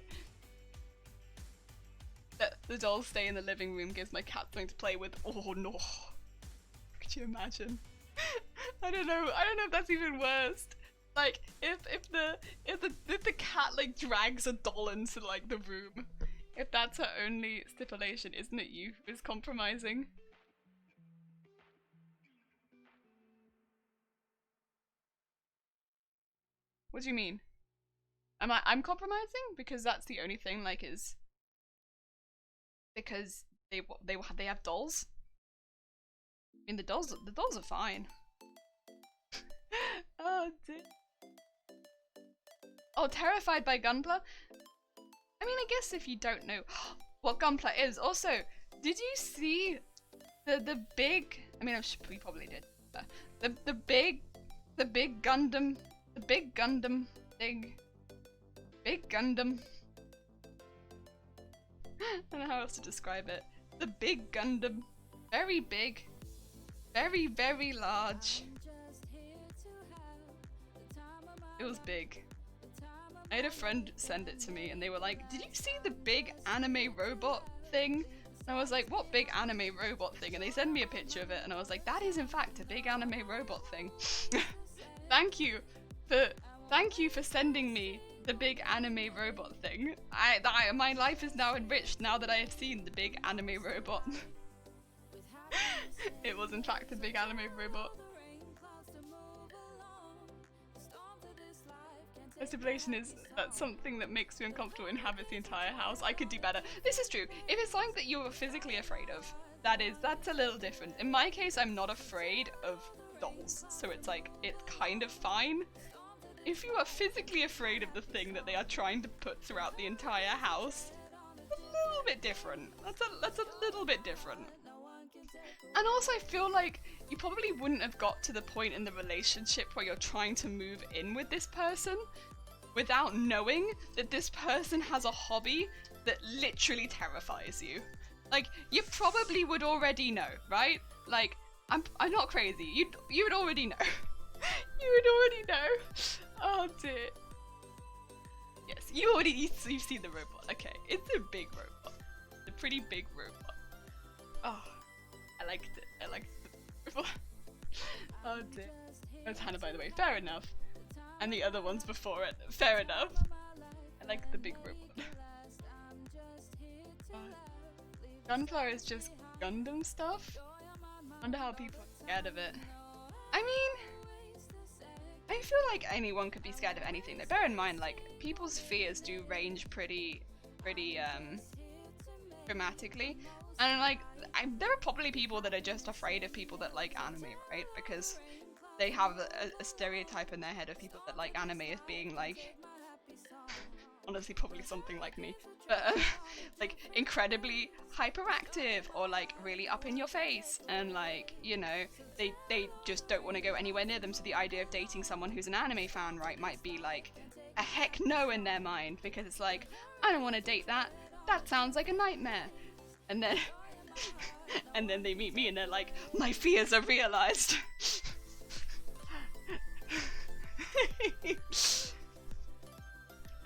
The dolls stay in the living room, gives my cat something to play with. Oh no. Could you imagine? I don't know if that's even worse. Like, if the cat like drags a doll into like the room. If that's her only stipulation, isn't it you who is compromising? What do you mean? I'm compromising because that's the only thing, like, is because they have dolls. I mean, the dolls are fine. Oh dear. Oh, terrified by Gunpla? I mean, I guess if you don't know what Gunpla is. Also, did you see the big? I mean, we probably did. The big Gundam, the big Gundam, big Gundam. I don't know how else to describe it. The big Gundam, very big, very very large. It was big. I had a friend send it to me and they were like, did you see the big anime robot thing? And I was like, what big anime robot thing? And they sent me a picture of it and I was like, that is in fact a big anime robot thing. Thank you for sending me the big anime robot thing. My life is now enriched now that I have seen the big anime robot. It was in fact a big anime robot. A stipulation is that something that makes you uncomfortable inhabits the entire house. I could do better. This is true. If it's something that you're physically afraid of, that's a little different. In my case, I'm not afraid of dolls, so it's like, it's kind of fine. If you are physically afraid of the thing that they are trying to put throughout the entire house, a little bit different. That's a little bit different. And also I feel like you probably wouldn't have got to the point in the relationship where you're trying to move in with this person without knowing that this person has a hobby that literally terrifies you. Like, you probably would already know, right? Like, I'm not crazy. You would already know. You would already know. Oh dear. Yes, you've seen the robot. Okay, it's a big robot. It's a pretty big robot. Oh, I liked it. I liked the robot. Oh dear. That's Hannah, by the way. Fair enough. And the other ones before it. Fair enough. I like the big robot. Gunflower is just Gundam stuff. Wonder how people are scared of it. I mean, I feel like anyone could be scared of anything. Though, bear in mind, like, people's fears do range pretty dramatically. And like, there are probably people that are just afraid of people that like anime, right? Because they have a stereotype in their head of people that like anime as being like, honestly, probably something like me, but like incredibly hyperactive or like really up in your face, and like, you know, they just don't want to go anywhere near them. So the idea of dating someone who's an anime fan, right, might be like a heck no in their mind, because it's like, I don't want to date that. That sounds like a nightmare. And then and then they meet me and they're like, my fears are realized.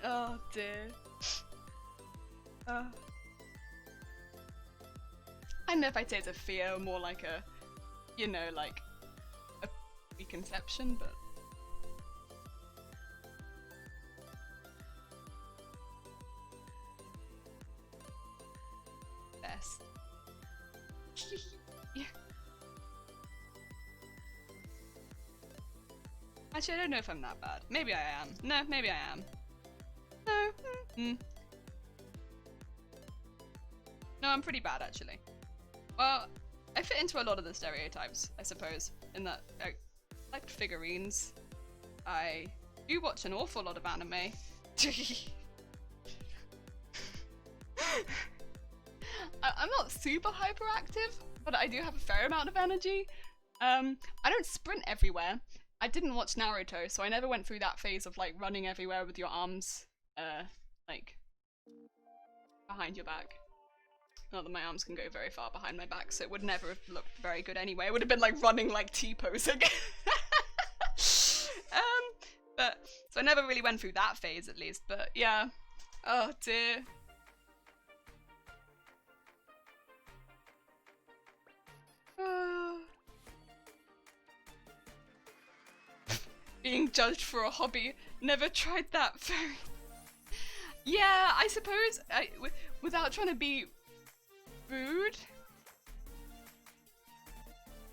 Oh dear. I don't know if I'd say it's a fear or more like a, you know, like a preconception, but best. Yeah. Actually, I don't know if I'm that bad. Maybe I am. No, maybe I am. No. No, I'm pretty bad actually. Well, I fit into a lot of the stereotypes, I suppose, in that I like figurines. I do watch an awful lot of anime. I'm not super hyperactive, but I do have a fair amount of energy. I don't sprint everywhere. I didn't watch Naruto, so I never went through that phase of like running everywhere with your arms like behind your back. Not that my arms can go very far behind my back, so it would never have looked very good anyway. It would have been like running like T-posing. But so I never really went through that phase, at least. But yeah, oh dear. Being judged for a hobby. Never tried that very. Yeah, I suppose, without trying to be rude,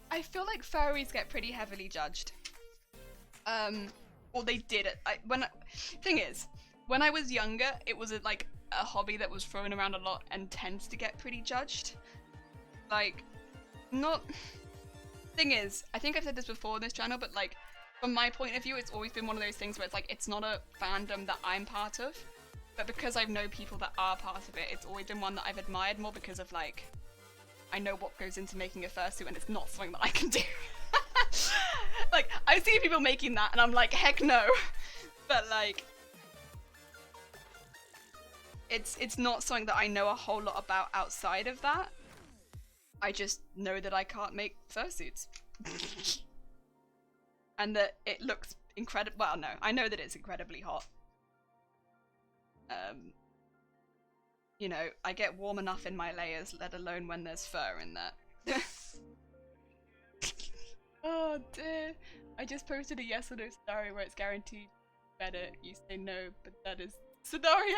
I feel like furries get pretty heavily judged. Or they did it. Thing is, when I was younger, it was like a hobby that was thrown around a lot and tends to get pretty judged. Like, not. Thing is, I think I've said this before on this channel, but like, from my point of view, it's always been one of those things where it's like, it's not a fandom that I'm part of. But because I know people that are part of it, it's always been one that I've admired more because of like, I know what goes into making a fursuit and it's not something that I can do. Like, I see people making that and I'm like, heck no. But like, it's not something that I know a whole lot about outside of that. I just know that I can't make fursuits. And that it looks incredible. Well, no, I know that it's incredibly hot. You know, I get warm enough in my layers, let alone when there's fur in there. Oh dear. I just posted a yes or no scenario where it's guaranteed get it. You say no, but that is scenario.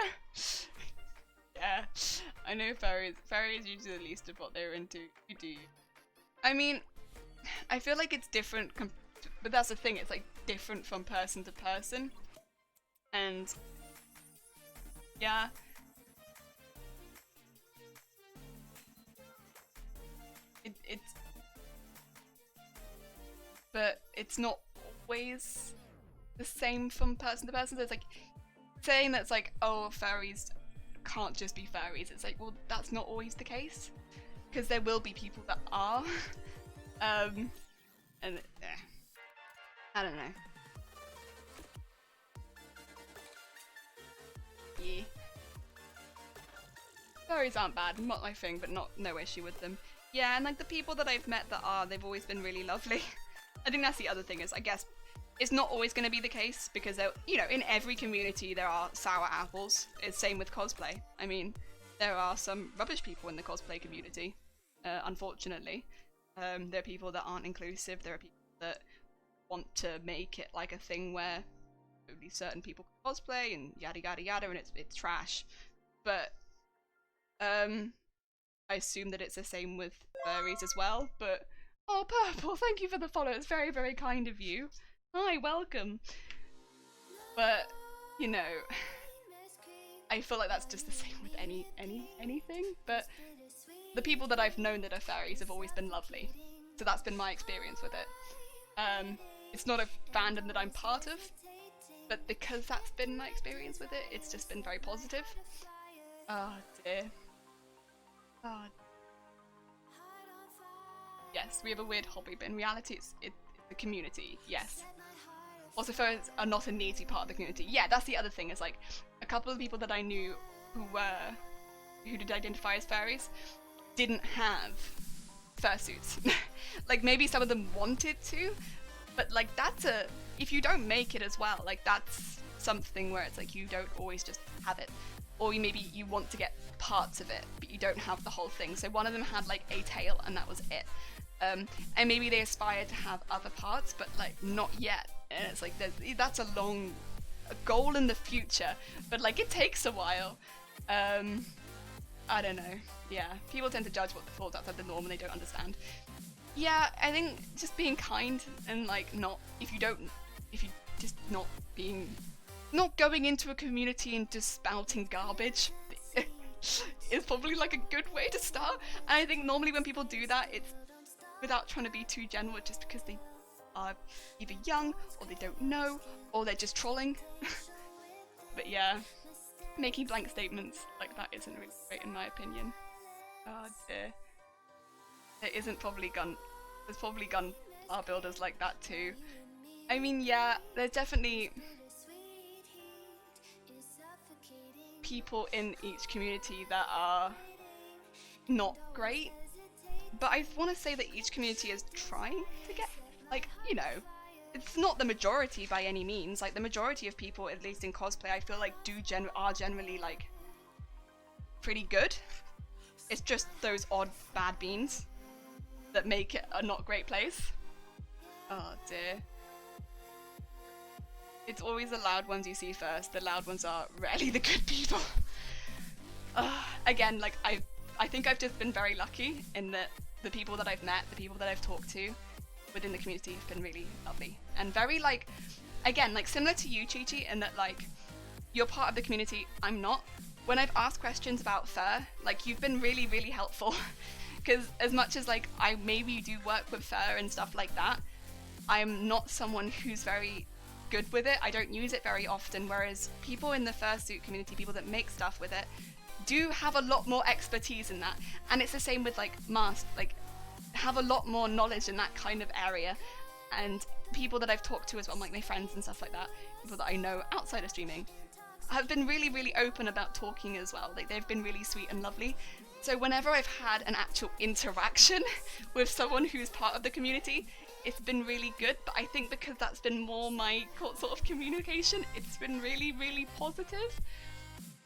Yeah, I know fairies. Fairies usually the least of what they're into. You do. I mean, I feel like it's different, but that's the thing. It's like different from person to person, and yeah. It's, but it's not always the same from person to person. So it's like saying that's like, oh, fairies can't just be fairies. It's like, well, that's not always the case, because there will be people that are, and I don't know. Yeah. Fairies aren't bad, not my thing, but no issue with them. Yeah, and like the people that I've met that are, they've always been really lovely. I think that's the other thing is, I guess, it's not always going to be the case because, you know, in every community there are sour apples. It's same with cosplay. I mean, there are some rubbish people in the cosplay community, unfortunately. There are people that aren't inclusive. There are people that want to make it like a thing where only certain people can cosplay and yada yada yada, and it's trash. But I assume that it's the same with furries as well. But oh, Purple, thank you for the follow. It's very, very kind of you. Hi, welcome. But you know, I feel like that's just the same with anything. But the people that I've known that are fairies have always been lovely. So that's been my experience with it. It's not a fandom that I'm part of, but because that's been my experience with it, it's just been very positive. Oh dear. Oh. Yes, we have a weird hobby, but in reality it's the community, yes. Also, fairies are not a needy part of the community. Yeah, that's the other thing, is like, a couple of people that I knew who did identify as fairies didn't have fursuits. Like, maybe some of them wanted to, but like, if you don't make it as well, like, that's something where it's like, you don't always just have it. Or maybe you want to get parts of it, but you don't have the whole thing. So one of them had like a tail and that was it. And maybe they aspired to have other parts, but like not yet. And it's like, that's a goal in the future, but like it takes a while. I don't know. Yeah, people tend to judge what falls outside the norm and they don't understand. Yeah, I think just being kind and like not going into a community and just spouting garbage is probably like a good way to start. And I think normally when people do that, it's without trying to be too general, just because they are either young or they don't know or they're just trolling. But yeah, making blank statements like that isn't really great in my opinion. Oh dear. There's probably gun bar builders like that too. I mean, yeah, there's definitely people in each community that are not great, but I want to say that each community is trying to get, like, you know, it's not the majority by any means. Like, the majority of people, at least in cosplay, I feel like are generally like pretty good. It's just those odd bad beans that make it a not great place. Oh dear. It's always the loud ones you see first. The loud ones are rarely the good people. Again, like, I think I've just been very lucky in that the people that I've met, the people that I've talked to within the community have been really lovely. And very, like, again, like, similar to you, Chi-Chi, in that, like, you're part of the community, I'm not. When I've asked questions about fur, like, you've been really, really helpful. Because as much as, like, I maybe do work with fur and stuff like that, I'm not someone who's very good with it. I don't use it very often, whereas people in the fursuit community, people that make stuff with it, do have a lot more expertise in that. And it's the same with like masks, like have a lot more knowledge in that kind of area. And people that I've talked to as well, like my friends and stuff like that, people that I know outside of streaming, have been really, really open about talking as well. Like, they've been really sweet and lovely. So whenever I've had an actual interaction with someone who's part of the community, it's been really good. But I think because that's been more my sort of communication, it's been really, really positive.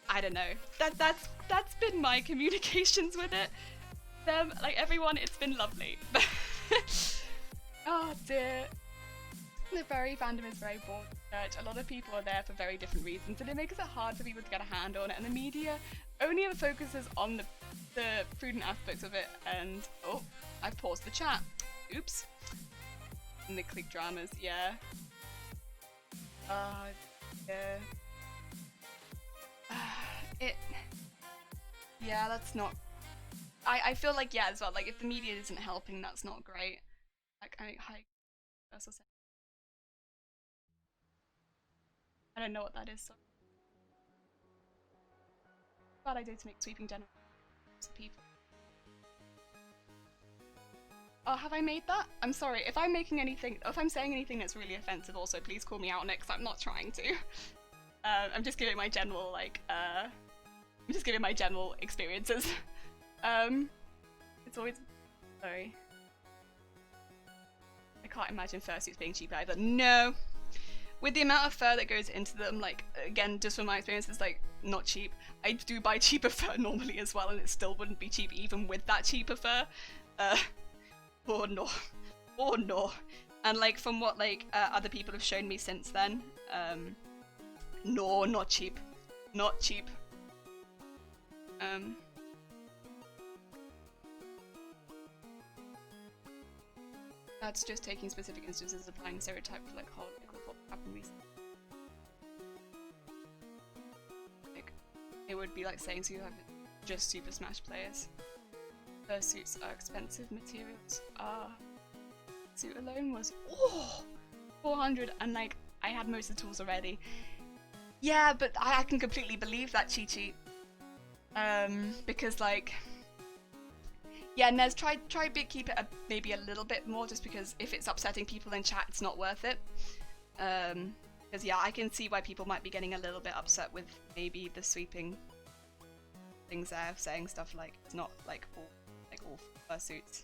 I don't know. That's been my communications with it. Them, like everyone, it's been lovely. Oh dear. The furry fandom is very broad research. A lot of people are there for very different reasons, and it makes it hard for people to get a handle on it. And the media only ever focuses on the prudent aspects of it. And oh, I've paused the chat. Oops. And the click dramas, yeah. Yeah. Yeah, that's not. I feel like, yeah, as well. Like, if the media isn't helping, that's not great. Like, I don't know what that is. So bad idea to make sweeping general to people. Oh, have I made that? I'm sorry if I'm making anything. If I'm saying anything that's really offensive, also please call me out on it because I'm not trying to. I'm just giving my general I'm just giving my general experiences. It's always sorry. I can't imagine fursuits being cheap either. No. With the amount of fur that goes into them, like, again, just from my experience, it's, like, not cheap. I do buy cheaper fur normally as well, and it still wouldn't be cheap even with that cheaper fur. Oh no. Oh no. And, like, from what, like, other people have shown me since then, no, not cheap. Not cheap. That's just taking specific instances, applying stereotype for, like, whole happened recently. Like, it would be like saying so you have just Super Smash players. Fursuits are expensive materials. Suit alone was 400, and like I had most of the tools already. Yeah, but I can completely believe that, Chi-Chi. Because like, yeah, Nez, try keep it maybe a little bit more, just because if it's upsetting people in chat, it's not worth it. Because yeah, I can see why people might be getting a little bit upset with maybe the sweeping things there, saying stuff like it's not like all fursuits,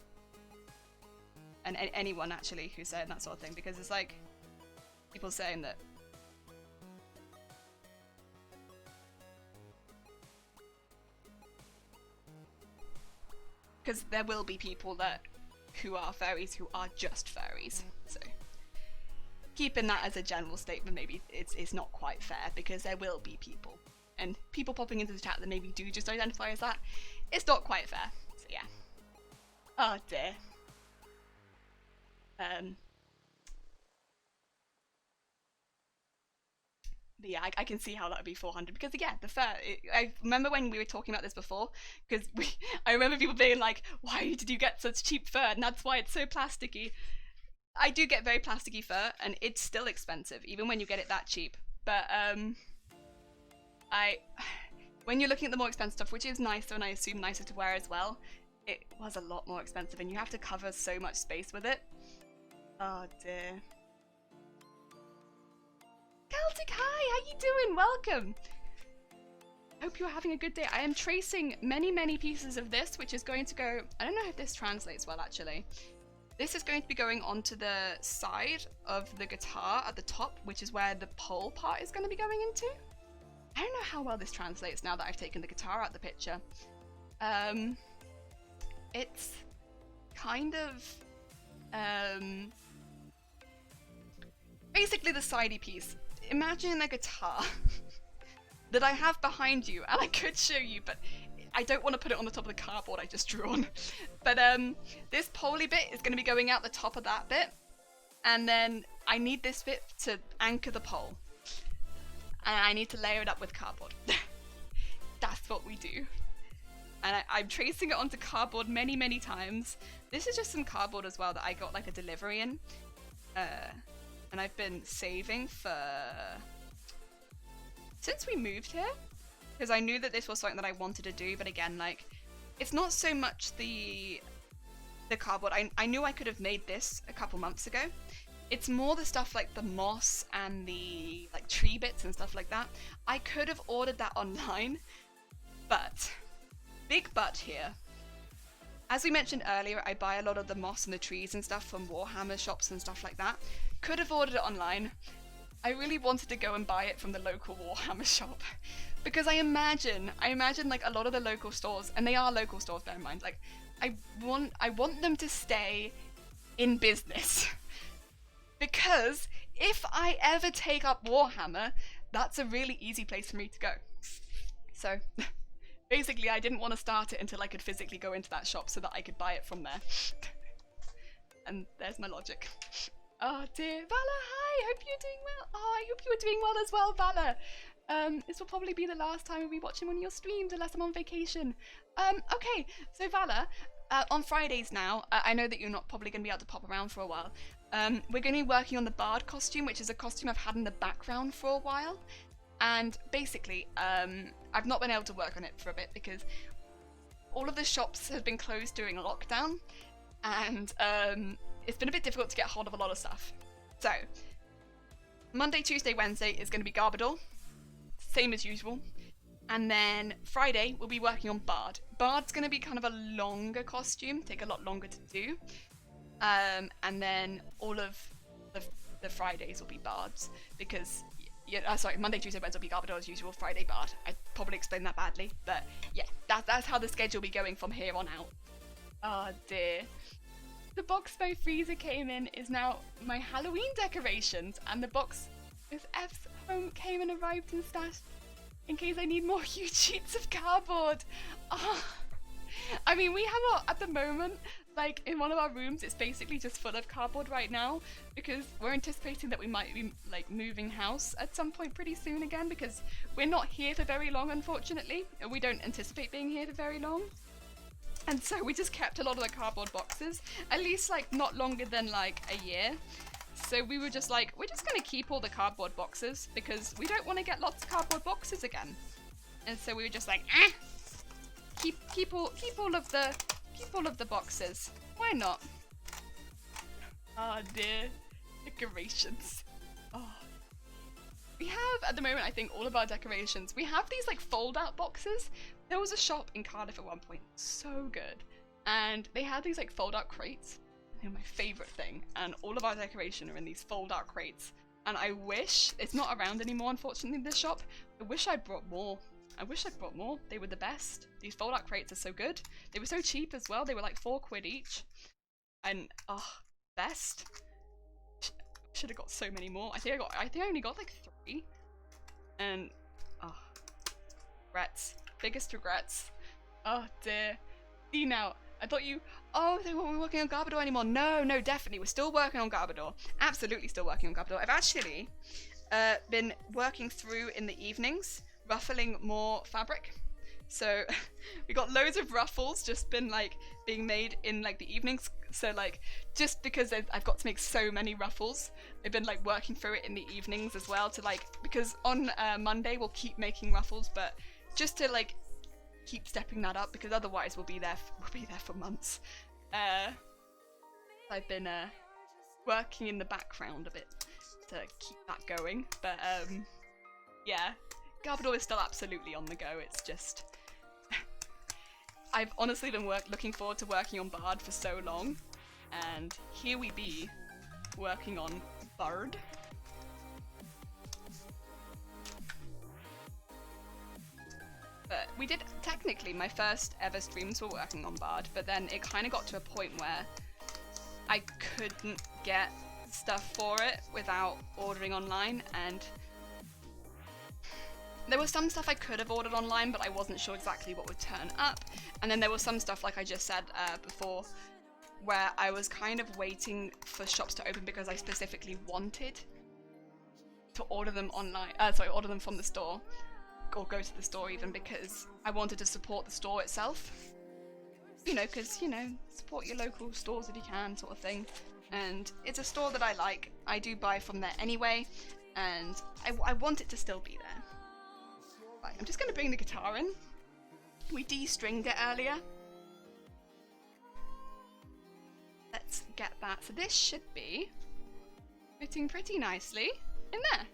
and anyone actually who's saying that sort of thing, because it's like people saying that. Because there will be people who are furries who are just furries, so keeping that as a general statement, maybe it's not quite fair, because there will be people, and people popping into the chat that maybe do just identify as that, it's not quite fair, so yeah. Oh dear. But yeah, I can see how that would be 400, because again, the fur, I remember when we were talking about this before, because I remember people being like, why did you get such cheap fur, and that's why it's so plasticky. I do get very plasticky fur, and it's still expensive, even when you get it that cheap. But when you're looking at the more expensive stuff, which is nicer and I assume nicer to wear as well, it was a lot more expensive, and you have to cover so much space with it. Oh dear. Celtic, hi, how you doing? Welcome. Hope you're having a good day. I am tracing many pieces of this, which is going to go, I don't know if this translates well actually. This is going to be going onto the side of the guitar at the top, which is where the pole part is going to be going into. I don't know how well this translates now that I've taken the guitar out of the picture. It's kind of basically the sidey piece. Imagine a guitar that I have behind you, and I could show you, but I don't want to put it on the top of the cardboard I just drew on. But this poley bit is going to be going out the top of that bit, and then I need this bit to anchor the pole, and I need to layer it up with cardboard. That's what we do. And I'm tracing it onto cardboard many times. This is just some cardboard as well that I got like a delivery in, and I've been saving for since we moved here, because I knew that this was something that I wanted to do. But again, like, it's not so much the cardboard. I knew I could have made this a couple months ago. It's more the stuff like the moss and the like tree bits and stuff like that. I could have ordered that online, but big but here. As we mentioned earlier, I buy a lot of the moss and the trees and stuff from Warhammer shops and stuff like that. Could have ordered it online. I really wanted to go and buy it from the local Warhammer shop, because I imagine like a lot of the local stores, and they are local stores, bear in mind, like I want them to stay in business. because if I ever take up Warhammer, that's a really easy place for me to go. So basically I didn't want to start it until I could physically go into that shop so that I could buy it from there. And there's my logic. Oh dear, Valor, hi, hope you're doing well. Oh, I hope you were doing well as well, Valor. This will probably be the last time we'll be watching one of your streams unless I'm on vacation. Okay, so Valor, on Fridays now, I know that you're not probably going to be able to pop around for a while. We're going to be working on the Bard costume, which is a costume I've had in the background for a while. And basically, I've not been able to work on it for a bit because all of the shops have been closed during lockdown. And it's been a bit difficult to get hold of a lot of stuff. So, Monday, Tuesday, Wednesday is going to be Garbador, same as usual. And then Friday, we'll be working on Bard. Bard's going to be kind of a longer costume, take a lot longer to do. And then all of the Fridays will be Bards, because, sorry, Monday, Tuesday, Wednesday will be Garbador as usual, Friday Bard. I probably explained that badly, but yeah, that's how the schedule will be going from here on out. Oh dear. The box my freezer came in is now my Halloween decorations, and the box with F's home came and arrived and stashed in case I need more huge sheets of cardboard. Oh. I mean, we have at the moment, like in one of our rooms, it's basically just full of cardboard right now because we're anticipating that we might be like moving house at some point pretty soon again, because we're not here for very long, unfortunately. We don't anticipate being here for very long. And so we just kept a lot of the cardboard boxes, at least like not longer than like a year. So we were just like, we're just gonna keep all the cardboard boxes because we don't want to get lots of cardboard boxes again. And so we were just like, keep all of the boxes. Why not? Oh dear, decorations. Oh. We have, at the moment, I think, all of our decorations. We have these, like, fold-out boxes. There was a shop in Cardiff at one point, so good. And they had these, like, fold-out crates. They're my favourite thing. And all of our decoration are in these fold-out crates. And I wish, it's not around anymore, unfortunately, this shop. I wish I brought more. They were the best. These fold-out crates are so good. They were so cheap as well. They were, like, £4 each. And, best. Should have got so many more. I think I only got like 3. And regrets. Biggest regrets. Oh dear. See now, I thought they weren't working on Garbador anymore. No, definitely. We're still working on Garbador. Absolutely still working on Garbador. I've actually been working through in the evenings, ruffling more fabric. So we got loads of ruffles just been like being made in like the evenings. So like just because I've got to make so many ruffles, I've been like working through it in the evenings as well to like, because on Monday we'll keep making ruffles, but just to like keep stepping that up, because otherwise we'll be there for months. I've been working in the background a bit to keep that going, but yeah, Garbador is still absolutely on the go. It's just I've honestly been looking forward to working on Bard for so long, and here we be working on Bard. But we did, technically, my first ever streams were working on Bard, but then it kind of got to a point where I couldn't get stuff for it without ordering online, and there was some stuff I could have ordered online, but I wasn't sure exactly what would turn up. And then there was some stuff, like I just said before, where I was kind of waiting for shops to open because I specifically wanted to order them online. Order them from the store, or go to the store even, because I wanted to support the store itself. You know, because, you know, support your local stores if you can, sort of thing. And it's a store that I like. I do buy from there anyway, and I want it to still be there. Right, I'm just going to bring the guitar in. We de-stringed it earlier. Let's get that. So this should be fitting pretty nicely in there.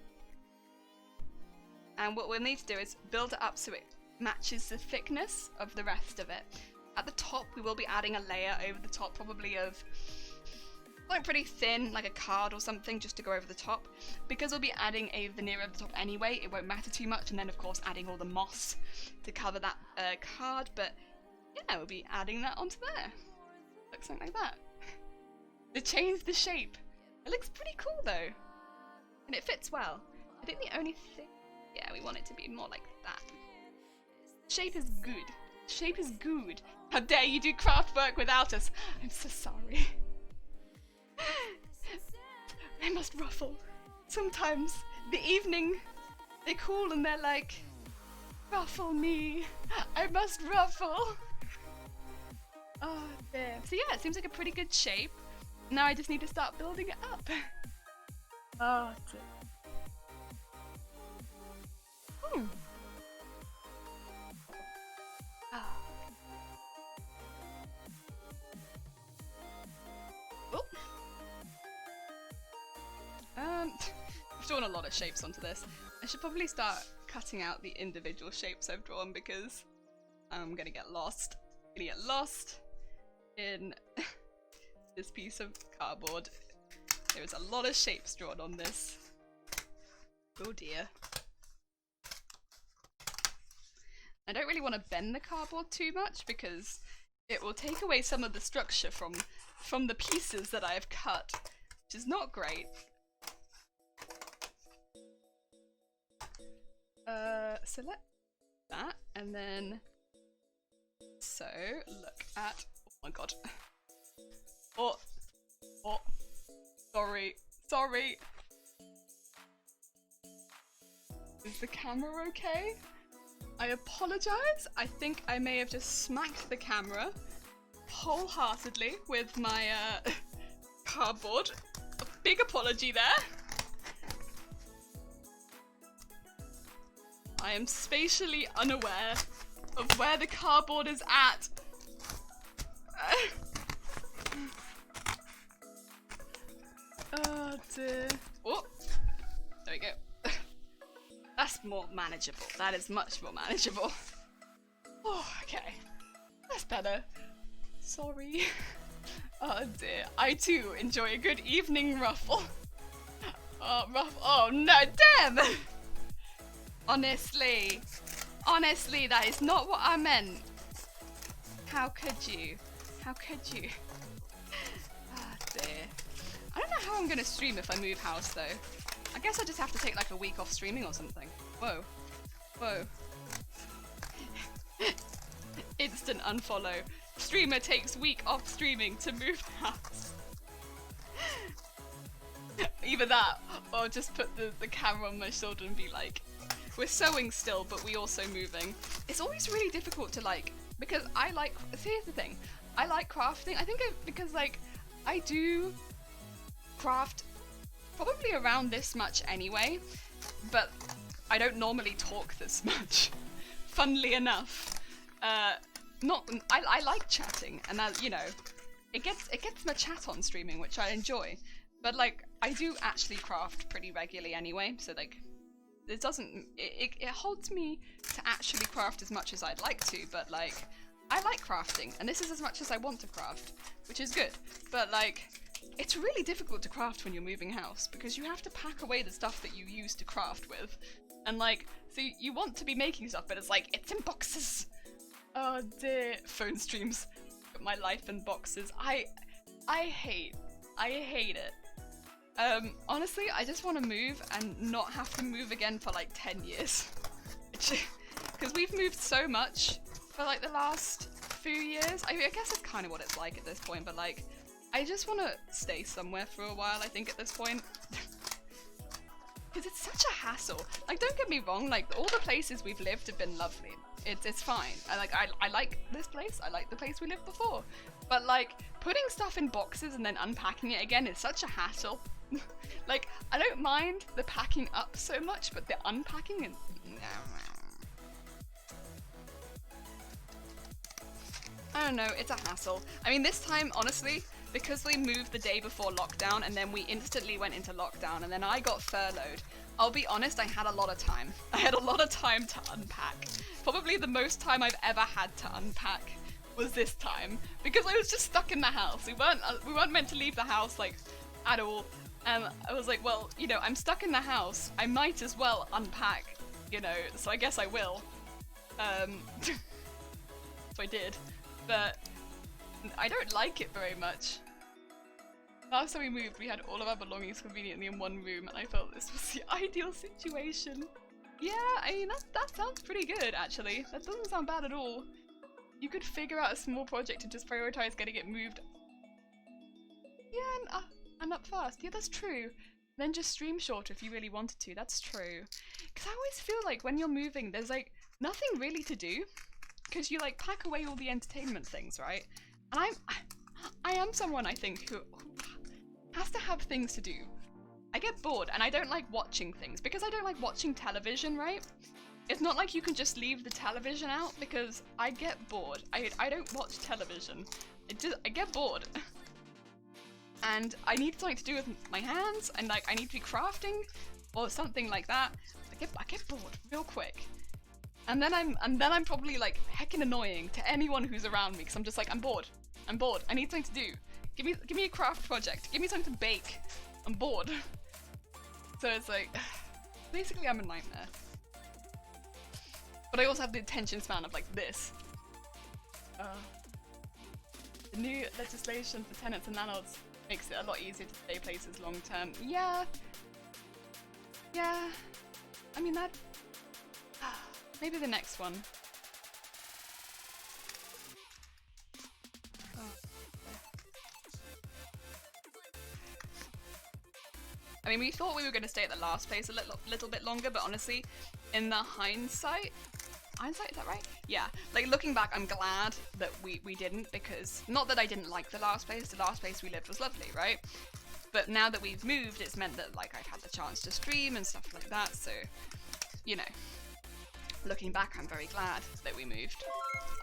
And what we'll need to do is build it up so it matches the thickness of the rest of it. At the top, we will be adding a layer over the top, probably of something pretty thin, like a card or something, just to go over the top. Because we'll be adding a veneer over the top anyway, it won't matter too much. And then, of course, adding all the moss to cover that card. But yeah, we'll be adding that onto there. Looks something like that. They changed the shape. It looks pretty cool though, and it fits well. I think the only thing, yeah, we want it to be more like that. Shape is good. Shape is good. How dare you do craft work without us? I'm so sorry. I must ruffle. Sometimes the evening they call and they're like, ruffle me. I must ruffle. Oh, there. So yeah, it seems like a pretty good shape. Now I just need to start building it up. Oh, dear. Ah. Oh. I've drawn a lot of shapes onto this. I should probably start cutting out the individual shapes I've drawn because I'm gonna get lost. I'm gonna get lost in this piece of cardboard. There's a lot of shapes drawn on this. Oh dear. I don't really want to bend the cardboard too much because it will take away some of the structure from the pieces that I have cut, which is not great. So let that, and then so look at, oh my god. Oh, sorry. Is the camera okay? I apologize. I think I may have just smacked the camera wholeheartedly with my cardboard. A big apology there. I am spatially unaware of where the cardboard is at. Oh dear. Oh, there we go. That's more manageable. That is much more manageable. Oh, okay. That's better. Sorry. Oh dear. I too enjoy a good evening ruffle. Oh, oh no, damn! Honestly, that is not what I meant. How could you? How could you? Ah, dear. I don't know how I'm gonna stream if I move house though. I guess I just have to take like a week off streaming or something. Whoa. Whoa. Instant unfollow. Streamer takes week off streaming to move house. Either that, or just put the camera on my shoulder and be like, we're sewing still, but we also moving. It's always really difficult to like, because I like, here's the thing, I like crafting. I think because like, I do craft probably around this much anyway, but I don't normally talk this much, funnily enough. I like chatting, and that, you know, it gets my chat on streaming, which I enjoy, but like, I do actually craft pretty regularly anyway, so like, it holds me to actually craft as much as I'd like to, but like, I like crafting, and this is as much as I want to craft, which is good, but like, it's really difficult to craft when you're moving house, because you have to pack away the stuff that you use to craft with, and like, so you want to be making stuff, but it's like, it's in boxes. Oh dear. Phone streams. My life in boxes. I hate it. Honestly, I just want to move and not have to move again for like 10 years. Because we've moved so much for like the last few years. I guess that's kind of what it's like at this point, but like, I just want to stay somewhere for a while, I think, at this point. Because it's such a hassle. Like, don't get me wrong, like, all the places we've lived have been lovely. It's fine. I like this place, I like the place we lived before. But like, putting stuff in boxes and then unpacking it again is such a hassle. Like, I don't mind the packing up so much, but the unpacking and... I don't know, it's a hassle. I mean, this time, honestly, because we moved the day before lockdown and then we instantly went into lockdown and then I got furloughed, I'll be honest, I had a lot of time. I had a lot of time to unpack. Probably the most time I've ever had to unpack was this time, because I was just stuck in the house. We weren't meant to leave the house, like, at all. And I was like, well, you know, I'm stuck in the house. I might as well unpack, you know, so I guess I will. So I did. But I don't like it very much. Last time we moved, we had all of our belongings conveniently in one room, and I felt this was the ideal situation. Yeah, I mean, that sounds pretty good, actually. That doesn't sound bad at all. You could figure out a small project and just prioritize getting it moved. Yeah, and up fast. Yeah, that's true. Then just stream shorter if you really wanted to. That's true. Because I always feel like when you're moving, there's like nothing really to do. Because you like pack away all the entertainment things, right? And I am someone, I think, who has to have things to do. I get bored and I don't like watching things because I don't like watching television, right? It's not like you can just leave the television out because I get bored. I don't watch television. I get bored. And I need something to do with my hands and like I need to be crafting or something like that. I get bored real quick. And then I'm probably like heckin' annoying to anyone who's around me because I'm just like, I'm bored. I need something to do. Give me a craft project. Give me something to bake. I'm bored. So it's like, basically I'm a nightmare. But I also have the attention span of like this. The new legislation for tenants and landlords makes it a lot easier to stay places long term. Yeah. Yeah. I mean that. Maybe the next one. I mean, we thought we were going to stay at the last place a little bit longer, but honestly, in the hindsight, is that right? Yeah, like looking back, I'm glad that we didn't, because not that I didn't like the last place we lived was lovely, right? But now that we've moved, it's meant that like I've had the chance to stream and stuff like that, so, you know, looking back, I'm very glad that we moved.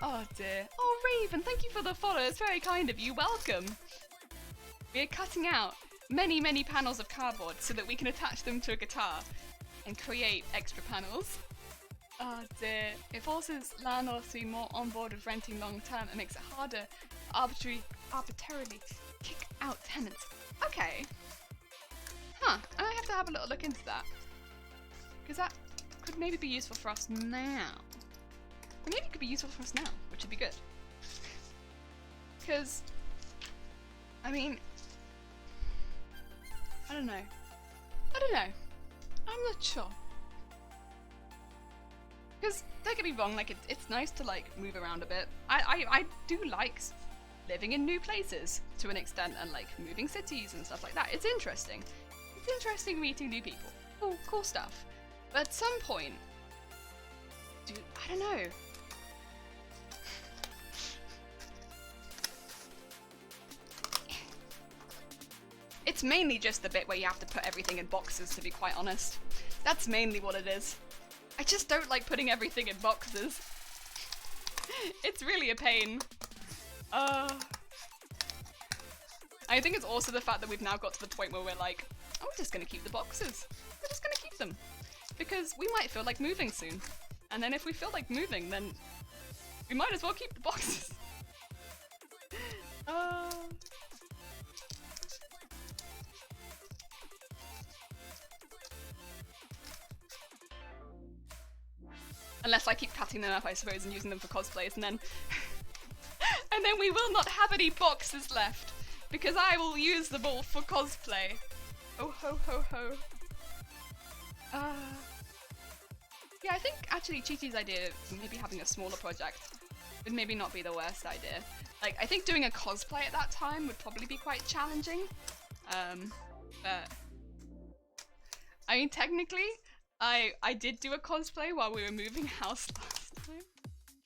Oh dear. Oh, Raven, thank you for the follow, it's very kind of you, welcome. We're cutting out many panels of cardboard so that we can attach them to a guitar and create extra panels. Oh dear. It forces landlords to be more on board with renting long term and makes it harder to arbitrarily kick out tenants. Okay. Huh. I have to have a little look into that. Because that could maybe be useful for us now. Or maybe it could be useful for us now, which would be good. Because, I mean, I don't know. I'm not sure. Because, don't get me wrong, like, it's nice to, like, move around a bit. I do like living in new places, to an extent, and, like, moving cities and stuff like that. It's interesting. It's interesting meeting new people. Cool stuff. But at some point, dude, I don't know. It's mainly just the bit where you have to put everything in boxes, to be quite honest. That's mainly what it is. I just don't like putting everything in boxes. It's really a pain. I think it's also the fact that we've now got to the point where we're like, oh, we're just gonna keep the boxes. We're just gonna keep them. Because we might feel like moving soon. And then if we feel like moving, then we might as well keep the boxes. Unless I keep cutting them up, I suppose, and using them for cosplays, and then and then we will not have any boxes left, because I will use them all for cosplay. Oh ho ho ho. Yeah, I think actually Chi-Chi's idea of maybe having a smaller project would maybe not be the worst idea. Like, I think doing a cosplay at that time would probably be quite challenging. But I mean, technically, I did do a cosplay while we were moving house last time,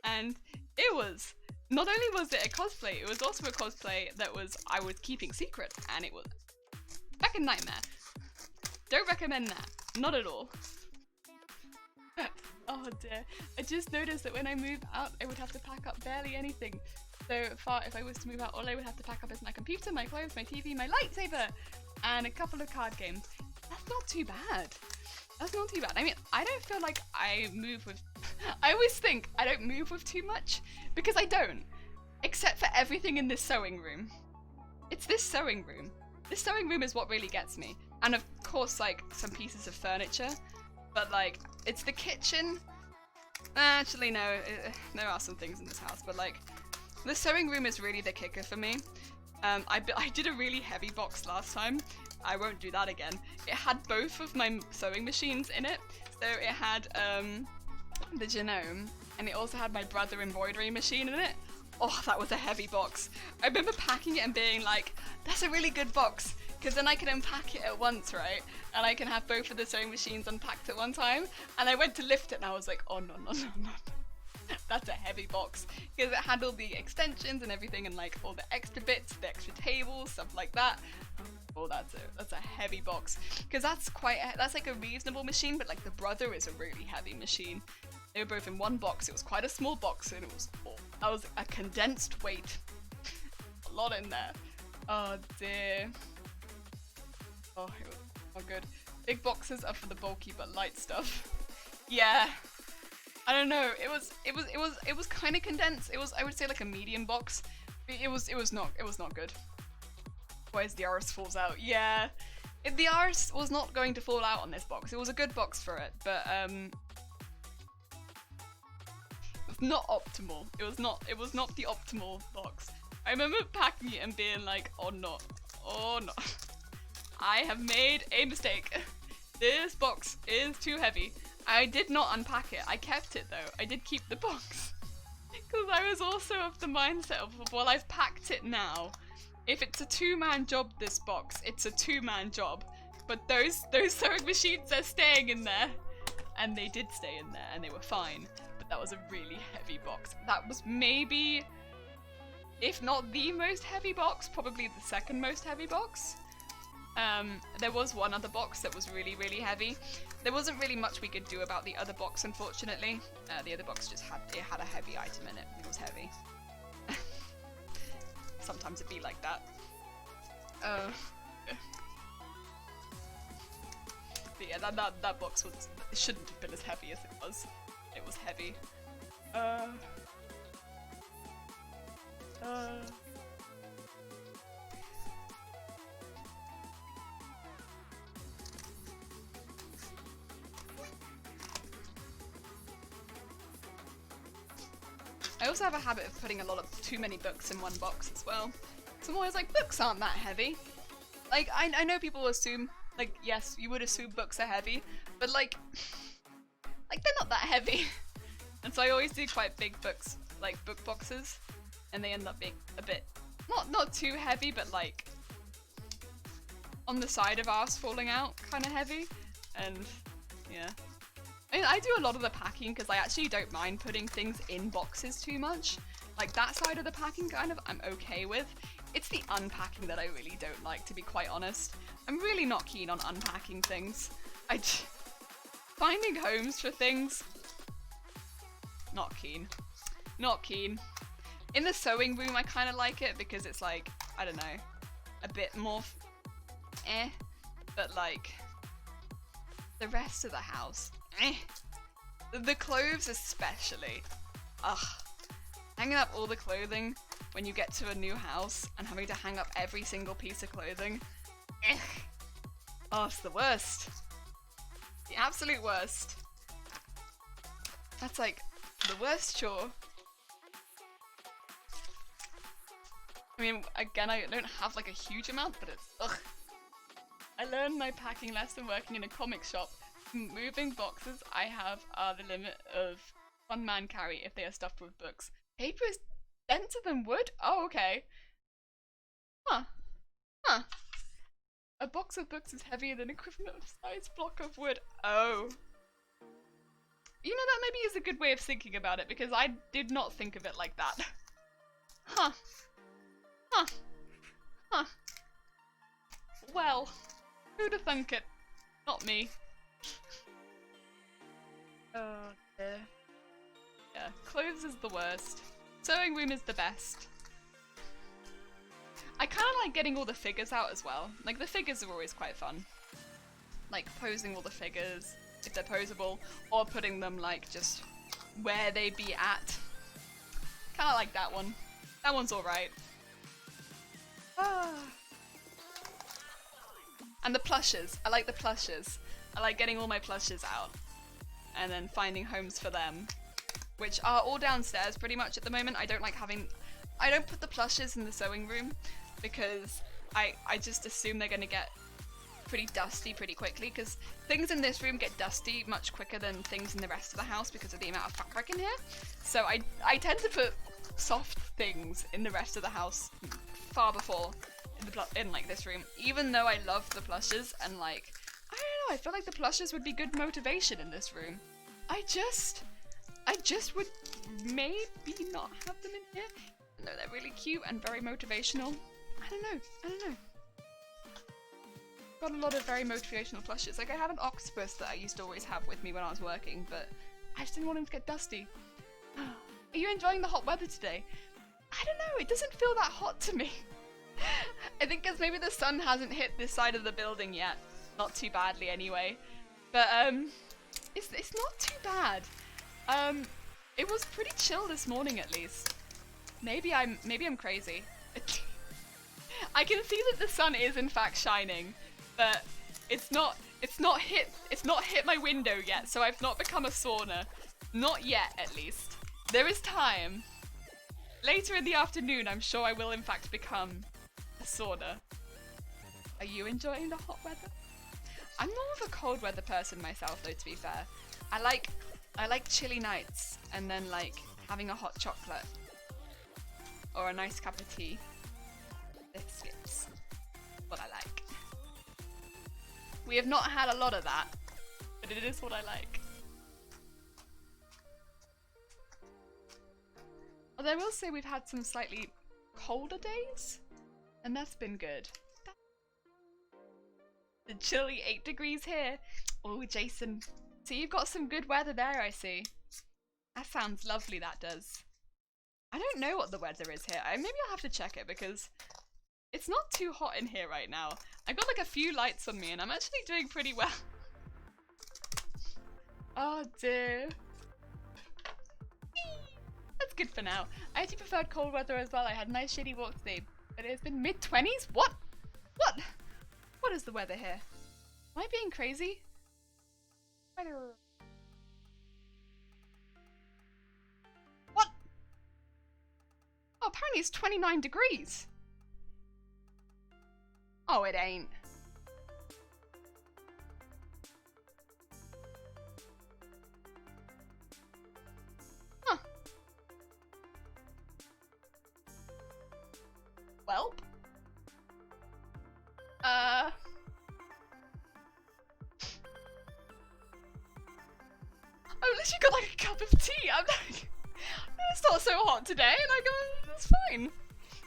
and it was, not only was it a cosplay, it was also a cosplay that I was keeping secret, and it was back in nightmare. Don't recommend that, not at all. Oh dear, I just noticed that when I move out, I would have to pack up barely anything. So far, if I was to move out, all I would have to pack up is my computer, my clothes, my TV, my lightsaber, and a couple of card games. That's not too bad. That's not too bad. I mean, I don't feel like I move with... I always think I don't move with too much, because I don't. Except for everything in this sewing room. It's this sewing room. This sewing room is what really gets me. And of course, like, some pieces of furniture. But, like, it's the kitchen. Actually, no. There are some things in this house, but, like, the sewing room is really the kicker for me. I did a really heavy box last time. I won't do that again. It had both of my sewing machines in it. So it had the Genome, and it also had my brother embroidery machine in it. Oh, that was a heavy box. I remember packing it and being like, that's a really good box, because then I can unpack it at once, right? And I can have both of the sewing machines unpacked at one time. And I went to lift it and I was like, oh no, no, no, no. That's a heavy box, because it had all the extensions and everything, and like all the extra bits, the extra tables, stuff like that. Oh, that's a heavy box, because that's like a reasonable machine, but like the brother is a really heavy machine. They were both in one box. It was quite a small box, and that was a condensed weight. A lot in there. Oh dear. Oh, it was not good. Big boxes are for the bulky but light stuff. Yeah. I don't know. It was kind of condensed. It was, I would say, like a medium box. It was not good. Whereas the arse falls out. Yeah. The arse was not going to fall out on this box. It was a good box for it, but not optimal. It was not the optimal box. I remember packing it and being like, oh no, I have made a mistake. This box is too heavy. I did not unpack it. I kept it though. I did keep the box. Because I was also of the mindset of, well, I've packed it now. If it's a two-man job, this box, it's a two-man job. But those sewing machines are staying in there. And they did stay in there and they were fine. But that was a really heavy box. That was maybe, if not the most heavy box, probably the second most heavy box. There was one other box that was really, really heavy. There wasn't really much we could do about the other box, unfortunately. The other box just had a heavy item in it. It was heavy. Sometimes it'd be like that. But yeah, that box shouldn't have been as heavy as it was. It was heavy. I also have a habit of putting too many books in one box as well. So I'm always like, books aren't that heavy. Like, I know people assume, like, yes, you would assume books are heavy, but like they're not that heavy. And so I always do quite big books, like book boxes, and they end up being a bit, not too heavy, but like on the side of ours falling out, kind of heavy. And yeah. I mean, I do a lot of the packing because I actually don't mind putting things in boxes too much. Like that side of the packing kind of I'm okay with. It's the unpacking that I really don't like, to be quite honest. I'm really not keen on unpacking things. Finding homes for things, not keen. Not keen. In the sewing room I kind of like it because it's like, I don't know, a bit more but like the rest of the house, The clothes especially. Ugh. Hanging up all the clothing when you get to a new house and having to hang up every single piece of clothing. Oh, it's the worst. The absolute worst. That's like the worst chore. I mean, again, I don't have like a huge amount, but it's ugh. I learned my packing lesson working in a comic shop. Moving boxes I have are the limit of one man carry if they are stuffed with books. Paper is denser than wood? Oh, okay. Huh. Huh. A box of books is heavier than equivalent size block of wood. Oh. You know, that maybe is a good way of thinking about it, because I did not think of it like that. Huh. Huh. Huh. Well, who'da thunk it? Not me. Oh dear. Yeah, clothes is the worst. Sewing room is the best. I kind of like getting all the figures out as well. Like, the figures are always quite fun. Like, posing all the figures, if they're posable, or putting them, like, just where they'd be at. Kind of like that one. That one's alright. And the plushes. I like the plushes. I like getting all my plushes out. And then finding homes for them. Which are all downstairs pretty much at the moment. I don't put the plushes in the sewing room. because I just assume they're gonna get pretty dusty pretty quickly, because things in this room get dusty much quicker than things in the rest of the house because of the amount of fabric in here. So I tend to put soft things in the rest of the house far before in like this room, even though I love the plushes, and like, I don't know, I feel like the plushes would be good motivation in this room. I just would maybe not have them in here. No, they're really cute and very motivational. I don't know. Got a lot of very motivational plushes. Like, I have an octopus that I used to always have with me when I was working, but I just didn't want him to get dusty. Are you enjoying the hot weather today? I don't know, it doesn't feel that hot to me. I think because maybe the sun hasn't hit this side of the building yet. Not too badly anyway. But it's not too bad. It was pretty chill this morning at least. Maybe I'm crazy. I can see that the sun is in fact shining, but it's not hit my window yet, so I've not become a sauna. Not yet, at least. There is time. Later in the afternoon, I'm sure I will in fact become a sauna. Are you enjoying the hot weather? I'm more of a cold weather person myself, though, to be fair. I like chilly nights and then like having a hot chocolate or a nice cup of tea. Biscuits. What I like. We have not had a lot of that, but it is what I like. Although I will say we've had some slightly colder days, and that's been good. The chilly 8 degrees here. Oh, Jason. So you've got some good weather there, I see. That sounds lovely, that does. I don't know what the weather is here. Maybe I'll have to check it because it's not too hot in here right now. I got like a few lights on me and I'm actually doing pretty well. Oh dear. That's good for now. I actually preferred cold weather as well. I had a nice shady walk today, but it's been mid-20s? What? What? What is the weather here? Am I being crazy? What? Oh, apparently it's 29 degrees. Oh, it ain't. Huh. Welp. I literally got like a cup of tea. I'm like, it's not so hot today, and I go, it's fine.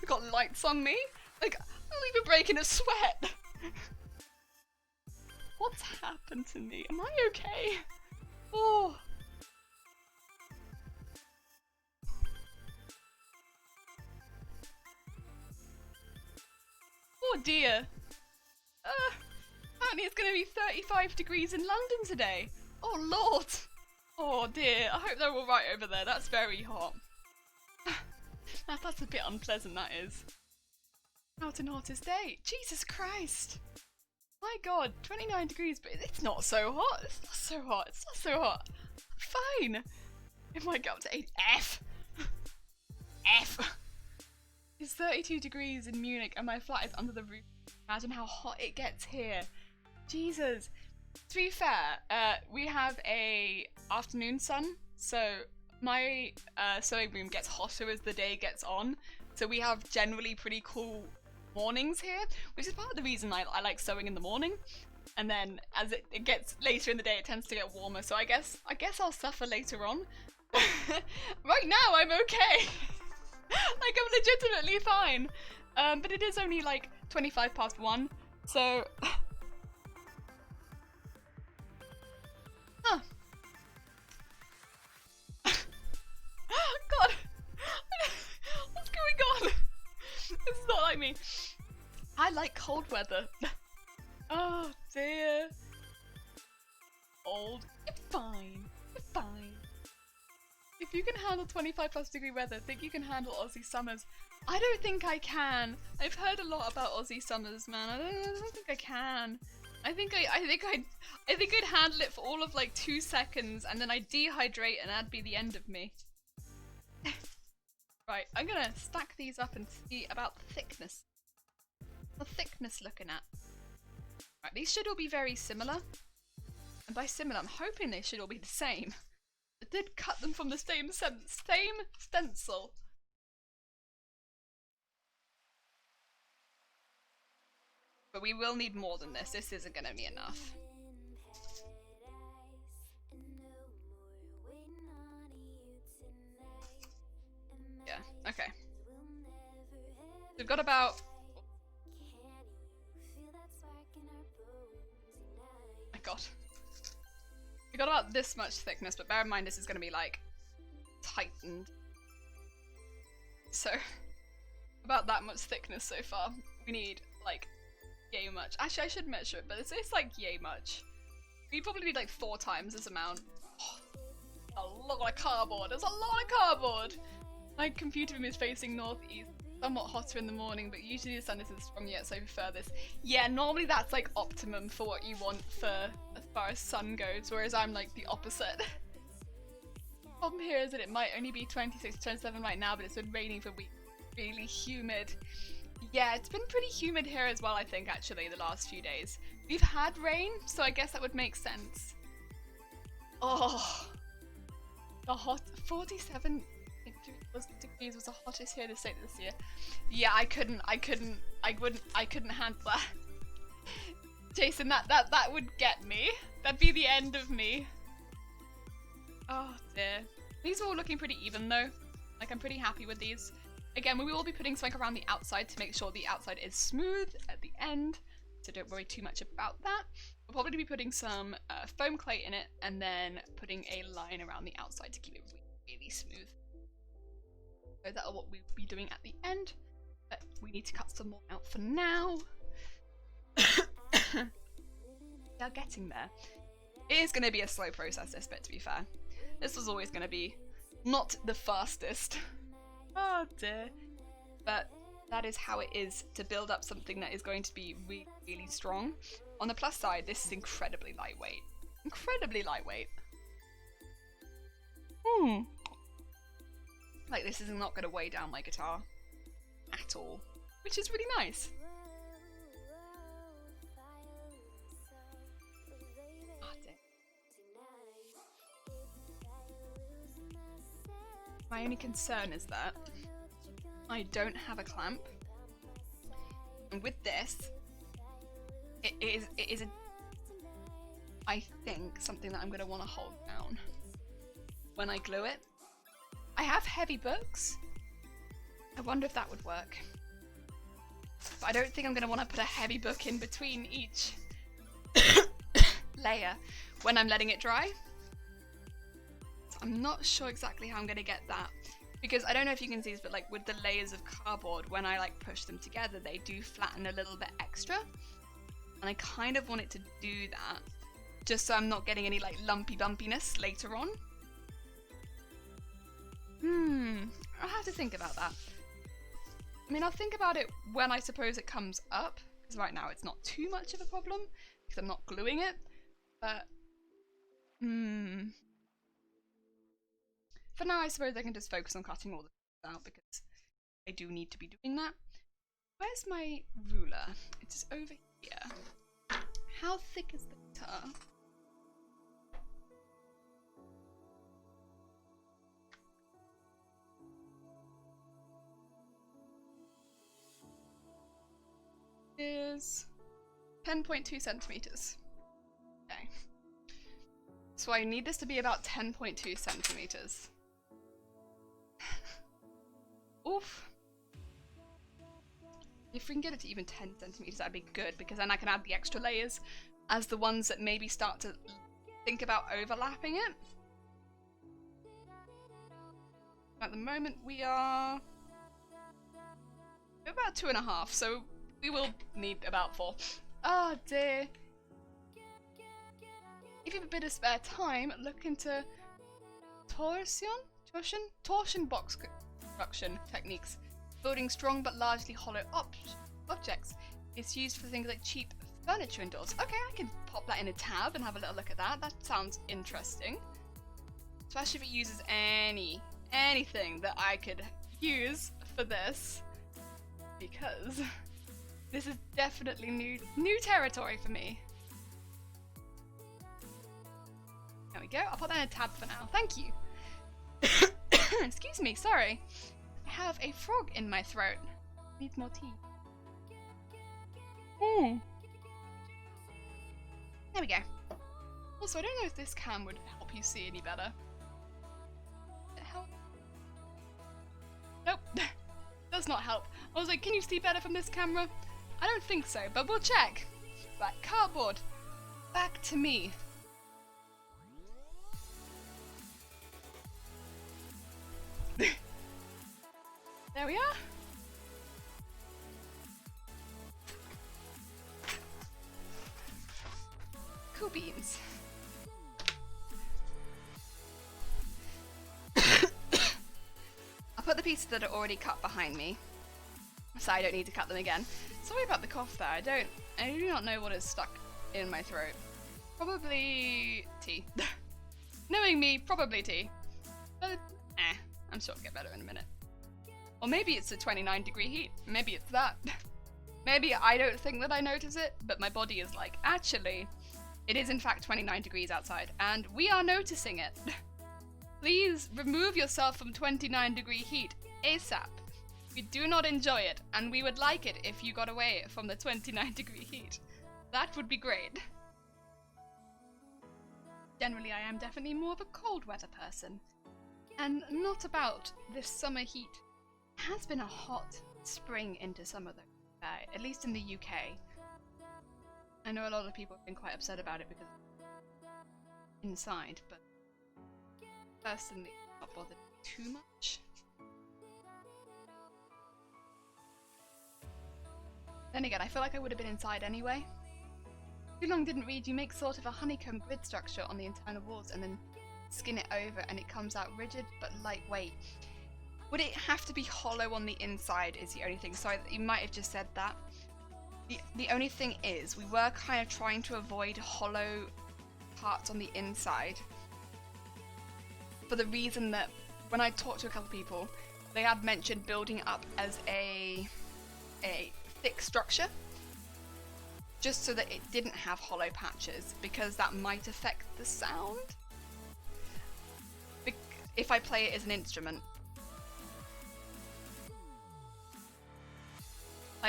We've got lights on me. Like, I'm even breaking a sweat. What's happened to me? Am I okay? Oh. Oh dear. Apparently it's going to be 35 degrees in London today. Oh lord. Oh dear. I hope they're alright over there. That's very hot. That's a bit unpleasant, that is. Out and hottest day. Jesus Christ. My god, 29 degrees, but it's not so hot. It's not so hot. It's not so hot. I'm fine. It might go up to 8. F. F. It's 32 degrees in Munich and my flat is under the roof. Imagine how hot it gets here. Jesus. To be fair, we have a afternoon sun, so my sewing room gets hotter as the day gets on. So we have generally pretty cool mornings here, which is part of the reason I like sewing in the morning. And then as it gets later in the day, it tends to get warmer. So I guess I'll suffer later on. Right now, I'm okay. Like, I'm legitimately fine. But it is only like 25 past 1, so... Huh. God! What's going on? This is not like me. I like cold weather. Oh dear. Old. You're fine. You're fine. If you can handle 25 plus degree weather, think you can handle Aussie summers. I don't think I can. I've heard a lot about Aussie summers, man. I don't think I can. I think I'd handle it for all of like 2 seconds and then I'd dehydrate and that'd be the end of me. Right, I'm gonna stack these up and see about the thickness. the thickness looking at? Right, these should all be very similar. And by similar, I'm hoping they should all be the same. I did cut them from the same stencil. But we will need more than this. This isn't going to be enough. Yeah, okay. We've got about... Oh my god. We got about this much thickness, but bear in mind this is going to be like tightened. So, about that much thickness so far. We need like yay much. Actually, I should measure it, but it's like yay much. We probably need like 4 times this amount. Oh, a lot of cardboard. There's a lot of cardboard. My computer room is facing northeast. Somewhat hotter in the morning, but usually the sun isn't strong yet, so I prefer this. Yeah, normally that's like optimum for what you want for as far as sun goes, whereas I'm like the opposite. Problem here is that it might only be 26 to 27 right now, but it's been raining for weeks. Really humid. Yeah, it's been pretty humid here as well, I think, actually, the last few days. We've had rain, so I guess that would make sense. Oh, the hot 47 degrees was the hottest here this year. Yeah, I couldn't handle that. Jason, that would get me. That'd be the end of me. Oh dear. These are all looking pretty even though. Like, I'm pretty happy with these. Again, we will be putting something around the outside to make sure the outside is smooth at the end, so don't worry too much about that. We'll probably be putting some foam clay in it and then putting a line around the outside to keep it really smooth. So that's what we'll be doing at the end, but we need to cut some more out for now. They're getting there. It is going to be a slow process, this bit, to be fair. This was always going to be not the fastest. Oh dear. But that is how it is to build up something that is going to be really, really strong. On the plus side, this is incredibly lightweight. Incredibly lightweight. Like, this is not going to weigh down my guitar at all, which is really nice. Oh, dear. My only concern is that I don't have a clamp, and with this, it is I think something that I'm going to want to hold down when I glue it. I have heavy books. I wonder if that would work. But I don't think I'm going to want to put a heavy book in between each layer when I'm letting it dry. So I'm not sure exactly how I'm going to get that. Because I don't know if you can see this, but like with the layers of cardboard, when I like push them together, they do flatten a little bit extra. And I kind of want it to do that, just so I'm not getting any like lumpy bumpiness later on. I'll have to think about that. I mean, I'll think about it when I suppose it comes up, because right now it's not too much of a problem, because I'm not gluing it, but for now I suppose I can just focus on cutting all the things out, because I do need to be doing that. Where's my ruler? It is over here. How thick is the guitar? Is 10.2 centimeters. Okay. So I need this to be about 10.2 centimeters. Oof. If we can get it to even 10 centimeters, that'd be good, because then I can add the extra layers as the ones that maybe start to think about overlapping it. At the moment we are about 2.5, so we will need about 4. Oh dear. If you have a bit of spare time, look into torsion box construction techniques. Building strong but largely hollow objects. It's used for things like cheap furniture indoors. Okay, I can pop that in a tab and have a little look at that. That sounds interesting. Especially if it uses anything that I could use for this. Because This is definitely new territory for me. There we go. I'll put that in a tab for now. Thank you. Excuse me, sorry. I have a frog in my throat. Needs more tea. There we go. Also, I don't know if this cam would help you see any better. Does it help? Nope. Does not help. I was like, can you see better from this camera? I don't think so, but we'll check. Right, cardboard. Back to me. There we are. Cool beans. I'll put the pieces that are already cut behind me, so I don't need to cut them again. Sorry about the cough there. I do not know what is stuck in my throat. Probably tea. Knowing me, probably tea. But I'm sure it'll get better in a minute. Or maybe it's the 29-degree heat. Maybe it's that. Maybe I don't think that I notice it, but my body is like, actually, it is in fact 29 degrees outside, and we are noticing it. Please remove yourself from 29-degree heat ASAP. We do not enjoy it, and we would like it if you got away from the 29-degree heat. That would be great. Generally, I am definitely more of a cold weather person, and not about this summer heat. It has been a hot spring into summer though, at least in the UK. I know a lot of people have been quite upset about it because inside, but personally, I'm not bothered too much. Then again, I feel like I would have been inside anyway. Too long didn't read. You make sort of a honeycomb grid structure on the internal walls and then skin it over and it comes out rigid but lightweight. Would it have to be hollow on the inside is the only thing. Sorry, you might have just said that. The only thing is, we were kind of trying to avoid hollow parts on the inside for the reason that when I talked to a couple people, they had mentioned building it up as a thick structure just so that it didn't have hollow patches, because that might affect the sound if I play it as an instrument.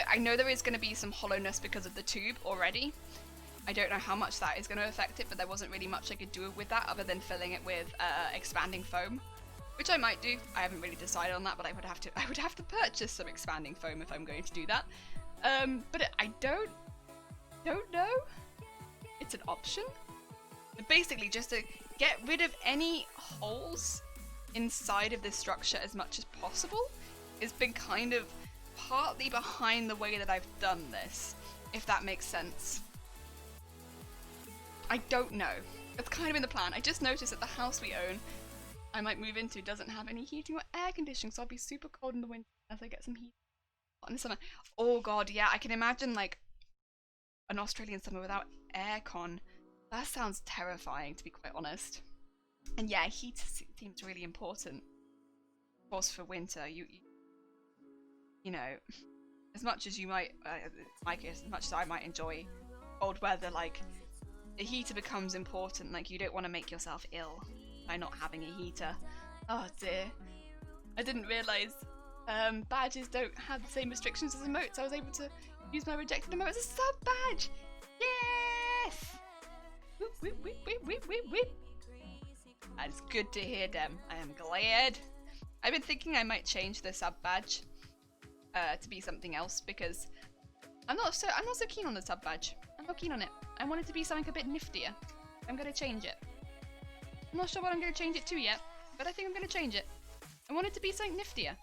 I know there is going to be some hollowness because of the tube already. I don't know how much that is going to affect it, but there wasn't really much I could do with that other than filling it with expanding foam, which I might do. I haven't really decided on that, but I would have to purchase some expanding foam if I'm going to do that. But I don't know. It's an option. But basically, just to get rid of any holes inside of this structure as much as possible has been kind of partly behind the way that I've done this, if that makes sense. I don't know. That's kind of in the plan. I just noticed that the house we own, I might move into, doesn't have any heating or air conditioning, so I'll be super cold in the winter as I get some heat in the summer. Oh god, yeah, I can imagine like an Australian summer without aircon. That sounds terrifying, to be quite honest. And yeah, heat seems really important. Of course, for winter, you know, as much as you might, like as much as I might enjoy cold weather, like the heater becomes important. Like you don't want to make yourself ill by not having a heater. Oh dear, I didn't realise badges don't have the same restrictions as emotes. I was able to use my rejected emote as a sub badge. Yes! Whoop, whoop, whoop, whoop, whoop, whoop, whoop. That's good to hear, Dem. I am glad. I've been thinking I might change the sub badge to be something else, because I'm not so keen on the sub badge. I'm not keen on it. I want it to be something a bit niftier. I'm gonna change it. I'm not sure what I'm gonna change it to yet, but I think I'm gonna change it. I want it to be something niftier.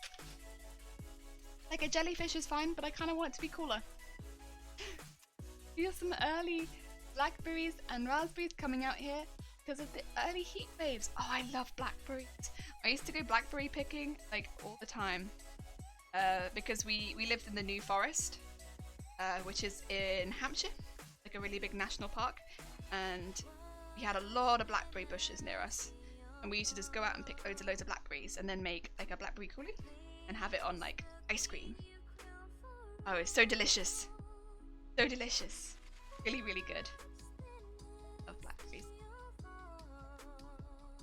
Like a jellyfish is fine, but I kind of want it to be cooler. We have some early blackberries and raspberries coming out here because of the early heat waves. Oh, I love blackberries. I used to go blackberry picking like all the time because we lived in the New Forest, which is in Hampshire, like a really big national park, and we had a lot of blackberry bushes near us, and we used to just go out and pick loads of blackberries and then make like a blackberry coulis and have it on like ice cream. Oh, it's so delicious. So delicious. Really, really good. Love blackberries.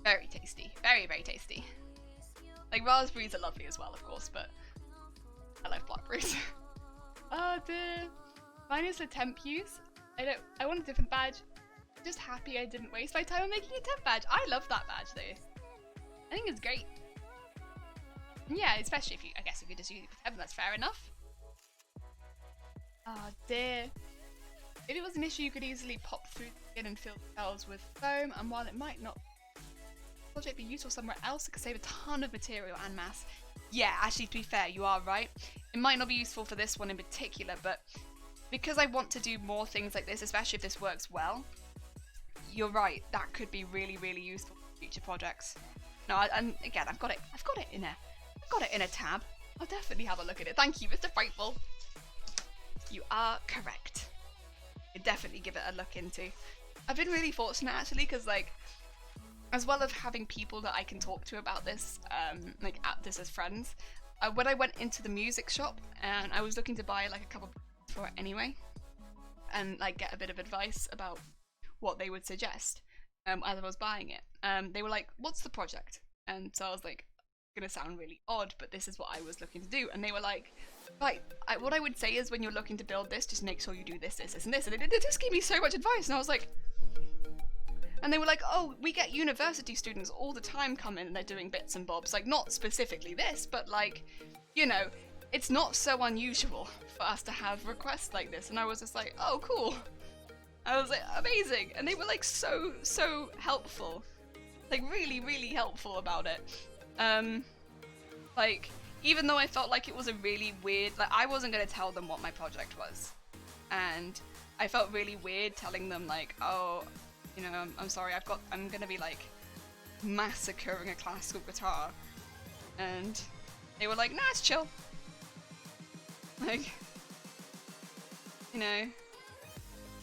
Very tasty. Very, very tasty. Like, raspberries are lovely as well, of course, but I like blackberries. Oh dear. Mine is a temp use. I want a different badge. I'm just happy I didn't waste my time on making a temp badge. I love that badge though. I think it's great. And yeah, especially if you, I guess if you just use it for temp, that's fair enough. Oh dear. If it was an issue, you could easily pop through the skin and fill the cells with foam, and while it might not project be useful somewhere else, it could save a ton of material and mass. Yeah, actually, to be fair, you are right. It might not be useful for this one in particular, but because I want to do more things like this, especially if this works well, you're right, that could be really, really useful for future projects. No, and again, I've got it in a tab. I'll definitely have a look at it. Thank you, Mr. Frightful. You are correct. I'd definitely give it a look into. I've been really fortunate actually, because like, as well as having people that I can talk to about this, like at this as friends, when I went into the music shop and I was looking to buy like a couple for it anyway, and like get a bit of advice about what they would suggest as I was buying it, they were like, "What's the project?" And so I was like, "It's gonna sound really odd, but this is what I was looking to do." And they were like, "Right, what I would say is when you're looking to build this, just make sure you do this, this, this, and this." And it just gave me so much advice, and I was like. And they were like, "Oh, we get university students all the time come in and they're doing bits and bobs. Like, not specifically this, but like, you know, it's not so unusual for us to have requests like this." And I was just like, "Oh, cool." I was like, amazing. And they were like so helpful. Like really, really helpful about it. Like, even though I felt like it was a really weird, like I wasn't going to tell them what my project was. And I felt really weird telling them like, "Oh, you know, I'm sorry, I'm gonna be like massacring a classical guitar," and they were like, "Nah, it's chill. Like, you know,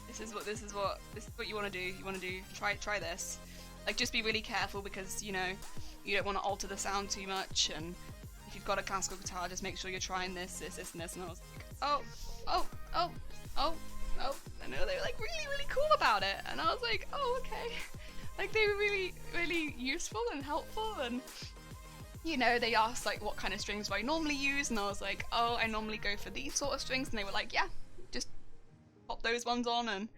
this is what you want to do. You want to do try this. Like, just be really careful because you know you don't want to alter the sound too much. And if you've got a classical guitar, just make sure you're trying this, and this." And I was like, oh. And they were like really cool about it, and I was like, "Oh, okay." Like, they were really, really useful and helpful, and you know, they asked like what kind of strings do I normally use, and I was like, "Oh, I normally go for these sort of strings," and they were like, "Yeah, just pop those ones on, and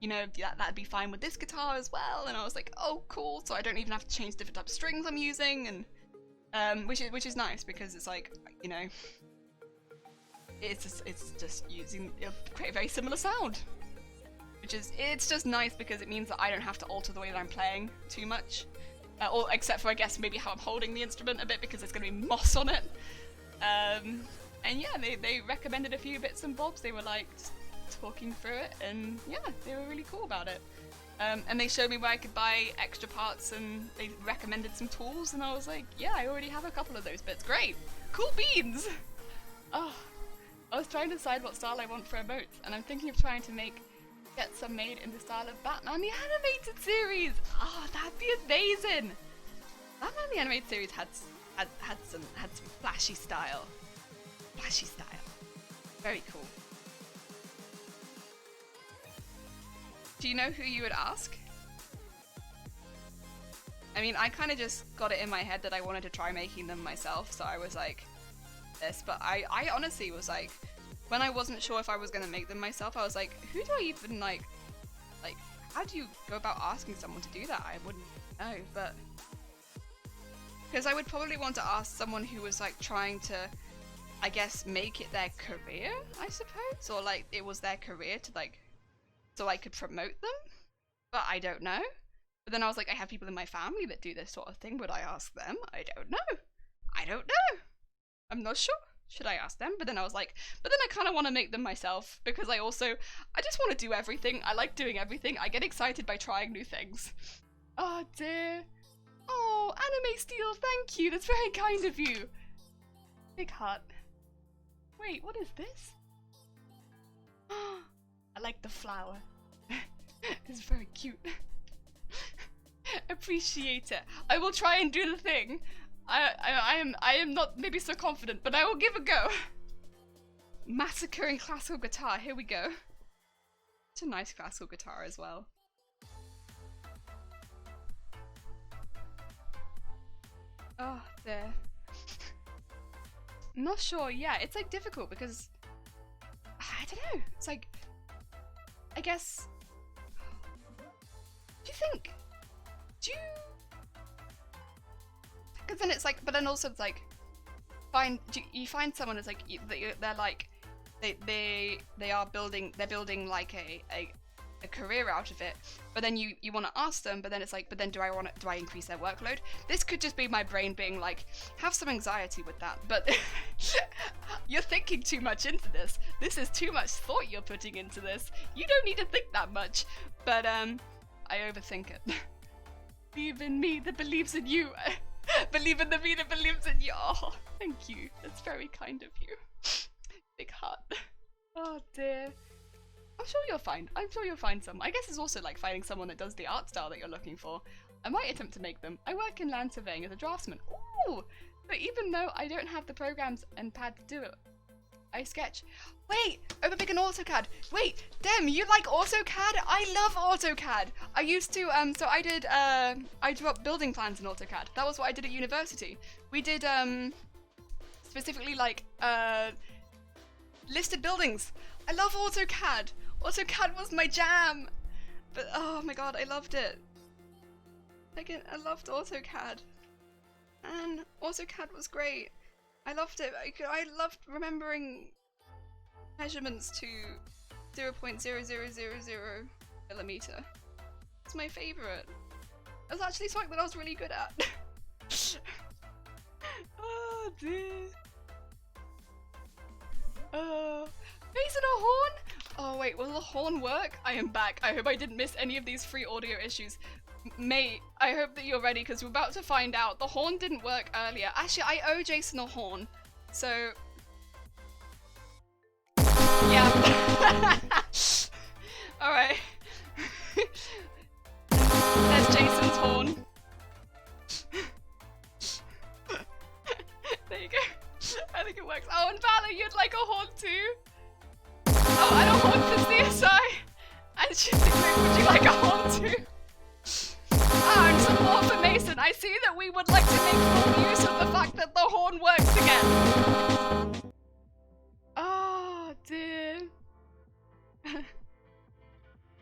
you know, that'd be fine with this guitar as well." And I was like, "Oh, cool!" So I don't even have to change different types of strings I'm using, and which is nice because it's like, you know. It's just using, it'll create a very similar sound, it's just nice because it means that I don't have to alter the way that I'm playing too much, or except for I guess maybe how I'm holding the instrument a bit because there's going to be moss on it. And yeah, they recommended a few bits and bobs. They were like talking through it, and yeah, they were really cool about it. And they showed me where I could buy extra parts, and they recommended some tools, and I was like, yeah, I already have a couple of those bits. Great, cool beans. Oh. I was trying to decide what style I want for emotes, and I'm thinking of trying to get some made in the style of Batman the Animated Series. Oh, that'd be amazing. Batman the Animated Series had some flashy style. Flashy style. Very cool. Do you know who you would ask? I mean, I kind of just got it in my head that I wanted to try making them myself, so I was like, this, but I honestly was like, when I wasn't sure if I was gonna make them myself, I was like, who do I even like how do you go about asking someone to do that? I wouldn't know, but because I would probably want to ask someone who was like trying to, I guess, make it their career, I suppose, or like it was their career to like, so I could promote them, but I don't know. But then I was like, I have people in my family that do this sort of thing, would I ask them? I don't know. I'm not sure. Should I ask them? But then I was like, but then I kind of want to make them myself because I just want to do everything. I like doing everything. I get excited by trying new things. Oh dear. Oh, Anime Steel, thank you. That's very kind of you. Big heart. Wait, what is this? I like the flower. It's very cute. Appreciate it. I will try and do the thing. I am not maybe so confident, but I will give a go. Massacring classical guitar, here we go. Such a nice classical guitar as well. Oh, there. I'm not sure. Yeah, it's like difficult because I don't know. It's like, I guess. Do you think? Do you? Because then it's like, but then also it's like, you find someone that's like they're like they are building, they're building like a career out of it, but then you want to ask them, but then it's like, but then do I increase their workload? This could just be my brain being like, have some anxiety with that, but you're thinking too much into this. This is too much thought you're putting into this. You don't need to think that much. But I overthink it. Believe in me that believes in you. Believe in the me that believes in you. Oh, thank you. That's very kind of you. Big heart. Oh dear. I'm sure you'll find. I'm sure you'll find some. I guess it's also like finding someone that does the art style that you're looking for. I might attempt to make them. I work in land surveying as a draftsman. Ooh! But even though I don't have the programs and pad to do it, I sketch. Wait! Overbig and AutoCAD. Wait! Dem, you like AutoCAD? I love AutoCAD. I used to, so I drew up building plans in AutoCAD. That was what I did at university. We did, specifically like, listed buildings. I love AutoCAD. AutoCAD was my jam. But oh my god, I loved it. I loved AutoCAD. And AutoCAD was great. I loved it. I loved remembering measurements to 0.0000 millimeter. It's my favorite. It was actually something that I was really good at. Oh dear. Bass and a horn? Oh wait, will the horn work? I am back. I hope I didn't miss any of these free audio issues. Mate, I hope that you're ready because we're about to find out. The horn didn't work earlier. Actually, I owe Jason a horn. So... yeah. Alright. There's Jason's horn. There you go. I think it works. Oh, and Valor, you'd like a horn too? Oh, and a horn for CSI. And she's like, would you like a horn too? Ah, and support for Mason. I see that we would like to make full use of the fact that the horn works again. Oh, dear.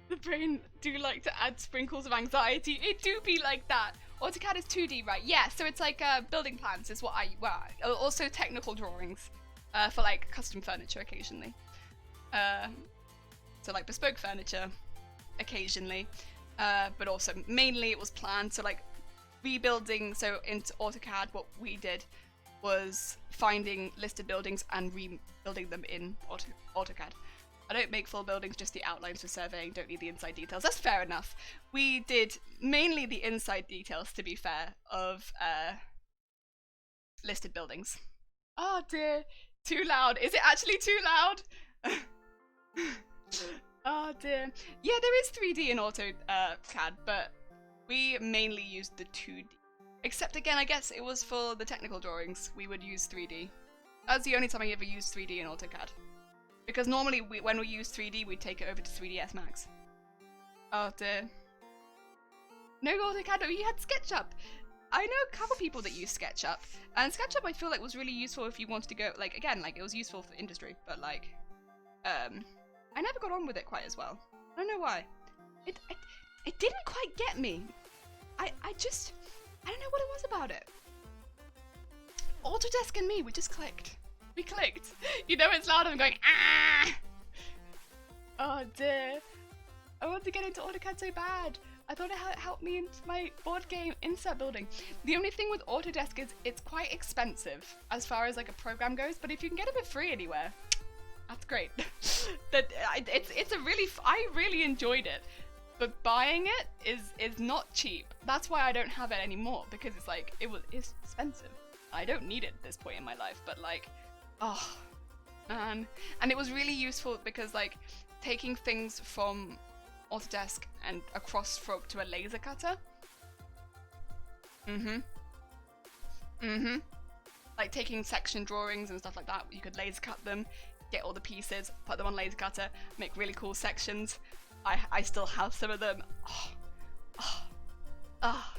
The brain do like to add sprinkles of anxiety. It do be like that. AutoCAD is 2D, right? Yeah, so it's like building plans is what also technical drawings for like custom furniture occasionally. So like bespoke furniture occasionally, but also mainly it was planned. So like rebuilding, so into AutoCAD what we did was finding listed buildings and rebuilding them in AutoCAD. I don't make full buildings, just the outlines for surveying, don't need the inside details. That's fair enough. We did mainly the inside details, to be fair, of listed buildings. Oh dear, too loud. Is it actually too loud? Oh dear. Yeah, there is 3D in AutoCAD, but we mainly used the 2D. Except again, I guess it was for the technical drawings, we would use 3D. That's the only time I ever used 3D in AutoCAD. Because normally, when we use 3D, we take it over to 3ds Max. Oh dear. No AutoCAD, oh, you had SketchUp! I know a couple people that use SketchUp, and SketchUp I feel like was really useful if you wanted to go, like, again, like, it was useful for industry, but like, I never got on with it quite as well. I don't know why. It didn't quite get me. I don't know what it was about it. Autodesk and me, we just clicked. We clicked. You know it's loud, I'm going, ah! Oh dear. I want to get into AutoCAD so bad. I thought it helped me into my board game insert building. The only thing with Autodesk is it's quite expensive as far as like a program goes, but if you can get it for free anywhere, that's great. It's a really, I really enjoyed it, but buying it is not cheap. That's why I don't have it anymore, because it's like, it's expensive. I don't need it at this point in my life, but like, oh man. And it was really useful because like taking things from Autodesk and across to a laser cutter. Like taking section drawings and stuff like that, you could laser cut them, get all the pieces, put them on laser cutter, make really cool sections. I still have some of them. Oh, oh, oh,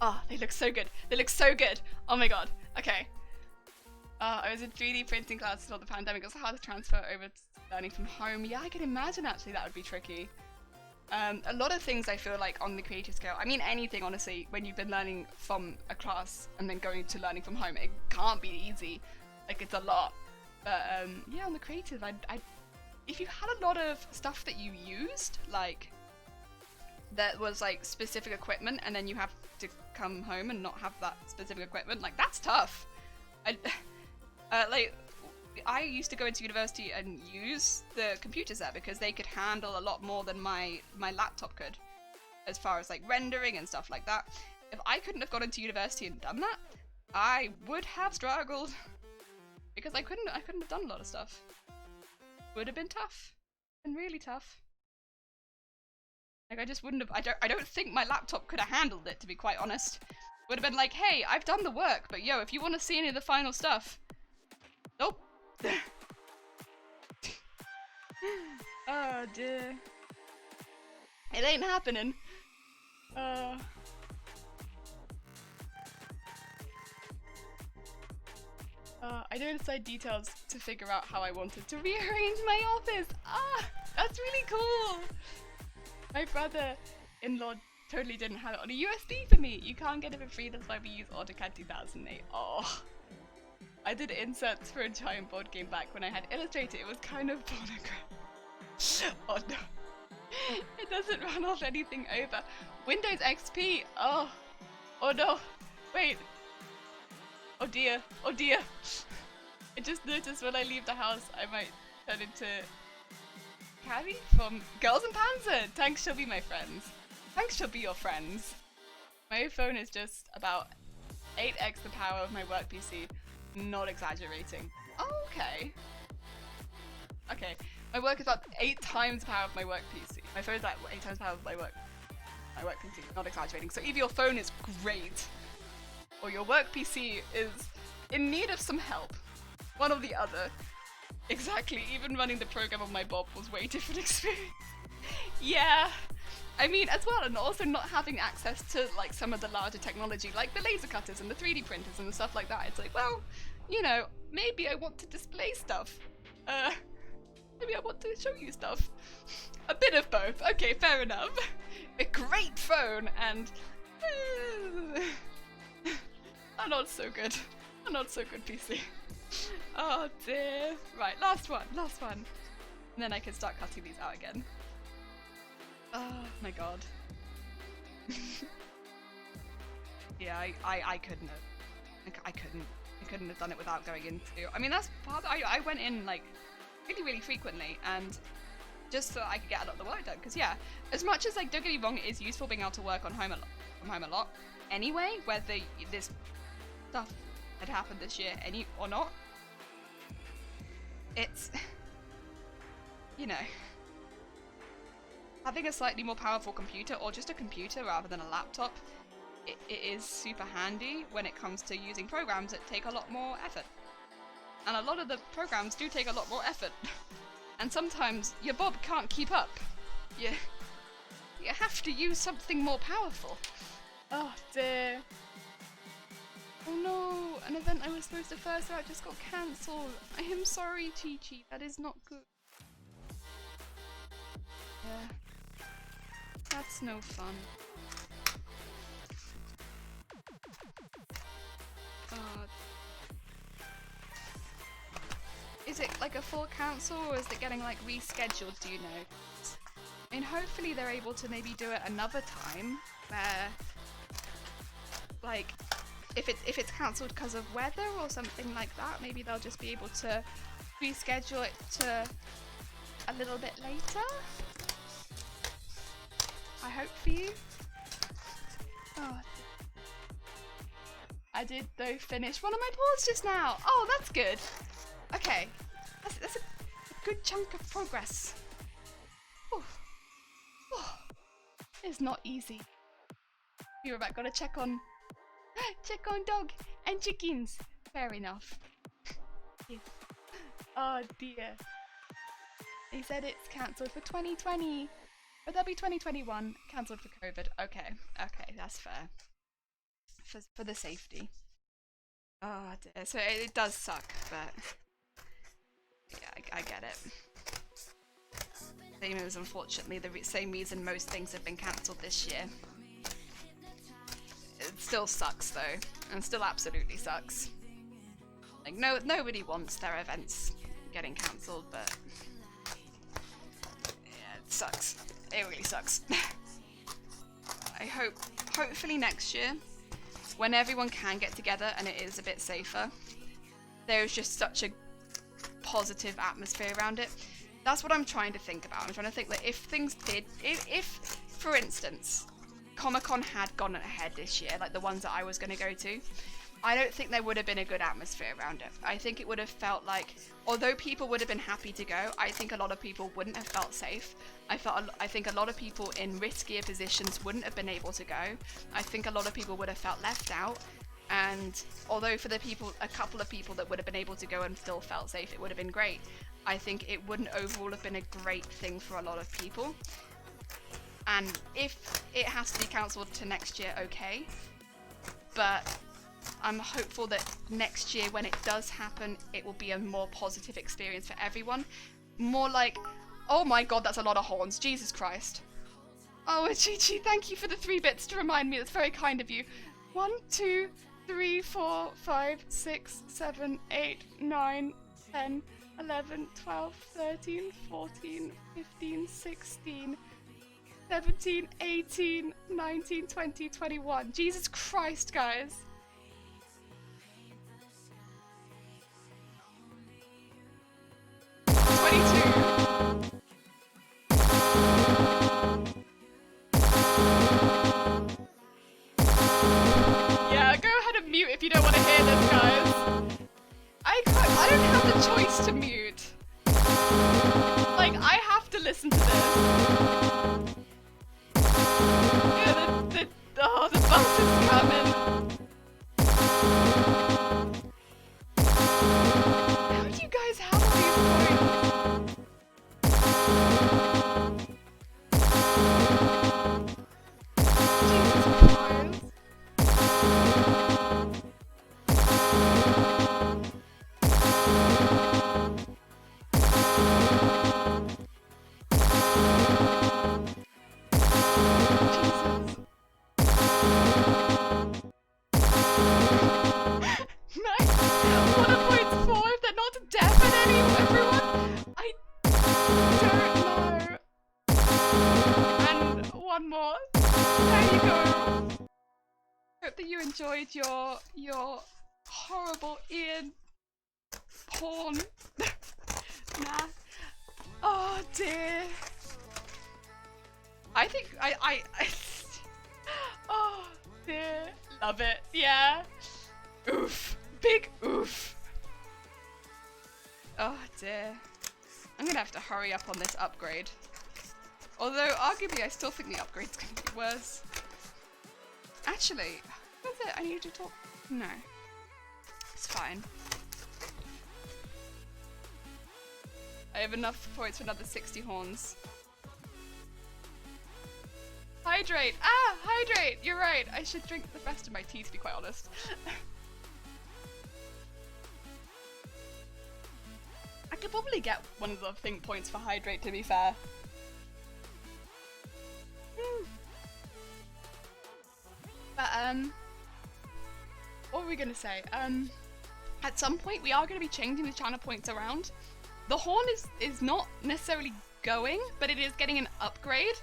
oh, they look so good. They look so good. Oh my god. Okay. I was in 3D printing class until the pandemic. It was hard to transfer over to learning from home. Yeah, I can imagine actually that would be tricky. A lot of things I feel like on the creative scale, I mean anything honestly, when you've been learning from a class and then going to learning from home, it can't be easy. Like it's a lot. But yeah, on the creative, if you had a lot of stuff that you used, like that was like specific equipment, and then you have to come home and not have that specific equipment, like that's tough. Like I used to go into university and use the computers there because they could handle a lot more than my laptop could, as far as like rendering and stuff like that. If I couldn't have gone into university and done that, I would have struggled because I couldn't have done a lot of stuff. Would have been tough, and really tough. Like I just wouldn't have. I don't think my laptop could have handled it, to be quite honest. Would have been like, hey, I've done the work, but yo, if you want to see any of the final stuff, nope. Oh dear. It ain't happening. I don't decide details to figure out how I wanted to rearrange my office. Ah, that's really cool. My brother-in-law totally didn't have it on a USB for me. You can't get it for free, that's why we use AutoCAD 2008. Oh. I did inserts for a giant board game back when I had Illustrator. It was kind of pornographic. Oh no. It doesn't run off anything over. Windows XP. Oh. Oh no. Wait. Oh dear. Oh dear. I just noticed when I leave the house I might turn into Cabby from Girls and Panzer. Tanks shall be my friends. Tanks shall be your friends. My phone is just about 8x the power of my work PC. Not exaggerating. Oh, okay. Okay. My work is about 8 times the power of my work PC. My phone is like 8 times the power of my work PC. Not exaggerating. So either your phone is great, or your work PC is in need of some help. One or the other. Exactly. Even running the program on my Bob was way different experience. Yeah. I mean, as well, and also not having access to like some of the larger technology, like the laser cutters and the 3D printers and the stuff like that. It's like, well, you know, maybe I want to display stuff. Maybe I want to show you stuff. A bit of both. Okay, fair enough. A great phone and a not so good. A not so good PC. Oh dear. Right, last one. And then I can start cutting these out again. Oh my god. Yeah, I couldn't have. I couldn't have done it without going into. I mean, that's part. I went in like really frequently, and just so I could get a lot of the work done. Because yeah, as much as like, don't get me wrong, it is useful being able to work from home a lot. Anyway, whether this stuff had happened this year or not, it's, you know, having a slightly more powerful computer, or just a computer rather than a laptop, it is super handy when it comes to using programs that take a lot more effort. And a lot of the programs do take a lot more effort. And sometimes your Bob can't keep up. You have to use something more powerful. Oh dear. Oh no, an event I was supposed to first out just got cancelled. I am sorry, Chi-Chi, that is not good. Yeah. That's no fun. Is it like a full cancel, or is it getting like rescheduled, do you know? I mean, hopefully they're able to maybe do it another time where, like, if it's cancelled because of weather or something like that, maybe they'll just be able to reschedule it to a little bit later. I hope for you. Oh, I did though finish one of my boards just now. Oh, that's good. Okay, that's a good chunk of progress. It's not easy. You're about gotta check on dog and chickens. Fair enough. Yes. Oh dear. They said it's cancelled for 2020. Oh, there'll be 2021 cancelled for COVID. Okay, okay, that's fair. For the safety. Oh dear. So it does suck, but yeah, I get it. Same as unfortunately the same reason most things have been cancelled this year. It still sucks though, and still absolutely sucks. Like nobody wants their events getting cancelled, but yeah, it sucks. It really sucks. I hopefully next year, when everyone can get together and it is a bit safer, there's just such a positive atmosphere around it. That's what I'm trying to think about. I'm trying to think that if things did, if for instance, Comic-Con had gone ahead this year, like the ones that I was going to go to, I don't think there would have been a good atmosphere around it. I think it would have felt like, although people would have been happy to go, I think a lot of people wouldn't have felt safe. I think a lot of people in riskier positions wouldn't have been able to go. I think a lot of people would have felt left out. And although for the people, a couple of people that would have been able to go and still felt safe, it would have been great. I think it wouldn't overall have been a great thing for a lot of people. And if it has to be cancelled to next year, okay. But I'm hopeful that next year, when it does happen, it will be a more positive experience for everyone. More like, oh my god, that's a lot of horns. Jesus Christ. Oh, Chichi, thank you for the 3 bits to remind me. That's very kind of you. 1, 2, 3, 4, 5, 6, 7, 8, 9, 10, 11, 12, 13, 14, 15, 16, 17, 18, 19, 20, 21. Jesus Christ, guys. Yeah, go ahead and mute if you don't want to hear this, guys. I don't have the choice to mute. Like, I have to listen to this. Yeah, the bus is coming. How do you guys have all these points? Jesus Christ. One more. There you go. Hope that you enjoyed your horrible Ian porn. Nah. Oh dear. I think I oh dear. Love it. Yeah. Oof. Big oof. Oh dear. I'm gonna have to hurry up on this upgrade. Although, arguably, I still think the upgrade's going to be worse. Actually, what is it? I need to talk. No. It's fine. I have enough points for another 60 horns. Hydrate! Ah! Hydrate! You're right. I should drink the rest of my tea, to be quite honest. I could probably get one of the think points for hydrate, to be fair. But what were we gonna say? At some point we are gonna be changing the channel points around. The horn is not necessarily going, but it is getting an upgrade.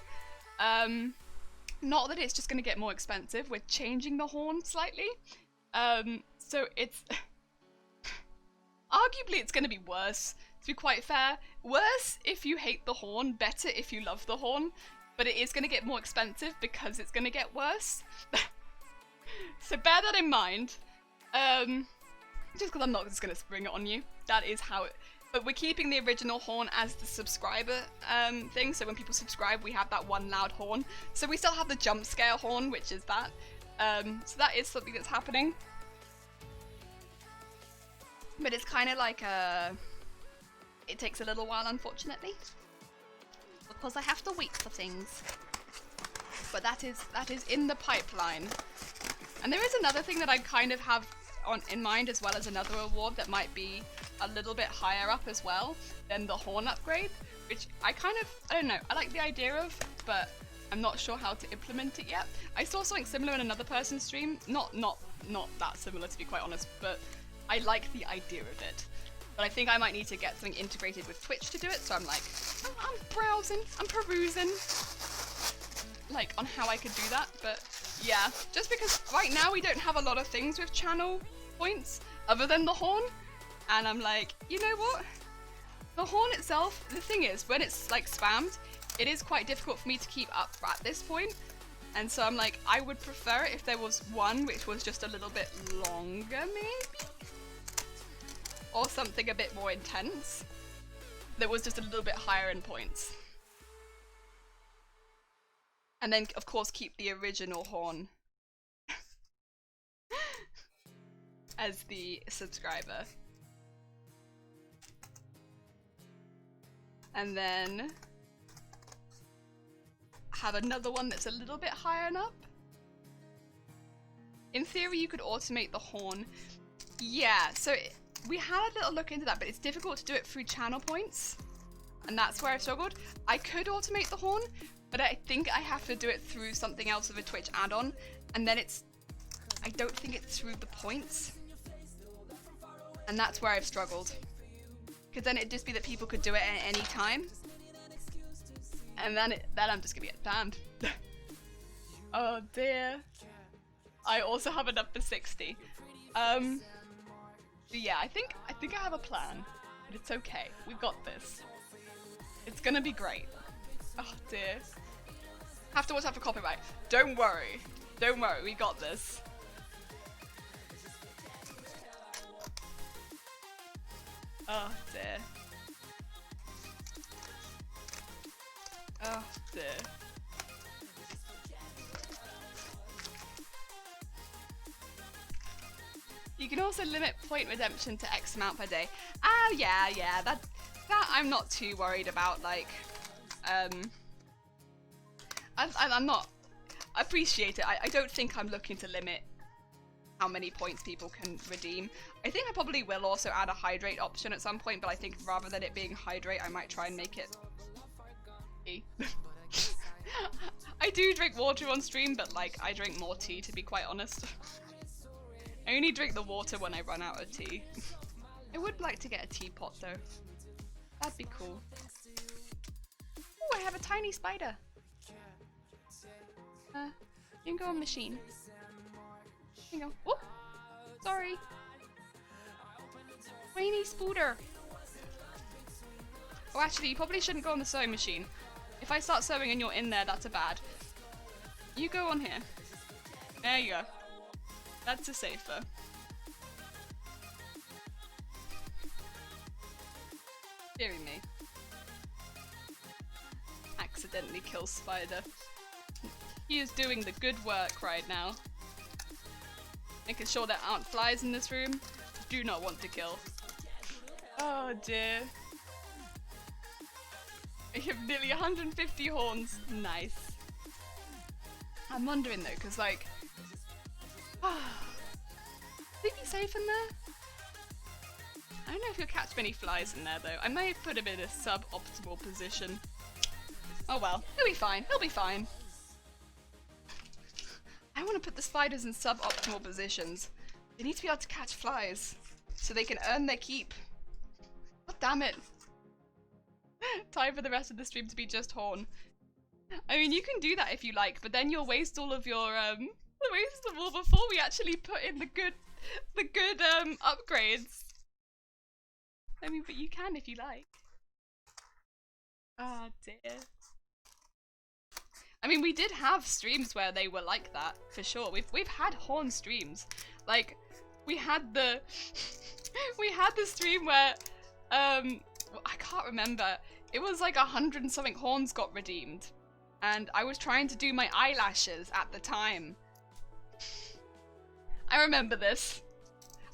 Not that it's just gonna get more expensive. We're changing the horn slightly. So it's arguably it's gonna be worse. To be quite fair, worse if you hate the horn, better if you love the horn. But it is going to get more expensive because it's going to get worse. So bear that in mind. Just because I'm not just going to spring it on you. That is how it... But we're keeping the original horn as the subscriber thing. So when people subscribe, we have that one loud horn. So we still have the jump scare horn, which is that. So that is something that's happening. But it's kind of like a... It takes a little while, unfortunately. because I have to wait for things. But that is in the pipeline. And there is another thing that I kind of have in mind, as well as another award that might be a little bit higher up as well than the horn upgrade, which I don't know, I like the idea of, but I'm not sure how to implement it yet. I saw something similar in another person's stream, not that similar to be quite honest, but I like the idea of it. But I think I might need to get something integrated with Twitch to do it, so I'm like, I'm browsing, I'm perusing, like, on how I could do that. But yeah, just because right now we don't have a lot of things with channel points other than the horn, and I'm like, you know what? The horn itself, the thing is, when it's like spammed, it is quite difficult for me to keep up at this point. And so I'm like, I would prefer it if there was one which was just a little bit longer, maybe? Or something a bit more intense that was just a little bit higher in points. And then, of course, keep the original horn as the subscriber. And then have another one that's a little bit higher up. In theory, you could automate the horn. Yeah, so we had a little look into that, but it's difficult to do it through channel points. And that's where I struggled. I could automate the horn, but I think I have to do it through something else with a Twitch add-on. And then I don't think it's through the points. And that's where I've struggled. Because then it'd just be that people could do it at any time. And then I'm just gonna get banned. Oh dear. I also have enough for 60. Yeah, I think I have a plan. But it's okay. We got this. It's gonna be great. Oh dear. Have to watch out for copyright. Don't worry. Don't worry, we got this. Oh dear. Oh dear. You can also limit point redemption to X amount per day. Ah, yeah, that I'm not too worried about, like, I'm not, I appreciate it. I don't think I'm looking to limit how many points people can redeem. I think I probably will also add a hydrate option at some point, but I think rather than it being hydrate, I might try and make it tea. I do drink water on stream, but like I drink more tea, to be quite honest. I only drink the water when I run out of tea. I would like to get a teapot though. That'd be cool. Oh, I have a tiny spider. You can go on machine. Here you go. Oh, sorry. Rainy spooder. Oh, actually, you probably shouldn't go on the sewing machine. If I start sewing and you're in there, that's a bad. You go on here. There you go. That's a safer. Deary me. Accidentally kill spider. He is doing the good work right now. Making sure there aren't flies in this room. Do not want to kill. Oh dear. I have nearly 150 horns. Nice. I'm wondering though, because like... would they be safe in there? I don't know if you'll catch many flies in there though. I may have put him in a sub-optimal position. Oh well, he'll be fine. He'll be fine. I want to put the spiders in sub-optimal positions. They need to be able to catch flies so they can earn their keep. God damn it. Time for the rest of the stream to be just horn. I mean, you can do that if you like, but then you'll waste all of your waste them all before we actually put in the good upgrades. I mean, but you can if you like. Ah, dear. I mean, we did have streams where they were like that, for sure. We've had horn streams. Like, we had the stream where I can't remember. It was like 100 and something horns got redeemed, and I was trying to do my eyelashes at the time. I remember this.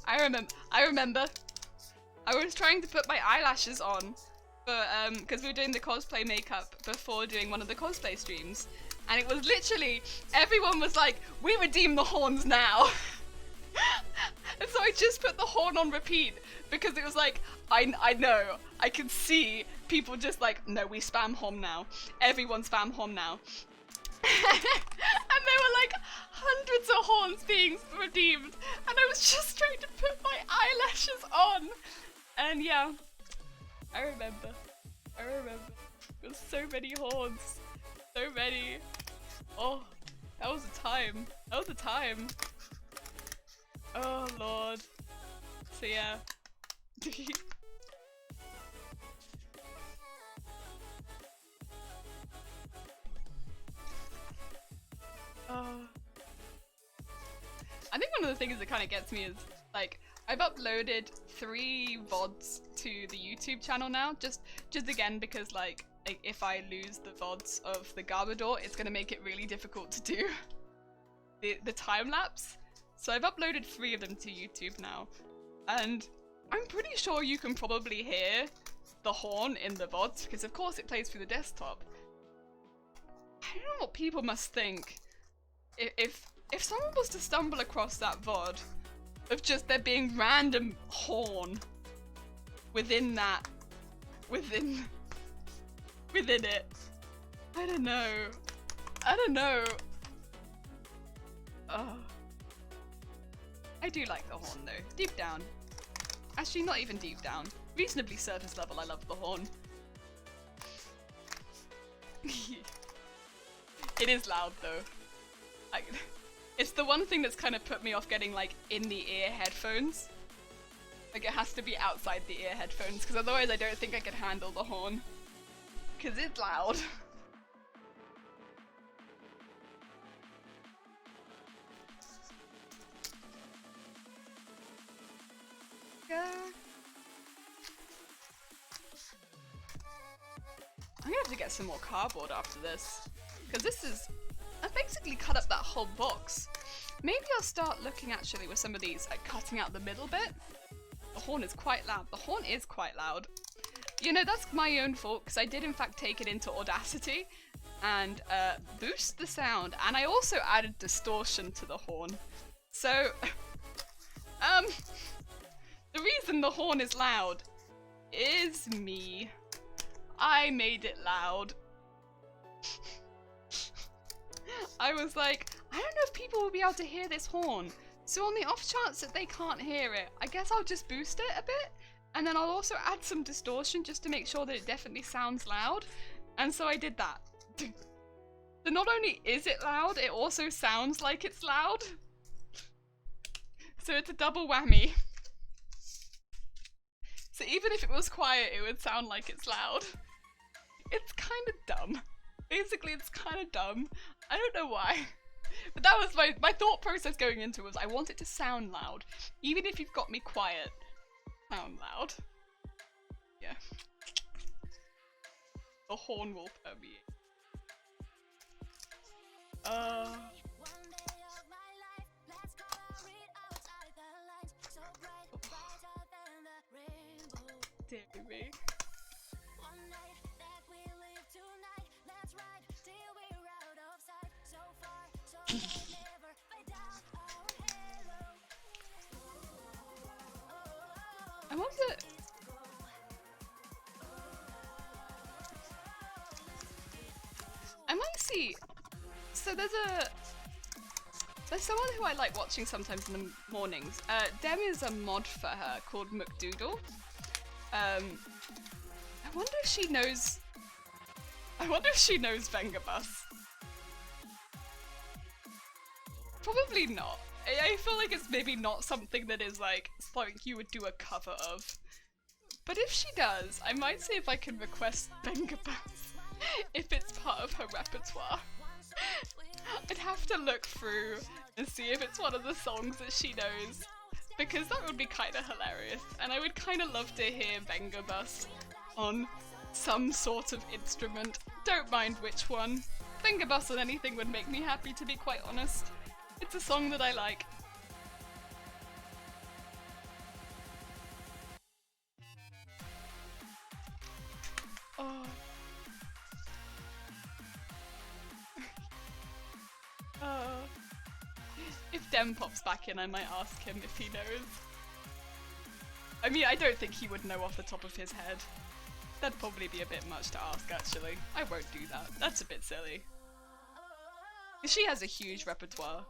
I remember. I was trying to put my eyelashes on, because we were doing the cosplay makeup before doing one of the cosplay streams, and it was literally everyone was like, "We redeem the horns now." And so I just put the horn on repeat because it was like, I know, I can see people just like, no, we spam horn now. Everyone spam horn now. And there were like hundreds of horns being redeemed, and I was just trying to put my eyelashes on. And yeah, I remember. There was so many horns. So many. Oh, that was a time. Oh lord. So yeah. I think one of the things that kind of gets me is like I've uploaded 3 VODs to the YouTube channel now, just again because like if I lose the VODs of the Garbodor, it's gonna make it really difficult to do the time lapse. So I've uploaded 3 of them to YouTube now, and I'm pretty sure you can probably hear the horn in the VODs because of course it plays through the desktop. I don't know what people must think if someone was to stumble across that VOD of just there being random horn within it. I don't know. I do like the horn though, deep down. Actually, not even deep down. Reasonably surface level, I love the horn. It is loud though. It's the one thing that's kind of put me off getting like in-the-ear headphones. Like it has to be outside the ear headphones, because otherwise I don't think I could handle the horn. Because it's loud. Yeah. I'm gonna have to get some more cardboard after this, because I've basically cut up that whole box. Maybe I'll start looking actually with some of these, like cutting out the middle bit. The horn is quite loud. The horn is quite loud. You know, that's my own fault, because I did in fact take it into Audacity and boost the sound, and I also added distortion to the horn. So, the reason the horn is loud is me. I made it loud. I was like, I don't know if people will be able to hear this horn, so on the off chance that they can't hear it, I guess I'll just boost it a bit, and then I'll also add some distortion just to make sure that it definitely sounds loud. And so I did that. So not only is it loud, it also sounds like it's loud. So it's a double whammy. So even if it was quiet, it would sound like it's loud. It's kind of dumb. Basically, it's kind of dumb. I don't know why. But that was my thought process going into it, was I want it to sound loud. Even if you've got me quiet, sound loud. Yeah. The horn will permeate. Dear me. I wonder. I might see. So there's someone who I like watching sometimes in the mornings. Dem is a mod for her called McDoodle. I wonder if she knows. I wonder if she knows Vengabus. Probably not. I feel like it's maybe not something that is like something you would do a cover of. But if she does, I might see if I can request Vengabus if it's part of her repertoire. I'd have to look through and see if it's one of the songs that she knows, because that would be kind of hilarious, and I would kind of love to hear Vengabus on some sort of instrument. Don't mind which one. Vengabus on anything would make me happy, to be quite honest. It's a song that I like. Oh. Oh. If Dem pops back in, I might ask him if he knows. I mean, I don't think he would know off the top of his head. That'd probably be a bit much to ask, actually. I won't do that. That's a bit silly. She has a huge repertoire.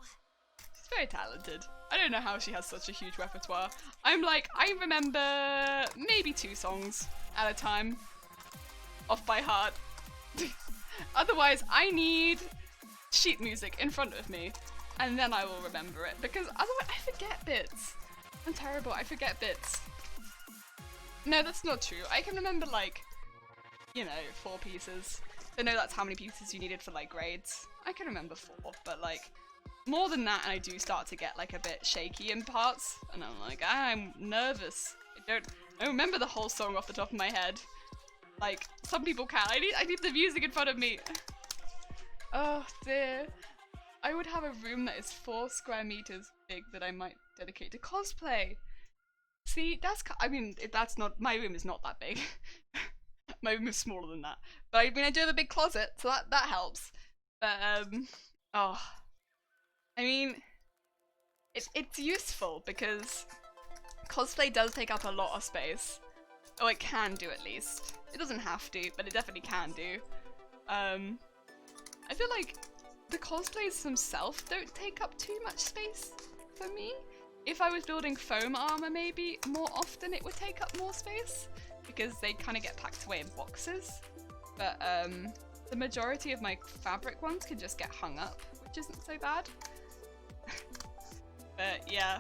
She's very talented. I don't know how she has such a huge repertoire. I'm like, I remember maybe 2 songs at a time off by heart. Otherwise, I need sheet music in front of me, and then I will remember it, because otherwise I forget bits. I'm terrible, I forget bits. No, that's not true. I can remember, like, you know, 4 pieces. I know that's how many pieces you needed for, like, grades. I can remember 4, but, like, more than that, and I do start to get, like, a bit shaky in parts, and I'm like, I'm nervous. I don't remember the whole song off the top of my head. Like, some people can. I need the music in front of me. Oh dear. I would have a room that is 4 square meters big that I might dedicate to cosplay. See, I mean, that's not, my room is not that big. My room is smaller than that. But I mean, I do have a big closet, so that helps. But, oh. I mean, it's useful because cosplay does take up a lot of space. Oh, it can do at least. It doesn't have to, but it definitely can do. I feel like the cosplays themselves don't take up too much space for me. If I was building foam armor, maybe more often it would take up more space because they kind of get packed away in boxes. But the majority of my fabric ones can just get hung up, which isn't so bad. But yeah,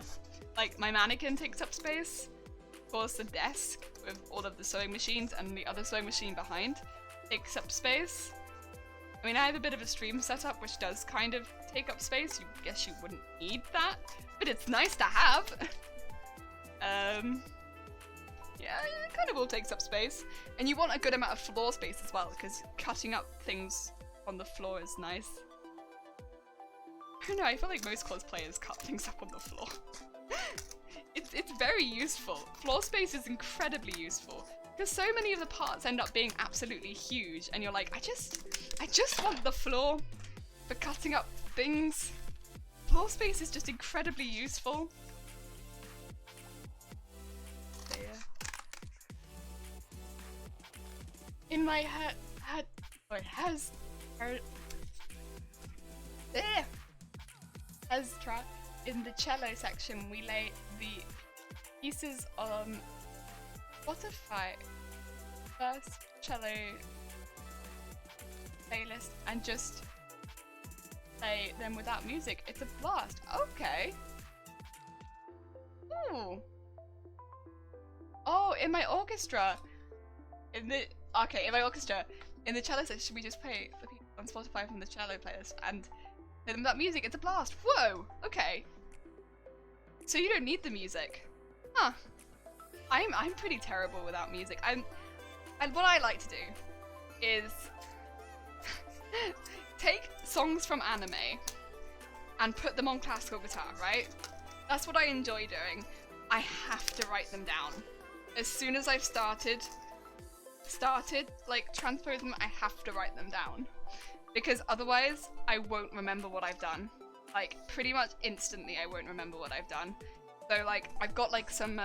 like my mannequin takes up space. Of course, the desk with all of the sewing machines and the other sewing machine behind takes up space. I mean, I have a bit of a stream setup which does kind of take up space. You guess you wouldn't need that, but it's nice to have. Yeah, it kind of all takes up space. And you want a good amount of floor space as well, because cutting up things on the floor is nice. I don't know, I feel like most cosplayers cut things up on the floor. It's very useful. Floor space is incredibly useful because so many of the parts end up being absolutely huge, and you're like, I just want the floor for cutting up things. Floor space is just incredibly useful. There. In my head, there. As in the cello section, we lay the pieces on Spotify first cello playlist and just play them without music. It's a blast. Okay. Ooh. Oh, in my orchestra. In the cello section, we just play the people on Spotify from the cello playlist and play them without music. It's a blast. Whoa. Okay. So you don't need the music. Huh. I'm pretty terrible without music. And what I like to do is take songs from anime and put them on classical guitar, right? That's what I enjoy doing. I have to write them down. As soon as I've started like transposing them, I have to write them down. Because otherwise I won't remember what I've done. Like pretty much instantly I won't remember what I've done. So like I've got like some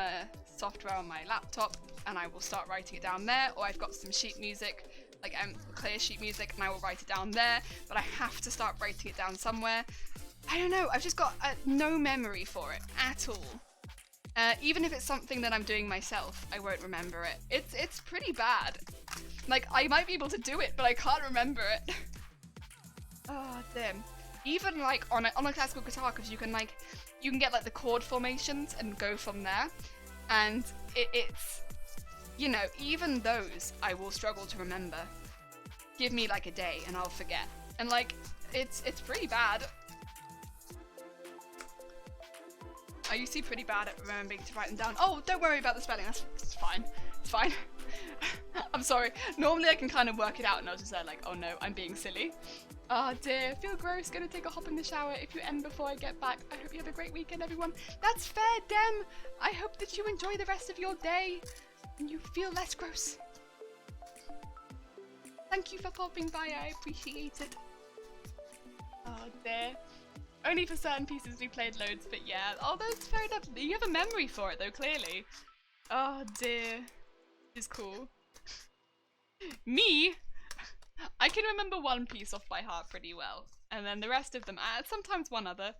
software on my laptop and I will start writing it down there, or I've got some sheet music, like clear sheet music, and I will write it down there, but I have to start writing it down somewhere. I don't know, I've just got no memory for it at all. Even if it's something that I'm doing myself, I won't remember it. It's pretty bad. Like I might be able to do it, but I can't remember it. Oh damn. Even like on a classical guitar, because you can get like the chord formations and go from there, and it's, you know, even those I will struggle to remember. Give me like a day and I'll forget, and like it's pretty bad. I used to be pretty bad at remembering to write them down. Oh, don't worry about the spelling. It's fine. It's fine. I'm sorry. Normally I can kind of work it out, and I was just there like, oh no, I'm being silly. Oh dear, feel gross, gonna take a hop in the shower. If you end before I get back, I hope you have a great weekend, everyone. That's fair, Dem. I hope that you enjoy the rest of your day and you feel less gross. Thank you for popping by, I appreciate it. Oh dear. Only for certain pieces we played loads, but yeah. Oh, that's fair enough. You have a memory for it though, clearly. Oh dear. This is cool. Me? I can remember one piece off by heart pretty well. And then the rest of them, sometimes one other.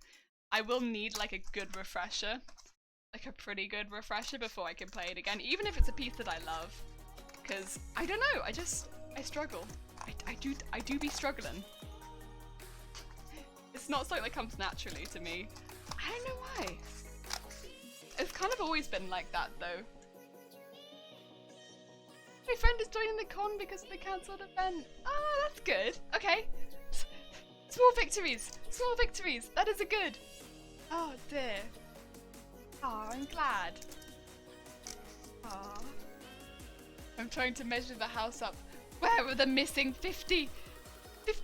I will need like a good refresher. Like a pretty good refresher before I can play it again. Even if it's a piece that I love. Because, I don't know, I struggle. I do be struggling. It's not something that comes naturally to me. I don't know why. It's kind of always been like that though. My friend is joining the con because of the cancelled event. Oh, that's good. Okay. Small victories. Small victories. That is a good. Oh dear. Oh, I'm glad. Oh. I'm trying to measure the house up. Where are the missing 50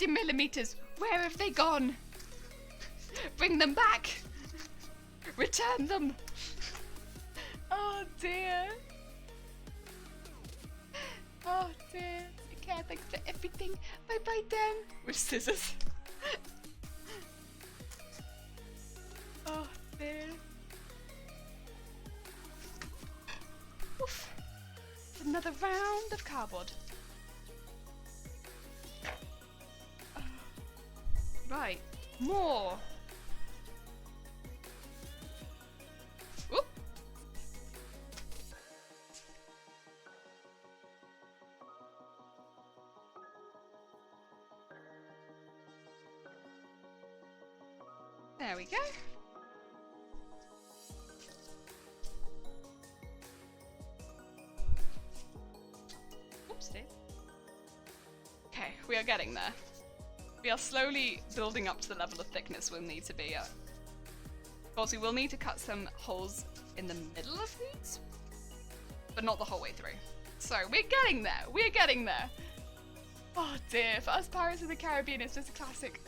millimeters? Where have they gone? Bring them back. Return them. Oh dear. Oh dear. Okay, thanks for everything. Bye bye then. With scissors. Oh dear. Oof. Another round of cardboard. Right. More. Whoop. There we go. Oopsie. Okay, we are getting there. We are slowly building up to the level of thickness we'll need to be at. Of course, we will need to cut some holes in the middle of these, but not the whole way through. So we're getting there. We're getting there. Oh dear, for us Pirates of the Caribbean, it's just a classic.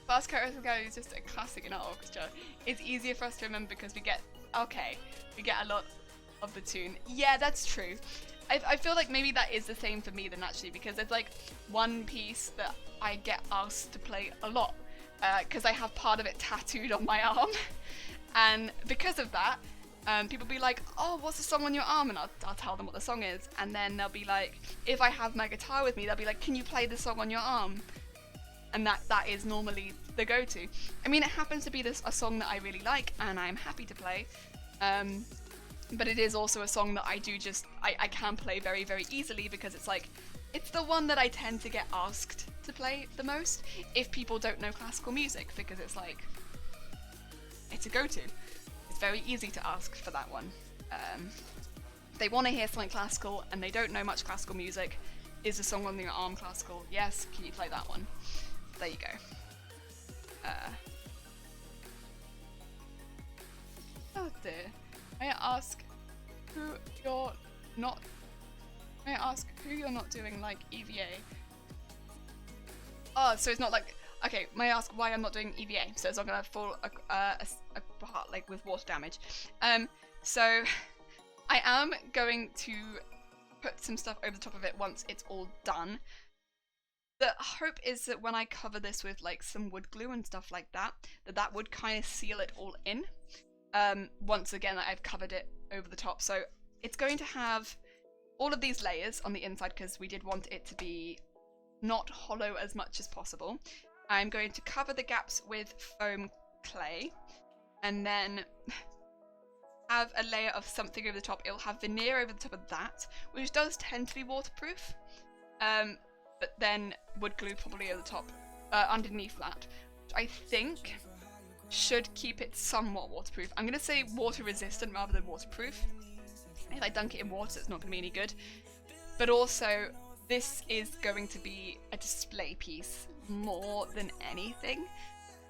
For us Pirates of the Caribbean, it's just a classic in our orchestra. It's easier for us to remember because we get a lot of the tune. Yeah, that's true. I feel like maybe that is the same for me then actually, because there's like one piece that I get asked to play a lot because I have part of it tattooed on my arm, and because of that people be like, oh, what's the song on your arm? And I'll tell them what the song is, and then they'll be like, if I have my guitar with me, they'll be like, can you play the song on your arm? And that is normally the go-to. I mean, it happens to be a song that I really like and I'm happy to play, but it is also a song that I can play very, very easily because it's the one that I tend to get asked to play the most if people don't know classical music, because it's a go-to. It's very easy to ask for that one. They want to hear something classical and they don't know much classical music. Is the song on your arm classical? Yes, can you play that one? There you go. Oh dear. May I ask who you're not doing like EVA? Oh, so it's not like, okay, may I ask why I'm not doing EVA? So it's not gonna fall apart like with water damage. So I am going to put some stuff over the top of it once it's all done. The hope is that when I cover this with like some wood glue and stuff like that, that would kind of seal it all in. Once again, I've covered it over the top, so it's going to have all of these layers on the inside because we did want it to be not hollow as much as possible. I'm going to cover the gaps with foam clay and then have a layer of something over the top. It'll have veneer over the top of that, which does tend to be waterproof, but then wood glue probably over the top, underneath that, which I think should keep it somewhat waterproof. I'm going to say water resistant rather than waterproof. If I dunk it in water, it's not going to be any good. But also, this is going to be a display piece more than anything.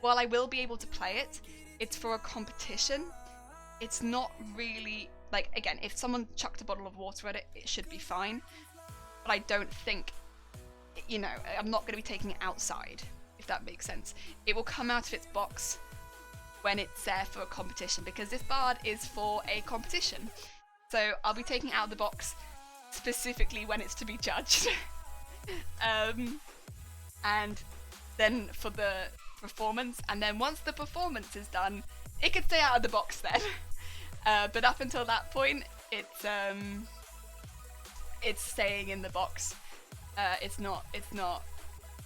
While I will be able to play it, it's for a competition. It's not really, like, again, if someone chucked a bottle of water at it, it should be fine. But I don't think, you know, I'm not going to be taking it outside, if that makes sense. It will come out of its box when it's there for a competition, because this bard is for a competition. So I'll be taking it out of the box specifically when it's to be judged. And then for the performance, and then once the performance is done, it could stay out of the box then. But up until that point, it's staying in the box. It's not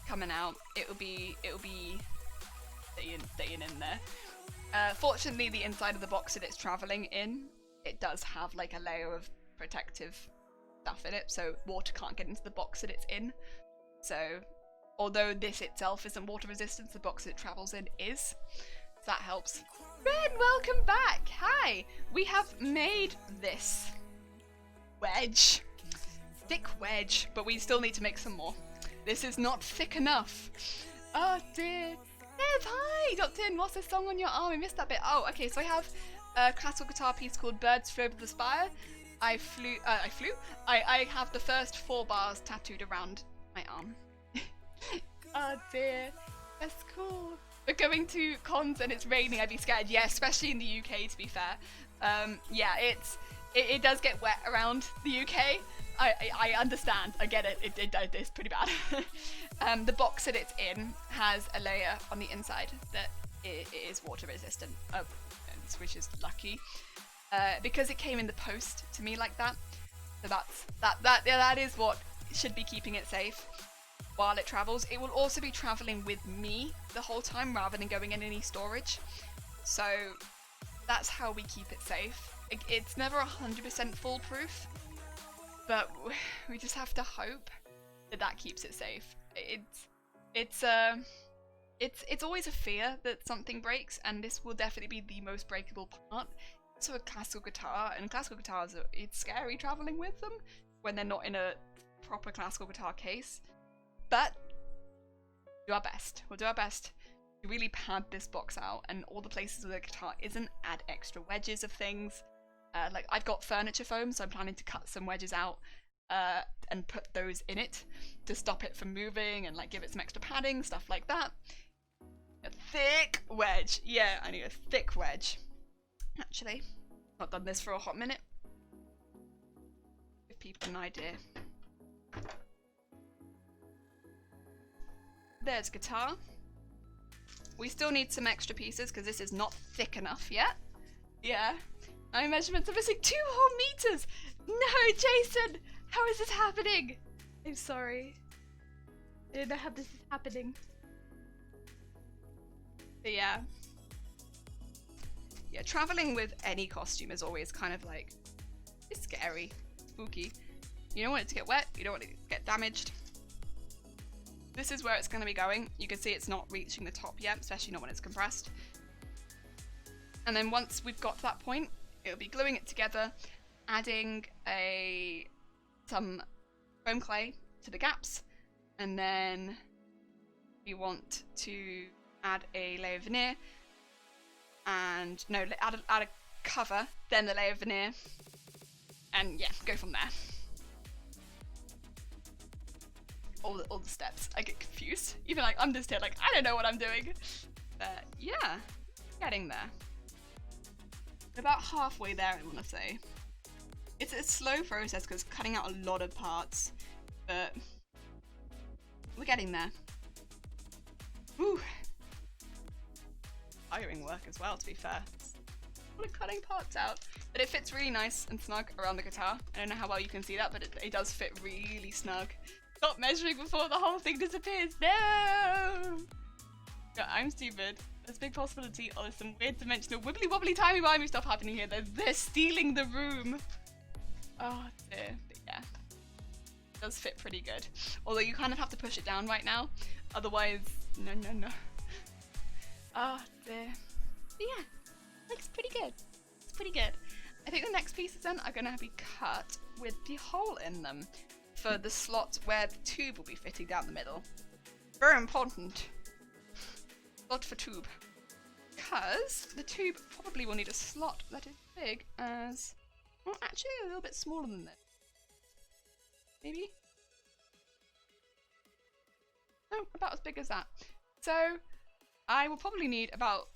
coming out. It'll be staying in there. Fortunately, the inside of the box that it's traveling in, it does have like a layer of protective stuff in it, so water can't get into the box that it's in. So although this itself isn't water resistant, the box it travels in is. So that helps. Ren, welcome back! Hi! We have made this wedge. Thick wedge, but we still need to make some more. This is not thick enough. Oh dear. Dev, hi! Dropped in. What's this song on your arm? I missed that bit. Oh, okay, so I have a classical guitar piece called Birds Flew Over the Spire. I have the first 4 bars tattooed around my arm. Oh dear. That's cool. We're going to cons and it's raining, I'd be scared. Yeah, especially in the UK, to be fair. Yeah, it does get wet around the UK. I understand. I get it. It's pretty bad. The box that it's in has a layer on the inside that it is water resistant, which is lucky. Because it came in the post to me like that. So that is what should be keeping it safe while it travels. It will also be traveling with me the whole time rather than going in any storage. So that's how we keep it safe. It's never 100% foolproof, but we just have to hope that keeps it safe. It's always a fear that something breaks, and this will definitely be the most breakable part. So a classical guitar, and classical guitars, it's scary traveling with them when they're not in a proper classical guitar case. But do our best. We'll do our best to really pad this box out, and all the places where the guitar isn't, add extra wedges of things. Like I've got furniture foam, so I'm planning to cut some wedges out and put those in it to stop it from moving and like give it some extra padding, stuff like that. A thick wedge. Yeah, I need a thick wedge. Actually, not done this for a hot minute. Give people an idea. There's guitar. We still need some extra pieces because this is not thick enough yet. Yeah. My measurements are missing 2 whole meters! No, Jason! How is this happening? I'm sorry. I don't know how this is happening. But yeah. Yeah, traveling with any costume is always kind of like, it's scary, spooky. You don't want it to get wet, you don't want it to get damaged. This is where it's going to be going. You can see it's not reaching the top yet, especially not when it's compressed. And then once we've got to that point, it'll be gluing it together, adding some foam clay to the gaps, and then we want to add a layer of veneer, and no, add a cover, then the layer of veneer, and yeah, go from there. All the steps. I get confused. Even like I'm just here like I don't know what I'm doing. But yeah, getting there. About halfway there, I want to say. It's a slow process because cutting out a lot of parts, but we're getting there. Whew. Tiring work as well, to be fair. A lot of cutting parts out, but it fits really nice and snug around the guitar. I don't know how well you can see that, but it does fit really snug. Stop measuring before the whole thing disappears. No! God, I'm stupid. There's a big possibility. Oh, there's some weird dimensional wibbly wobbly timey wimey stuff happening here. They're stealing the room. Oh dear. But yeah, it does fit pretty good. Although you kind of have to push it down right now, otherwise, no. Oh dear. But yeah, looks pretty good. It's pretty good. I think the next pieces then are gonna be cut with the hole in them for the slot where the tube will be fitting down the middle. Very important. Slot for tube. Because the tube probably will need a slot that is big as, well, actually a little bit smaller than this. Maybe? No, about as big as that. So I will probably need about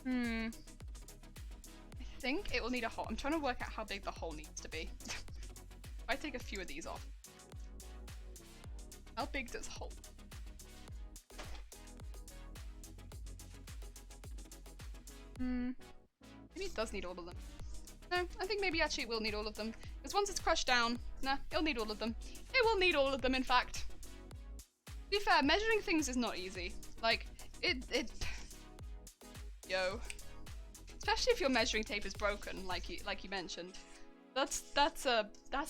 I think it will need a hole. I'm trying to work out how big the hole needs to be. I take a few of these off. How big does hole? Maybe it does need all of them. No, I think maybe actually it will need all of them. Because once it's crushed down, nah, it'll need all of them. It will need all of them, in fact. To be fair, measuring things is not easy. Like, Yo. Especially if your measuring tape is broken, like you mentioned. That's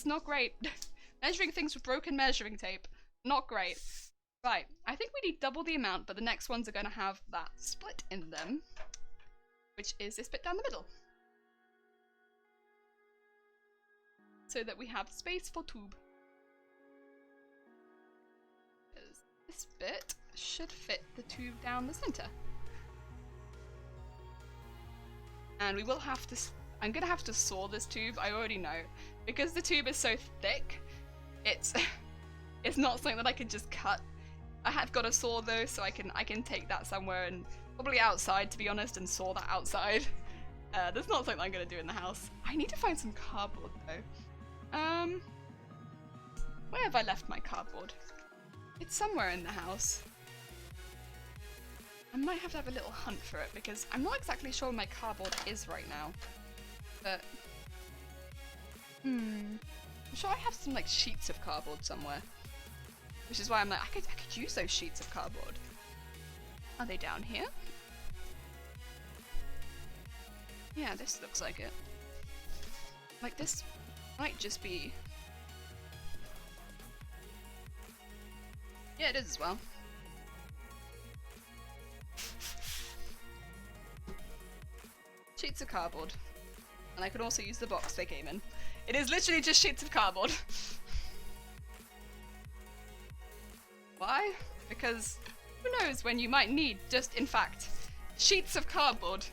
not great. Measuring things with broken measuring tape, not great. Right, I think we need double the amount, but the next ones are going to have that split in them, which is this bit down the middle. So that we have space for tube. This bit should fit the tube down the center. And we will have to, I'm gonna have to saw this tube, I already know. Because the tube is so thick, it's not something that I can just cut. I have got a saw though, so I can take that somewhere and probably outside, to be honest, and saw that outside. That's not something I'm gonna do in the house. I need to find some cardboard though. Where have I left my cardboard? It's somewhere in the house. I might have a little hunt for it because I'm not exactly sure where my cardboard is right now. But I'm sure I have some like sheets of cardboard somewhere. Which is why I'm like, I could use those sheets of cardboard. Are they down here? Yeah, this looks like it. Like this might just be. Yeah, it is as well. Sheets of cardboard. And I can also use the box they came in. It is literally just sheets of cardboard. Why? Because who knows when you might need just, in fact, sheets of cardboard.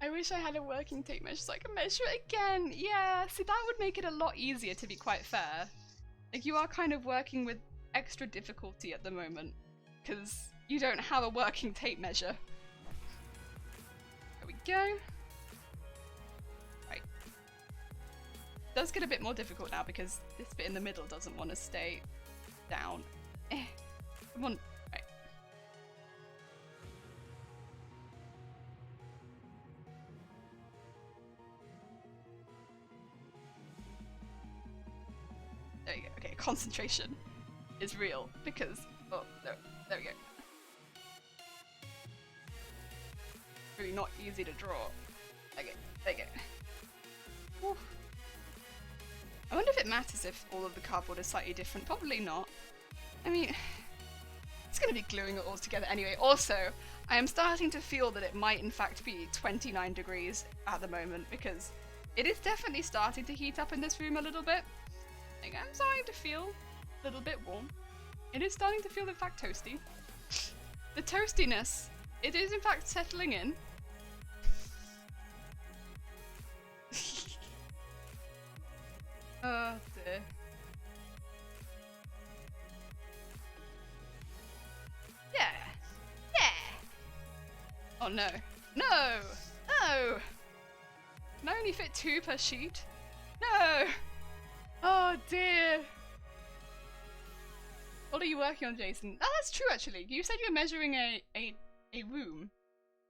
I wish I had a working tape measure so I could measure it again. Yeah, see that would make it a lot easier, to be quite fair. Like you are kind of working with extra difficulty at the moment because you don't have a working tape measure. There we go. Right. It does get a bit more difficult now because this bit in the middle doesn't want to stay down. Come on. Right. There you go. Okay, concentration is real because there we go. Really not easy to draw. Okay, there you go. Whew. I wonder if it matters if all of the cardboard is slightly different. Probably not. I mean, it's going to be gluing it all together anyway. Also, I am starting to feel that it might in fact be 29 degrees at the moment because it is definitely starting to heat up in this room a little bit. Like, I'm starting to feel a little bit warm. It is starting to feel in fact toasty. The toastiness, it is in fact settling in. Oh dear. Yeah. Yeah. Oh no. No! No! Can I only fit 2 per sheet? No! Oh dear. What are you working on, Jason? Oh, that's true actually. You said you were measuring a room.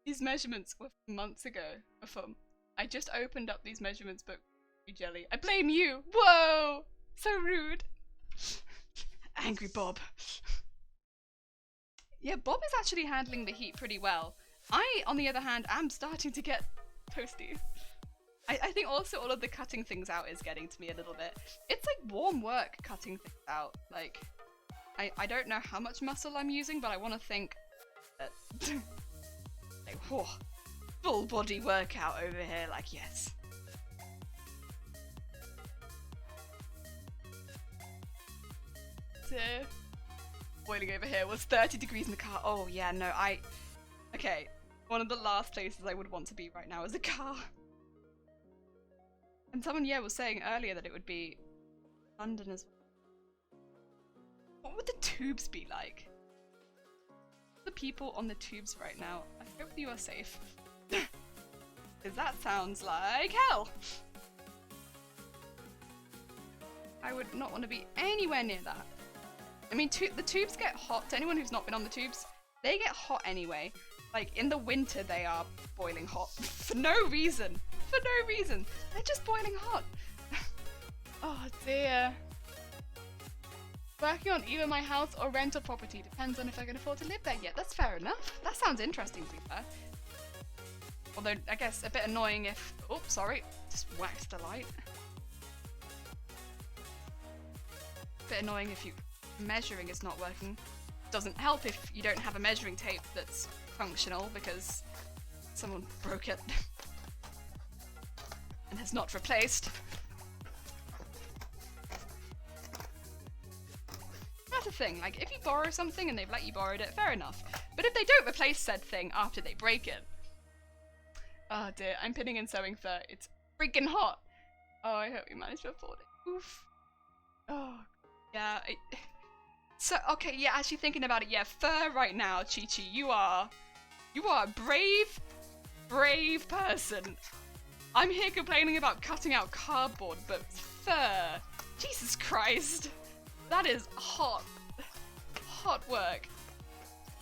These measurements were from months ago. I just opened up these measurements book. Jelly. I blame you! Whoa! So rude. Angry Bob. Yeah, Bob is actually handling the heat pretty well. I, on the other hand, am starting to get toasty. I think also all of the cutting things out is getting to me a little bit. It's like warm work cutting things out. Like, I don't know how much muscle I'm using, but I want to think that like, whoa, full body workout over here, like yes. Boiling over here was 30 degrees in the car. Oh yeah, no, okay, one of the last places I would want to be right now is a car. And someone, yeah, was saying earlier that it would be London as well. What would the tubes be like? the people on the tubes right now. I hope you are safe. Because that sounds like hell. I would not want to be anywhere near that. I mean, the tubes get hot. To anyone who's not been on the tubes, they get hot anyway. Like, in the winter, they are boiling hot. For no reason. For no reason. They're just boiling hot. Oh, dear. Working on either my house or rental property. Depends on if I can afford to live there yet. That's fair enough. That sounds interesting, to be fair. Although, I guess a bit annoying if... Oh, sorry. Just whacked the light. Bit annoying if measuring is not working. Doesn't help if you don't have a measuring tape that's functional because someone broke it and has not replaced. That's the thing, like if you borrow something and they've let you borrow it, fair enough. But if they don't replace said thing after they break it, oh dear, I'm pinning in sewing fur. It's freaking hot. Oh, I hope you managed to afford it. Oof. Oh. Yeah, so, okay, yeah, actually thinking about it, yeah, fur right now, Chi-Chi, you are a brave person. I'm here complaining about cutting out cardboard, but fur, Jesus Christ, that is hot work.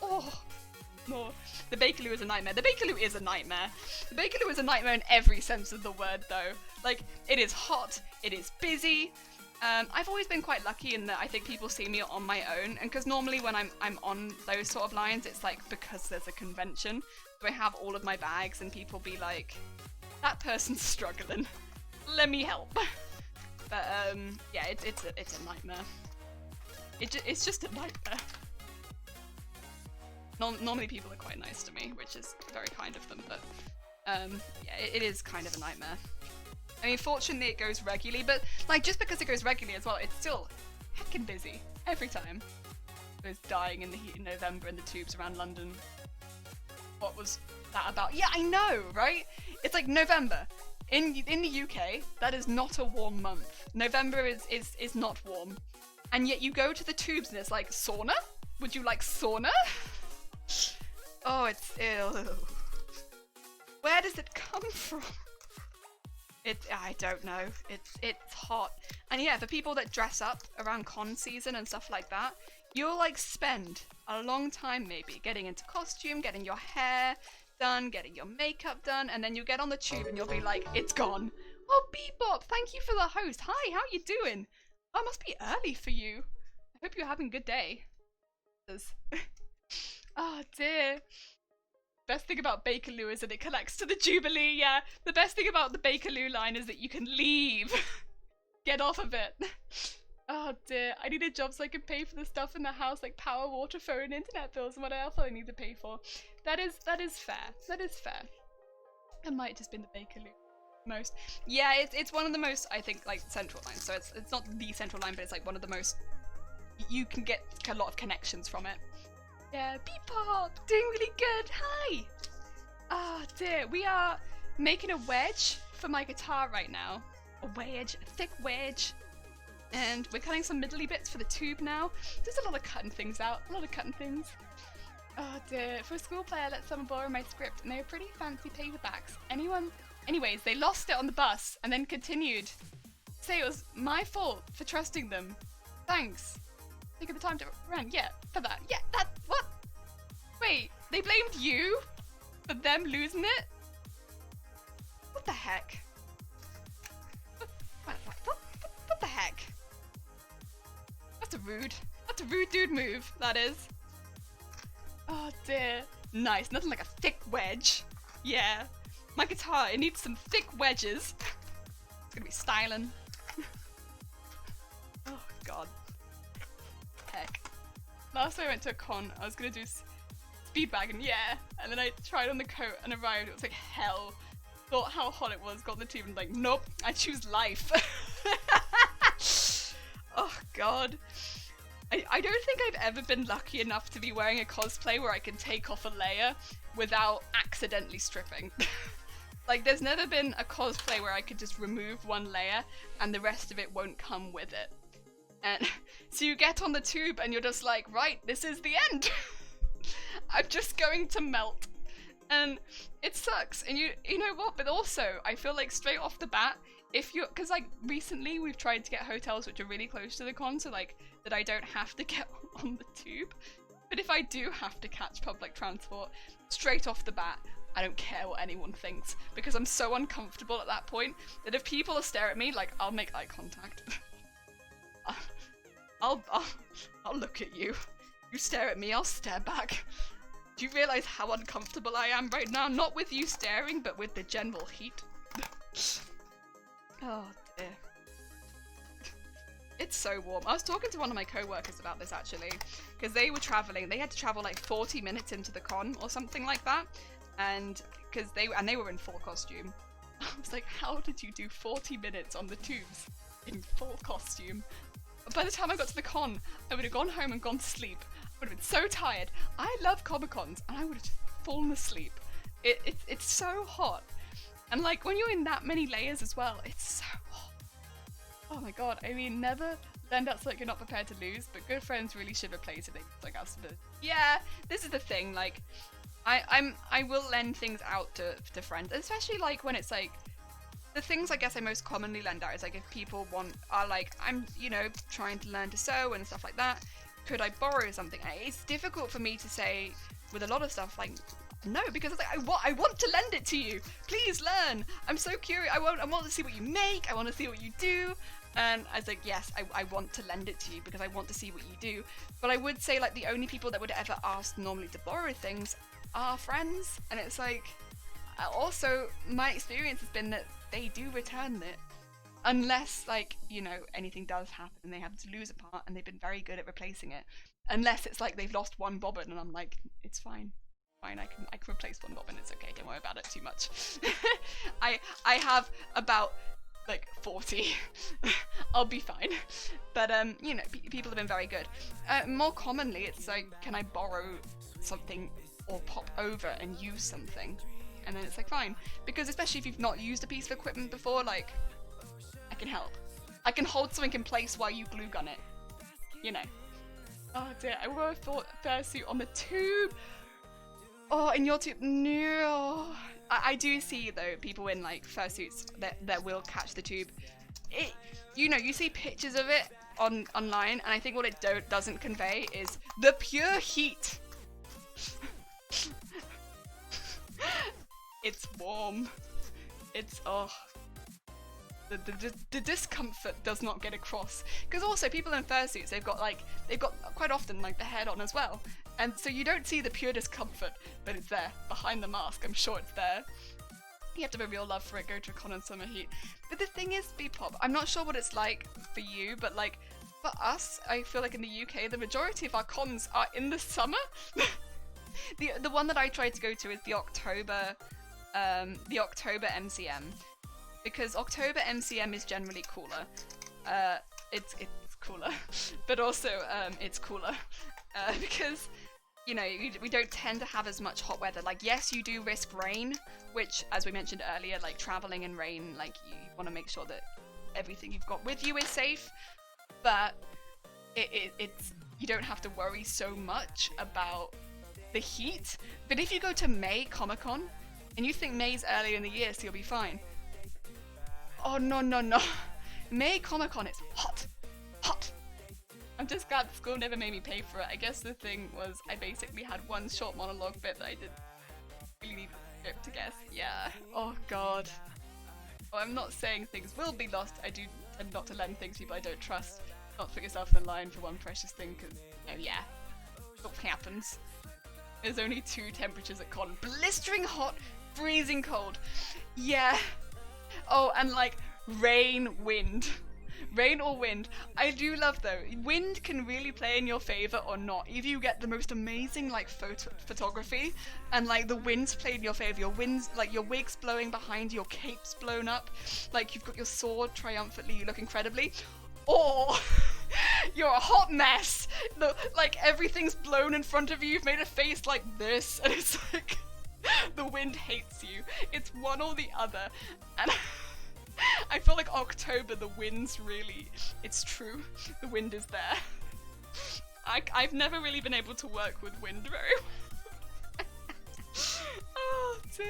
Oh, no, the Bakerloo is a nightmare. The Bakerloo is a nightmare. The Bakerloo is a nightmare in every sense of the word, though. Like, it is hot, it is busy. I've always been quite lucky in that I think people see me on my own, and because normally when I'm on those sort of lines, it's like because there's a convention, so I have all of my bags and people be like, that person's struggling, let me help. But yeah, it's a nightmare. It's just a nightmare. Normally people are quite nice to me, which is very kind of them, but yeah, it is kind of a nightmare. I mean, fortunately it goes regularly, but like just because it goes regularly as well, it's still heckin' busy every time. I was dying in the heat in November in the tubes around London. What was that about? Yeah, I know, right? It's like November. In the UK, that is not a warm month. November is not warm. And yet you go to the tubes and it's like, sauna? Would you like sauna? Oh, it's ew. Where does it come from? I don't know. It's hot. And yeah, for people that dress up around con season and stuff like that, you'll like spend a long time maybe getting into costume, getting your hair done, getting your makeup done, and then you get on the tube and you'll be like, it's gone. Oh, Bebop, thank you for the host. Hi, how you doing? Oh, it must be early for you. I hope you're having a good day. Oh dear. Best thing about Bakerloo is that it connects to the Jubilee, yeah. The best thing about the Bakerloo line is that you can leave. Get off of it. Oh dear, I need a job so I can pay for the stuff in the house like power, water, phone, internet bills and what else I need to pay for. That is fair. That is fair. It might just been the Bakerloo most. Yeah, it's one of the most, I think, like central lines. So it's not the central line, but it's like one of the most, you can get a lot of connections from it. Yeah, Beepop! Doing really good! Hi! Oh dear, we are making a wedge for my guitar right now. A wedge, a thick wedge. And we're cutting some middly bits for the tube now. There's a lot of cutting things out, a lot of cutting things. Oh dear, for a school play I let someone borrow my script and they were pretty fancy paperbacks. Anyways, they lost it on the bus and then continued. Say it was my fault for trusting them. Thanks. Taking the time to rant, yeah, for that. Yeah, that, what? Wait, they blamed you for them losing it? What the heck? What the heck? That's a rude dude move, that is. Oh dear. Nice, nothing like a thick wedge. Yeah. My guitar, it needs some thick wedges. It's gonna be styling. Oh god. Heck. Last time I went to a con, I was gonna do Speedwagon, yeah, and then I tried on the coat and arrived, it was like hell. Thought how hot it was, got the tube and like, nope, I choose life. Oh god. I don't think I've ever been lucky enough to be wearing a cosplay where I can take off a layer without accidentally stripping. Like there's never been a cosplay where I could just remove one layer and the rest of it won't come with it. And so you get on the tube and you're just like, right, this is the end. I'm just going to melt. And it sucks. And you know what? But also, I feel like straight off the bat, if you're, because like recently we've tried to get hotels which are really close to the con, so like that I don't have to get on the tube. But if I do have to catch public transport, straight off the bat, I don't care what anyone thinks, because I'm so uncomfortable at that point that if people stare at me, like, I'll make eye contact. I'll look at you. You stare at me, I'll stare back. Do you realise how uncomfortable I am right now? Not with you staring, but with the general heat. Oh dear. It's so warm. I was talking to one of my co-workers about this actually, because they were traveling. They had to travel like 40 minutes into the con or something like that, and because they were in full costume. I was like, how did you do 40 minutes on the tubes in full costume? By the time I got to the con, I would have gone home and gone to sleep. I would have been so tired. I love Comic-Cons, and I would have just fallen asleep. It's so hot, and like when you're in that many layers as well, it's so hot. Oh my god, I mean, never lend out something you're not prepared to lose, but good friends really should replace it. Like us. Yeah, this is the thing, like, I will lend things out to friends, especially like when it's like, the things I guess I most commonly lend out is like if people are like, I'm, you know, trying to learn to sew and stuff like that, could I borrow something? It's difficult for me to say with a lot of stuff, like, no, because it's like, I want to lend it to you. Please learn. I'm so curious. I want to see what you make. I want to see what you do. And I was like, yes, I want to lend it to you because I want to see what you do. But I would say like the only people that would ever ask normally to borrow things are friends. And it's like, also my experience has been that they do return it. Unless like, you know, anything does happen and they have to lose a part, and they've been very good at replacing it. Unless it's like they've lost one bobbin and I'm like, it's fine. Fine, I can replace one bobbin, it's okay, don't worry about it too much. I have about like 40. I'll be fine. But you know, people have been very good. More commonly it's like, can I borrow something or pop over and use something? And then it's like, fine. Because especially if you've not used a piece of equipment before, like, I can help. I can hold something in place while you glue gun it. You know. Oh dear, I wore a fursuit on the tube. Oh, in your tube? No. I do see though people in like fursuits that will catch the tube. You know, you see pictures of it online, and I think what it doesn't convey is the pure heat. It's warm. It's the discomfort does not get across, because also people in fursuits, they've got quite often like the head on as well, and so you don't see the pure discomfort, but it's there behind the mask. I'm sure it's there. You have to have a real love for it. Go to a con in summer heat. But the thing is, Bpop, I'm not sure what it's like for you, but like for us, I feel like in the UK the majority of our cons are in the summer. the one that I try to go to is the October MCM. Because October MCM is generally cooler. It's cooler, but also it's cooler because, you know, we don't tend to have as much hot weather. Like, yes, you do risk rain, which, as we mentioned earlier, like traveling in rain, like you want to make sure that everything you've got with you is safe. But it's you don't have to worry so much about the heat. But if you go to May Comic-Con and you think May's earlier in the year, so you'll be fine. Oh no. May Comic-Con is hot. I'm just glad the school never made me pay for it. I guess the thing was I basically had one short monologue bit that I didn't really need the script to guess. Yeah. Oh god. Oh, I'm not saying things will be lost. I do tend not to lend things to people I don't trust. Not put yourself in the line for one precious thing, because, oh yeah, stuff happens. There's only two temperatures at con. Blistering hot, freezing cold. Yeah. Oh, and like rain, wind. Rain or wind. I do love though, wind can really play in your favor or not. Either you get the most amazing like photography and like the winds play in your favor, your winds, like your wig's blowing behind you, your cape's blown up, like you've got your sword triumphantly, you look incredibly, or you're a hot mess. Like everything's blown in front of you, you've made a face like this, and it's like the wind hates you. It's one or the other. And I feel like October, the wind's really, it's true, the wind is there. I've never really been able to work with wind very well. Oh dear.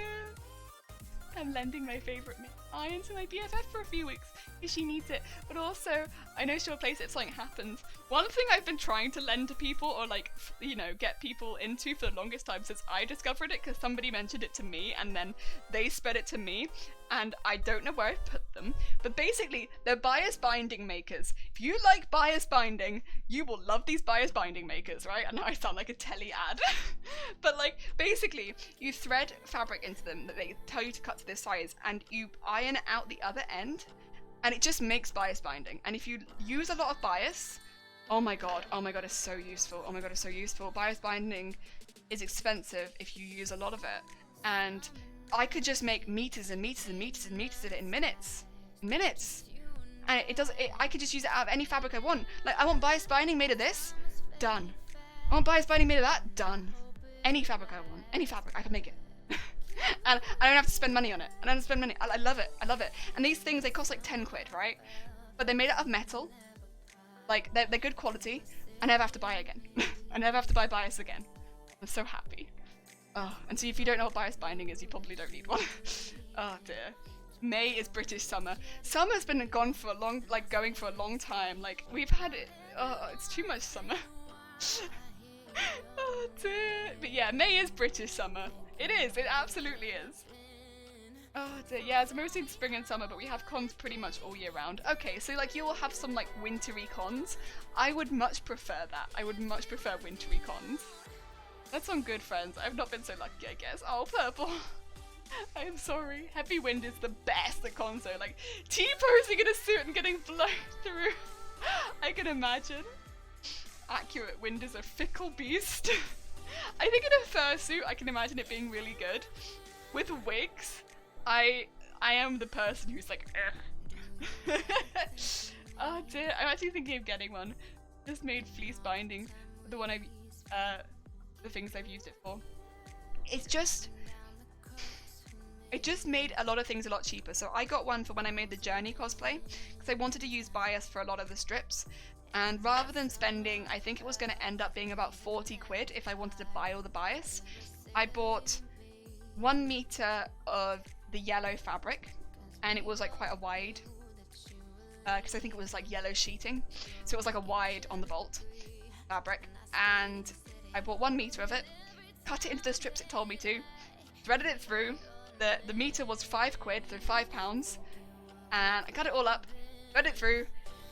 I'm lending my favourite iron to my BFF for a few weeks because she needs it, but also I know she'll place it if something happens. One thing I've been trying to lend to people, or like, you know, get people into for the longest time since I discovered it, because somebody mentioned it to me and then they spread it to me, and I don't know where I put them, but basically they're bias binding makers. If you like bias binding, you will love these bias binding makers, right? And now I sound like a telly ad. But like, basically you thread fabric into them that they tell you to cut to this size, and you iron out the other end, and it just makes bias binding. And if you use a lot of bias, oh my god, it's so useful. Oh my god, it's so useful. Bias binding is expensive if you use a lot of it, and I could just make meters and meters and meters and meters of it in minutes. And I could just use it out of any fabric I want. Like, I want bias binding made of this, done. I want bias binding made of that, done. Any fabric I want, any fabric, I can make it. And I don't have to spend money on it. I don't have to spend money. I love it. I love it. And these things, they cost like 10 quid, right? But they're made out of metal. Like, they're good quality. I never have to buy again. I never have to buy bias again. I'm so happy. Oh, and so if you don't know what bias binding is, you probably don't need one. Oh dear. May is British summer. Summer's been going for a long time. Like, we've had it. Oh, it's too much summer. Oh dear. But yeah, May is British summer. It is. It absolutely is. Oh dear. Yeah, it's mostly spring and summer, but we have cons pretty much all year round. Okay, so like you'll have some like wintry cons. I would much prefer that. I would much prefer wintry cons. That's on good friends. I've not been so lucky, I guess. Oh, purple. I'm sorry. Heavy wind is the best at cons though. Like T-posing in a suit and getting blown through. I can imagine. Accurate wind is a fickle beast. I think in a fursuit, I can imagine it being really good. With wigs, I am the person who's like, oh dear, I'm actually thinking of getting one. Just made fleece binding, the one the things I've used it for. It just made a lot of things a lot cheaper. So I got one for when I made the Journey cosplay, because I wanted to use bias for a lot of the strips. And rather than spending, I think it was going to end up being about 40 quid if I wanted to buy all the bias, I bought 1 meter of the yellow fabric, and it was like quite a wide, because I think it was like yellow sheeting, so it was like a wide on the bolt fabric, and I bought 1 meter of it, cut it into the strips it told me to, threaded it through. The meter was 5 quid, so £5, and I cut it all up, threaded it through,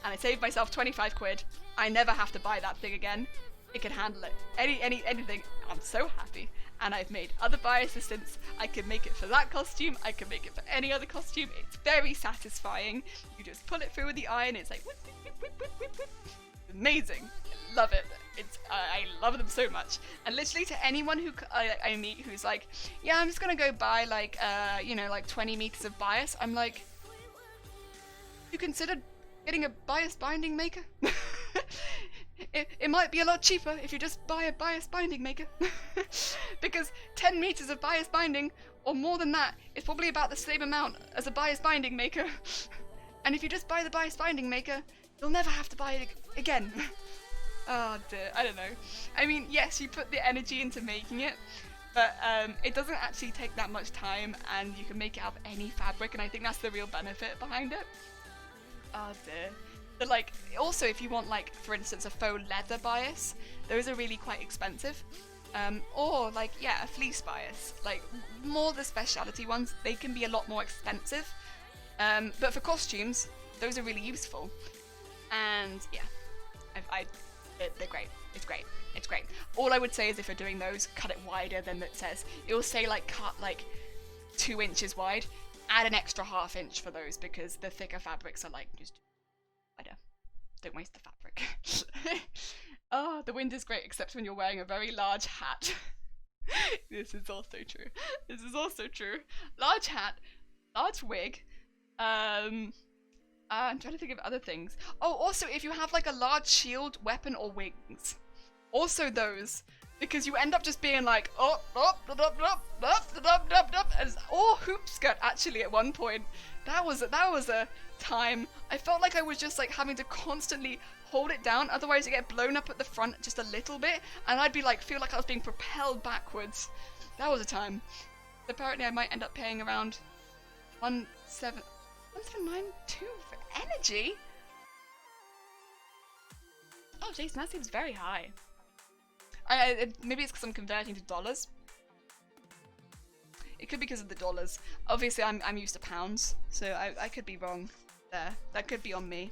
and I saved myself 25 quid. I never have to buy that thing again. It can handle it. Anything. I'm so happy. And I've made other biases since. I can make it for that costume. I can make it for any other costume. It's very satisfying. You just pull it through with the iron. It's like whip, whip, whip, whip, whip, whip. Amazing. Love it. I love them so much. And literally to anyone who I meet who's like, yeah, I'm just gonna go buy like like 20 meters of bias. I'm like, you considered getting a bias binding maker? It might be a lot cheaper if you just buy a bias binding maker. Because 10 meters of bias binding, or more than that, is probably about the same amount as a bias binding maker. And if you just buy the bias binding maker, you'll never have to buy it again. Oh dear, I don't know. I mean, yes, you put the energy into making it, but it doesn't actually take that much time, and you can make it out of any fabric, and I think that's the real benefit behind it. Oh dear. But like, also if you want like, for instance, a faux leather bias, those are really quite expensive. Or like, yeah, a fleece bias. Like, more the specialty ones, they can be a lot more expensive. But for costumes, those are really useful. And yeah, they're great. It's great. It's great. All I would say is if you're doing those, cut it wider than it says. It will say like cut like 2 inches wide. Add an extra ½ inch for those, because the thicker fabrics are like just wider. Don't waste the fabric. Oh, the wind is great, except when you're wearing a very large hat. This is also true. This is also true. Large hat, large wig. I'm trying to think of other things. Oh, also if you have like a large shield, weapon, or wings, also those Because you end up just being like, or hoop skirt. Actually, at one point, that was a time I felt like I was just like having to constantly hold it down, otherwise it get blown up at the front just a little bit, and I'd be like, feel like I was being propelled backwards. That was a time. Apparently, I might end up paying around 1792 for energy. Oh, Jason, that seems very high. Maybe it's because I'm converting to dollars. It could be because of the dollars. Obviously, I'm used to pounds, so I could be wrong there. That could be on me.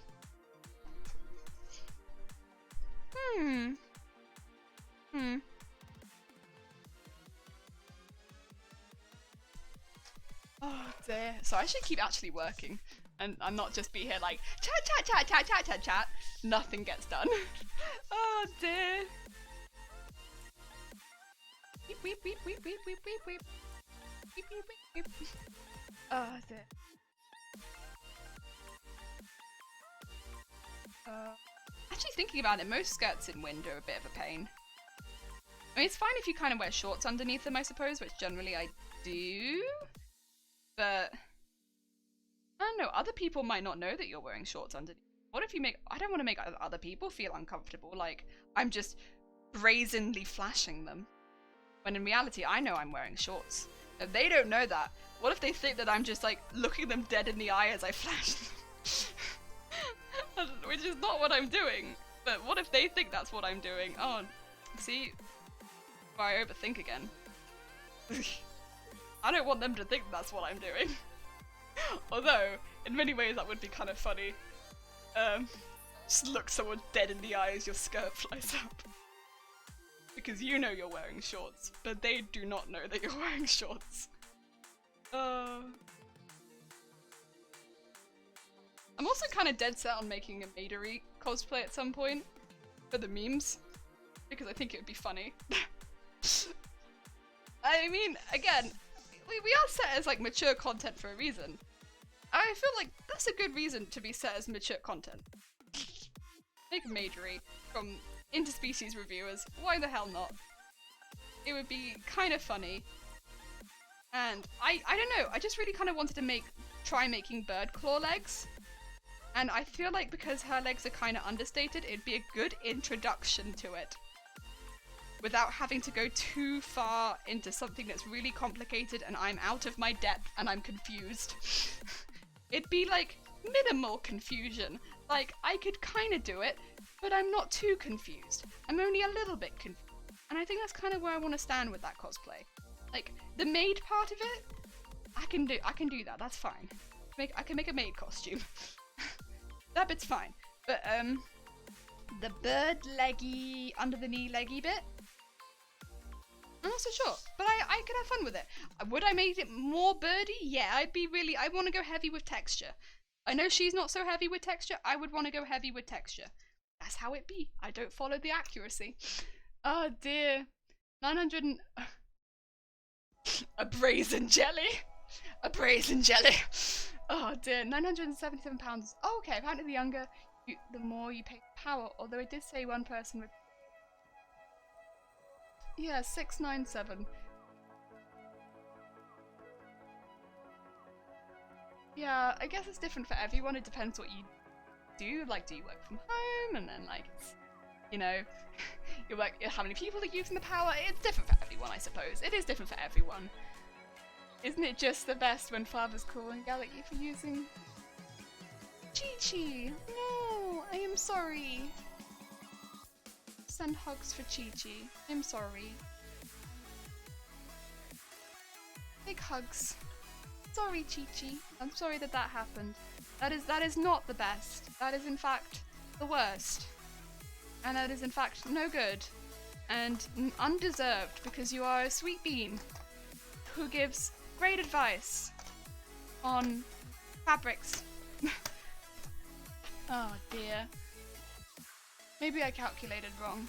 Oh dear. So I should keep actually working, and not just be here like chat. Nothing gets done. Oh dear. Weep. Oh dear. Actually thinking about it, most skirts in wind are a bit of a pain. I mean, it's fine if you kind of wear shorts underneath them, I suppose, which generally I do. But I don't know, other people might not know that you're wearing shorts underneath. What if you make... I don't want to make other people feel uncomfortable, like I'm just brazenly flashing them. When in reality, I know I'm wearing shorts. If they don't know that, what if they think that I'm just like looking them dead in the eye as I flash them? Which is not what I'm doing. But what if they think that's what I'm doing? Oh, see? I overthink again. I don't want them to think that's what I'm doing. Although, in many ways that would be kind of funny. Just look someone dead in the eye as your skirt flies up. Because you know you're wearing shorts, but they do not know that you're wearing shorts. I'm also kind of dead set on making a Maidori cosplay at some point for the memes, because I think it would be funny. I mean, again, we are set as like mature content for a reason. I feel like that's a good reason to be set as mature content. Make a Maidori from interspecies reviewers, why the hell not? It would be kind of funny. And I don't know, I just really kind of wanted to try making bird claw legs. And I feel like because her legs are kind of understated, it'd be a good introduction to it. Without having to go too far into something that's really complicated and I'm out of my depth and I'm confused. It'd be like minimal confusion. Like, I could kind of do it, but I'm not too confused. I'm only a little bit confused. And I think that's kind of where I want to stand with that cosplay. Like, the maid part of it, I can do that, that's fine. I can make a maid costume. That bit's fine. But, the bird leggy, under the knee leggy bit, I'm not so sure, but I could have fun with it. Would I make it more birdie? Yeah, I want to go heavy with texture. I know she's not so heavy with texture, I would want to go heavy with texture. That's how it be. I don't follow the accuracy. Oh dear. 900 and... A brazen jelly? A brazen jelly. Oh dear, £977. Oh, okay, apparently the younger, the more you pay power, although it did say one person with... Yeah, 697. Yeah, I guess it's different for everyone. It depends what you do. Like, do you work from home? And then, like, it's, you know, you work. How many people are using the power? It's different for everyone, I suppose. It is different for everyone. Isn't it just the best when Father's cool and yell at you for using... Chi-Chi! No, I am sorry. Send hugs for Chi-Chi. I'm sorry. Big hugs. Sorry, Chi-Chi. I'm sorry that happened. That is not the best. That is in fact the worst. And that is in fact no good. And undeserved, because you are a sweet bean who gives great advice on fabrics. Oh dear. Maybe I calculated wrong.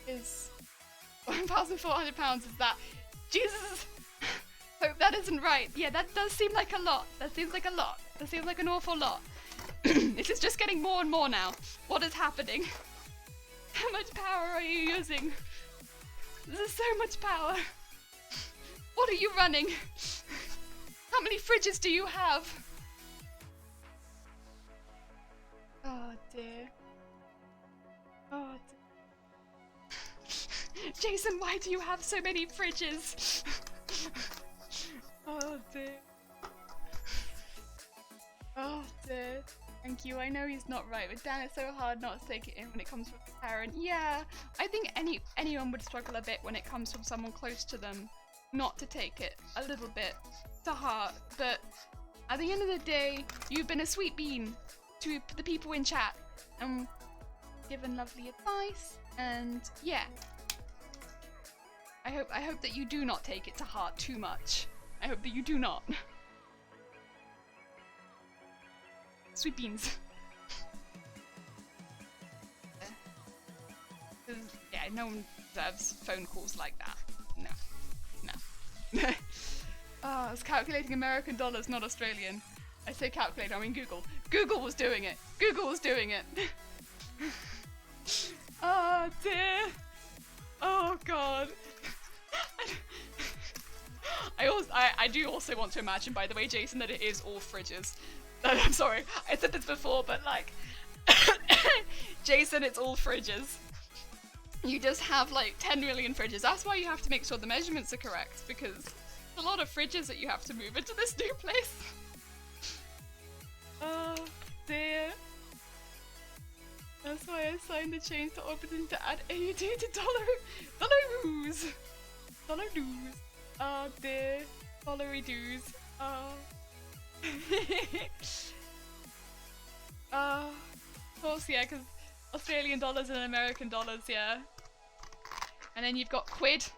Is £1,400 is that? Jesus! Hope that isn't right. Yeah, that does seem like a lot. That seems like a lot. That seems like an awful lot. This is just getting more and more now. What is happening? How much power are you using? This is so much power. What are you running? How many fridges do you have? Oh dear. Oh dear. Jason, why do you have so many fridges? Oh dear. Oh dear. Thank you. I know he's not right, but damn, it's so hard not to take it in when it comes from a parent. Yeah, I think anyone would struggle a bit when it comes from someone close to them, not to take it a little bit to heart. But at the end of the day, you've been a sweet bean to the people in chat and given lovely advice. And yeah, I hope that you do not take it to heart too much. I hope that you do not. Sweet beans. Yeah, no one deserves phone calls like that. No. No. Oh, I was calculating American dollars, not Australian. I say calculator, I mean Google. Google was doing it. Google was doing it. Oh dear. Oh god. I do also want to imagine, by the way, Jason, that it is all fridges. I'm sorry, I said this before, but like, Jason, it's all fridges. You just have like 10 million fridges. That's why you have to make sure the measurements are correct, because there's a lot of fridges that you have to move into this new place. Oh dear. That's why I signed the change to Orbiting to add AUD to dollaroos. Dollaroos. Oh dear. Dollary doos. Oh. Of course, yeah, because Australian dollars and American dollars, yeah. And then you've got quid.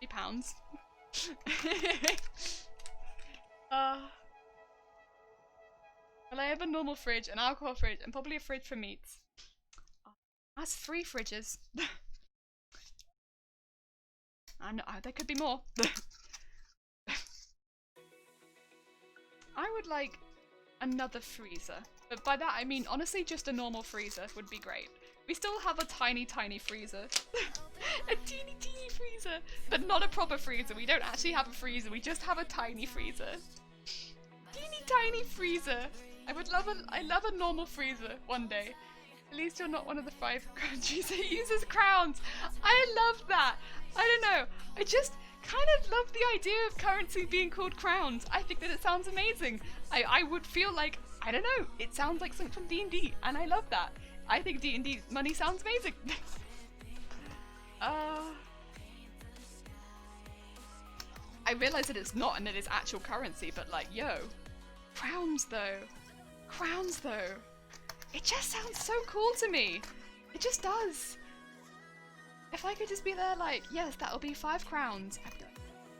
£3. Well, I have a normal fridge, an alcohol fridge, and probably a fridge for meats. Oh, that's 3 fridges. I know, there could be more. I would like another freezer, but by that I mean honestly just a normal freezer would be great. We still have a tiny freezer. A teeny freezer, but not a proper freezer. We don't actually have a freezer, we just have a tiny freezer. Tiny freezer. I love a normal freezer one day. At least you're not one of the 5 countries that uses crowns. I love that. I don't know. I just kind of love the idea of currency being called crowns. I think that it sounds amazing. I would feel like, I don't know, it sounds like something from D&D, and I love that. I think D&D money sounds amazing. I realize that it's not and that it's actual currency, but like, yo, crowns though. Crowns though. It just sounds so cool to me. It just does. If I could just be there like, yes, that'll be 5 crowns. I'd be like,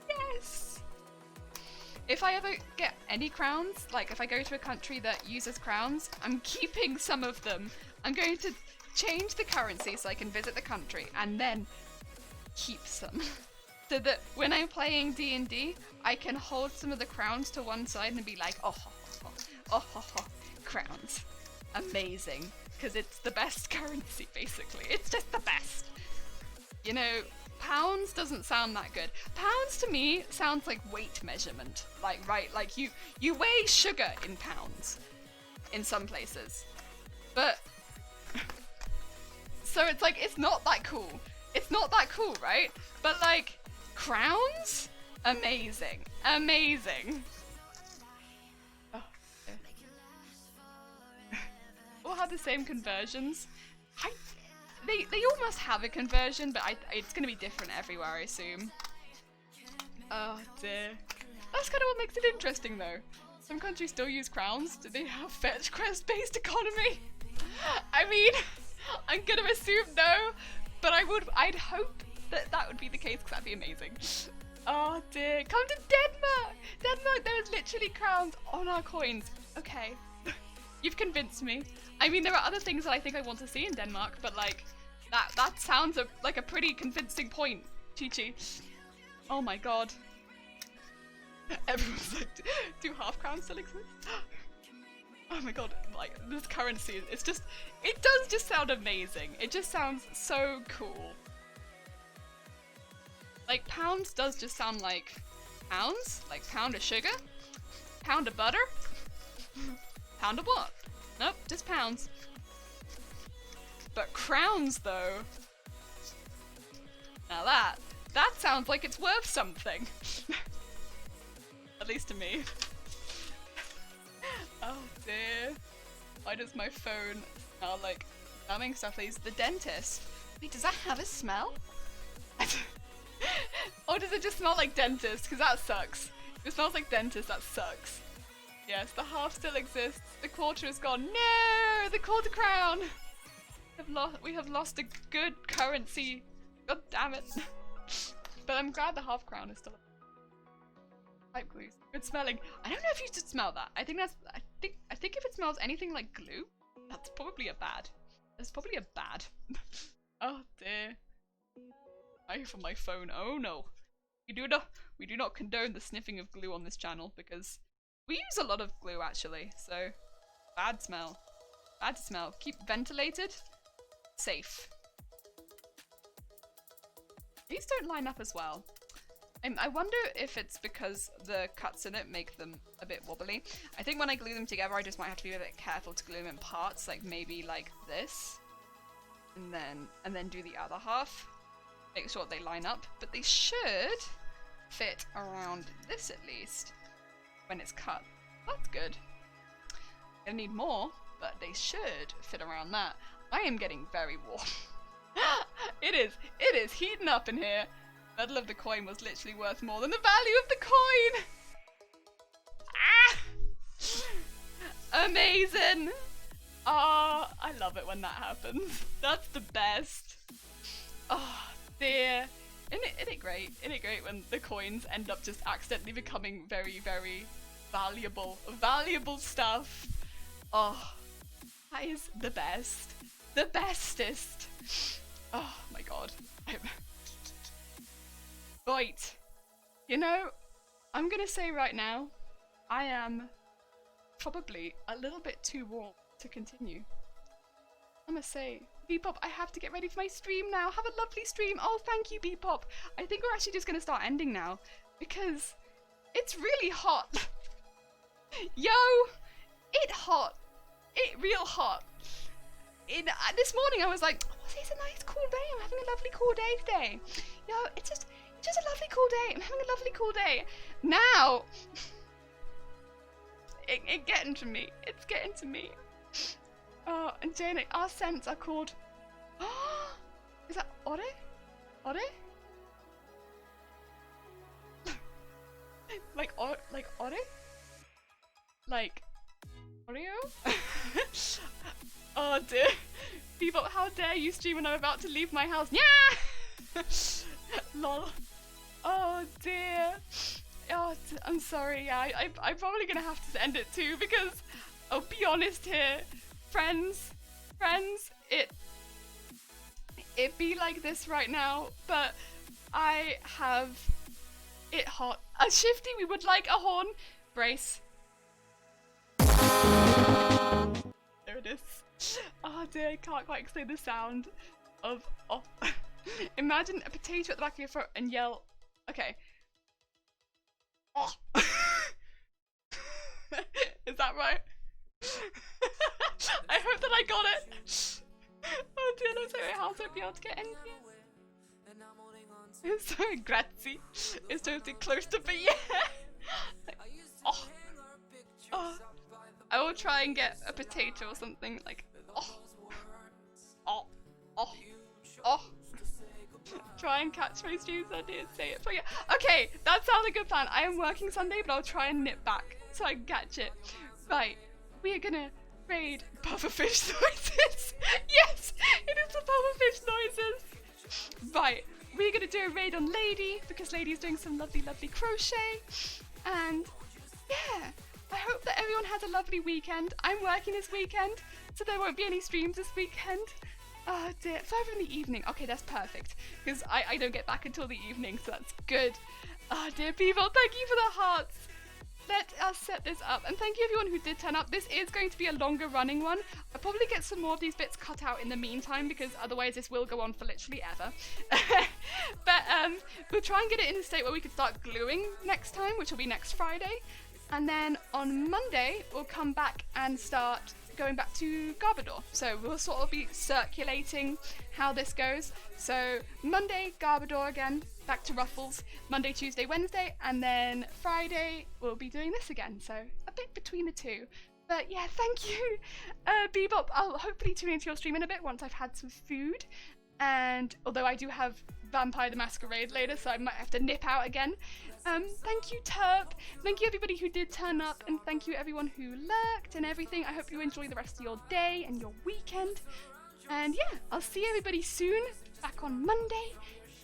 yes! If I ever get any crowns, like if I go to a country that uses crowns, I'm keeping some of them. I'm going to change the currency so I can visit the country and then keep some. So that when I'm playing D&D, I can hold some of the crowns to one side and be like, oh, crowns. Amazing. Because it's the best currency, basically. It's just the best. You know, pounds doesn't sound that good. Pounds to me sounds like weight measurement. Like, right, like you weigh sugar in pounds in some places. But, so it's like, it's not that cool. It's not that cool, right? But like, crowns? Amazing. Amazing. Oh, yeah. All have the same conversions. They all must have a conversion, but it's going to be different everywhere, I assume. Oh dear. That's kind of what makes it interesting, though. Some countries still use crowns. Do they have fetch quest-based economy? I mean, I'm going to assume no, but I'd hope that would be the case, because that'd be amazing. Oh dear. Come to Denmark! Denmark, there's literally crowns on our coins. Okay. You've convinced me. I mean, there are other things that I think I want to see in Denmark, but like, that sounds like a pretty convincing point, Chi-Chi. Oh my god. Everyone's like, do half crowns still exist? Oh my god, like, this currency, it does just sound amazing. It just sounds so cool. Like, pounds does just sound like pounds. Like, pound of sugar, pound of butter, pound of what? Nope, just pounds. But crowns, though. Now that sounds like it's worth something. At least to me. Oh dear. Why does my phone smell like numbing stuff, please? The dentist. Wait, does that have a smell? Or does it just smell like dentist? Because that sucks. If it smells like dentist, that sucks. Yes, the half still exists. The quarter is gone. No! The quarter crown! We have lost a good currency. God damn it. But I'm glad the half crown is still pipe glue. Good smelling. I don't know if you should smell that. I think if it smells anything like glue, that's probably a bad. That's probably a bad. Oh dear. I from my phone. Oh no. We do not condone the sniffing of glue on this channel because we use a lot of glue actually. So bad smell. Bad smell. Keep ventilated. Safe. These don't line up as well. I wonder if it's because the cuts in it make them a bit wobbly. I think when I glue them together, I just might have to be a bit careful to glue them in parts, like maybe like this, and then do the other half. Make sure they line up, but they should fit around this at least when it's cut. That's good. I need more, but they should fit around that. I am getting very warm. It is heating up in here. Metal of the coin was literally worth more than the value of the coin. Ah! Amazing. Ah, I love it when that happens. That's the best. Oh dear. Isn't it great? Isn't it great when the coins end up just accidentally becoming very, very valuable stuff? Oh, that is the best. The bestest. Oh my god. Right. You know, I'm gonna say right now, I am probably a little bit too warm to continue. I'm gonna say, Bebop, I have to get ready for my stream now. Have a lovely stream. Oh, thank you, Bebop. I think we're actually just gonna start ending now because it's really hot. Yo, it hot. It real hot. This morning I was like, oh, it's a nice cool day. I'm having a lovely cool day today. Yo, it's just a lovely cool day. I'm having a lovely cool day. Now, it's getting to me. It's getting to me. Oh, and Jane, our scents are called. Is that Ore? Ore? like Ore? Like Oreo? Oh dear. People, how dare you stream when I'm about to leave my house? Yeah! Lol. Oh dear. Oh, I'm sorry. Yeah, I'm probably gonna have to end it too because I'll be honest here, friends, it be like this right now, but I have it hot. A Shifty, we would like a horn. Brace. There it is. Oh dear, I can't quite explain the sound of oh. Imagine a potato at the back of your throat and yell. Okay. Oh. Is that right? I hope that I got it. Oh dear, let's say my house won't be able to get anything. Sorry, grazie. It's totally close to, but yeah. Oh. Oh. I will try and get a potato or something like. Oh. Oh. Oh. Oh. Try and catch my streams. I didn't say it, but yeah. Okay, that sounds like a good plan. I am working Sunday, but I'll try and nip back so I can catch it. Right, we are gonna raid pufferfish noises. Yes, it is the pufferfish noises. Right, we're gonna do a raid on Lady because Lady's doing some lovely, lovely crochet. And yeah, I hope that everyone has a lovely weekend. I'm working this weekend, so there won't be any streams this weekend. Oh dear, further in the evening. Okay, that's perfect because I don't get back until the evening, so that's good. Oh dear people, thank you for the hearts. let us set this up. And thank you everyone who did turn up. This is going to be a longer running one. I'll probably get some more of these bits cut out in the meantime, because otherwise this will go on for literally ever. But we'll try and get it in a state where we can start gluing next time, which will be next Friday. And then on Monday, we'll come back and start going back to Garbodor. So we'll sort of be circulating how this goes. So Monday, Garbodor again, back to Ruffles. Monday, Tuesday, Wednesday, and then Friday, we'll be doing this again. So a bit between the two. But yeah, thank you, Bebop. I'll hopefully tune into your stream in a bit once I've had some food. And although I do have Vampire the Masquerade later, so I might have to nip out again. Thank you, Turp. Thank you everybody who did turn up, and thank you everyone who lurked and everything. I hope you enjoy the rest of your day and your weekend. And yeah, I'll see everybody soon, back on Monday.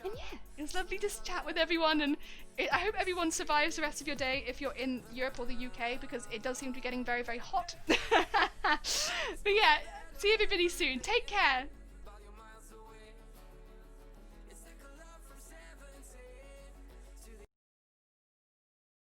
And yeah, it was lovely to chat with everyone, and I hope everyone survives the rest of your day if you're in Europe or the UK, because it does seem to be getting very, very hot. But yeah, see everybody soon. Take care.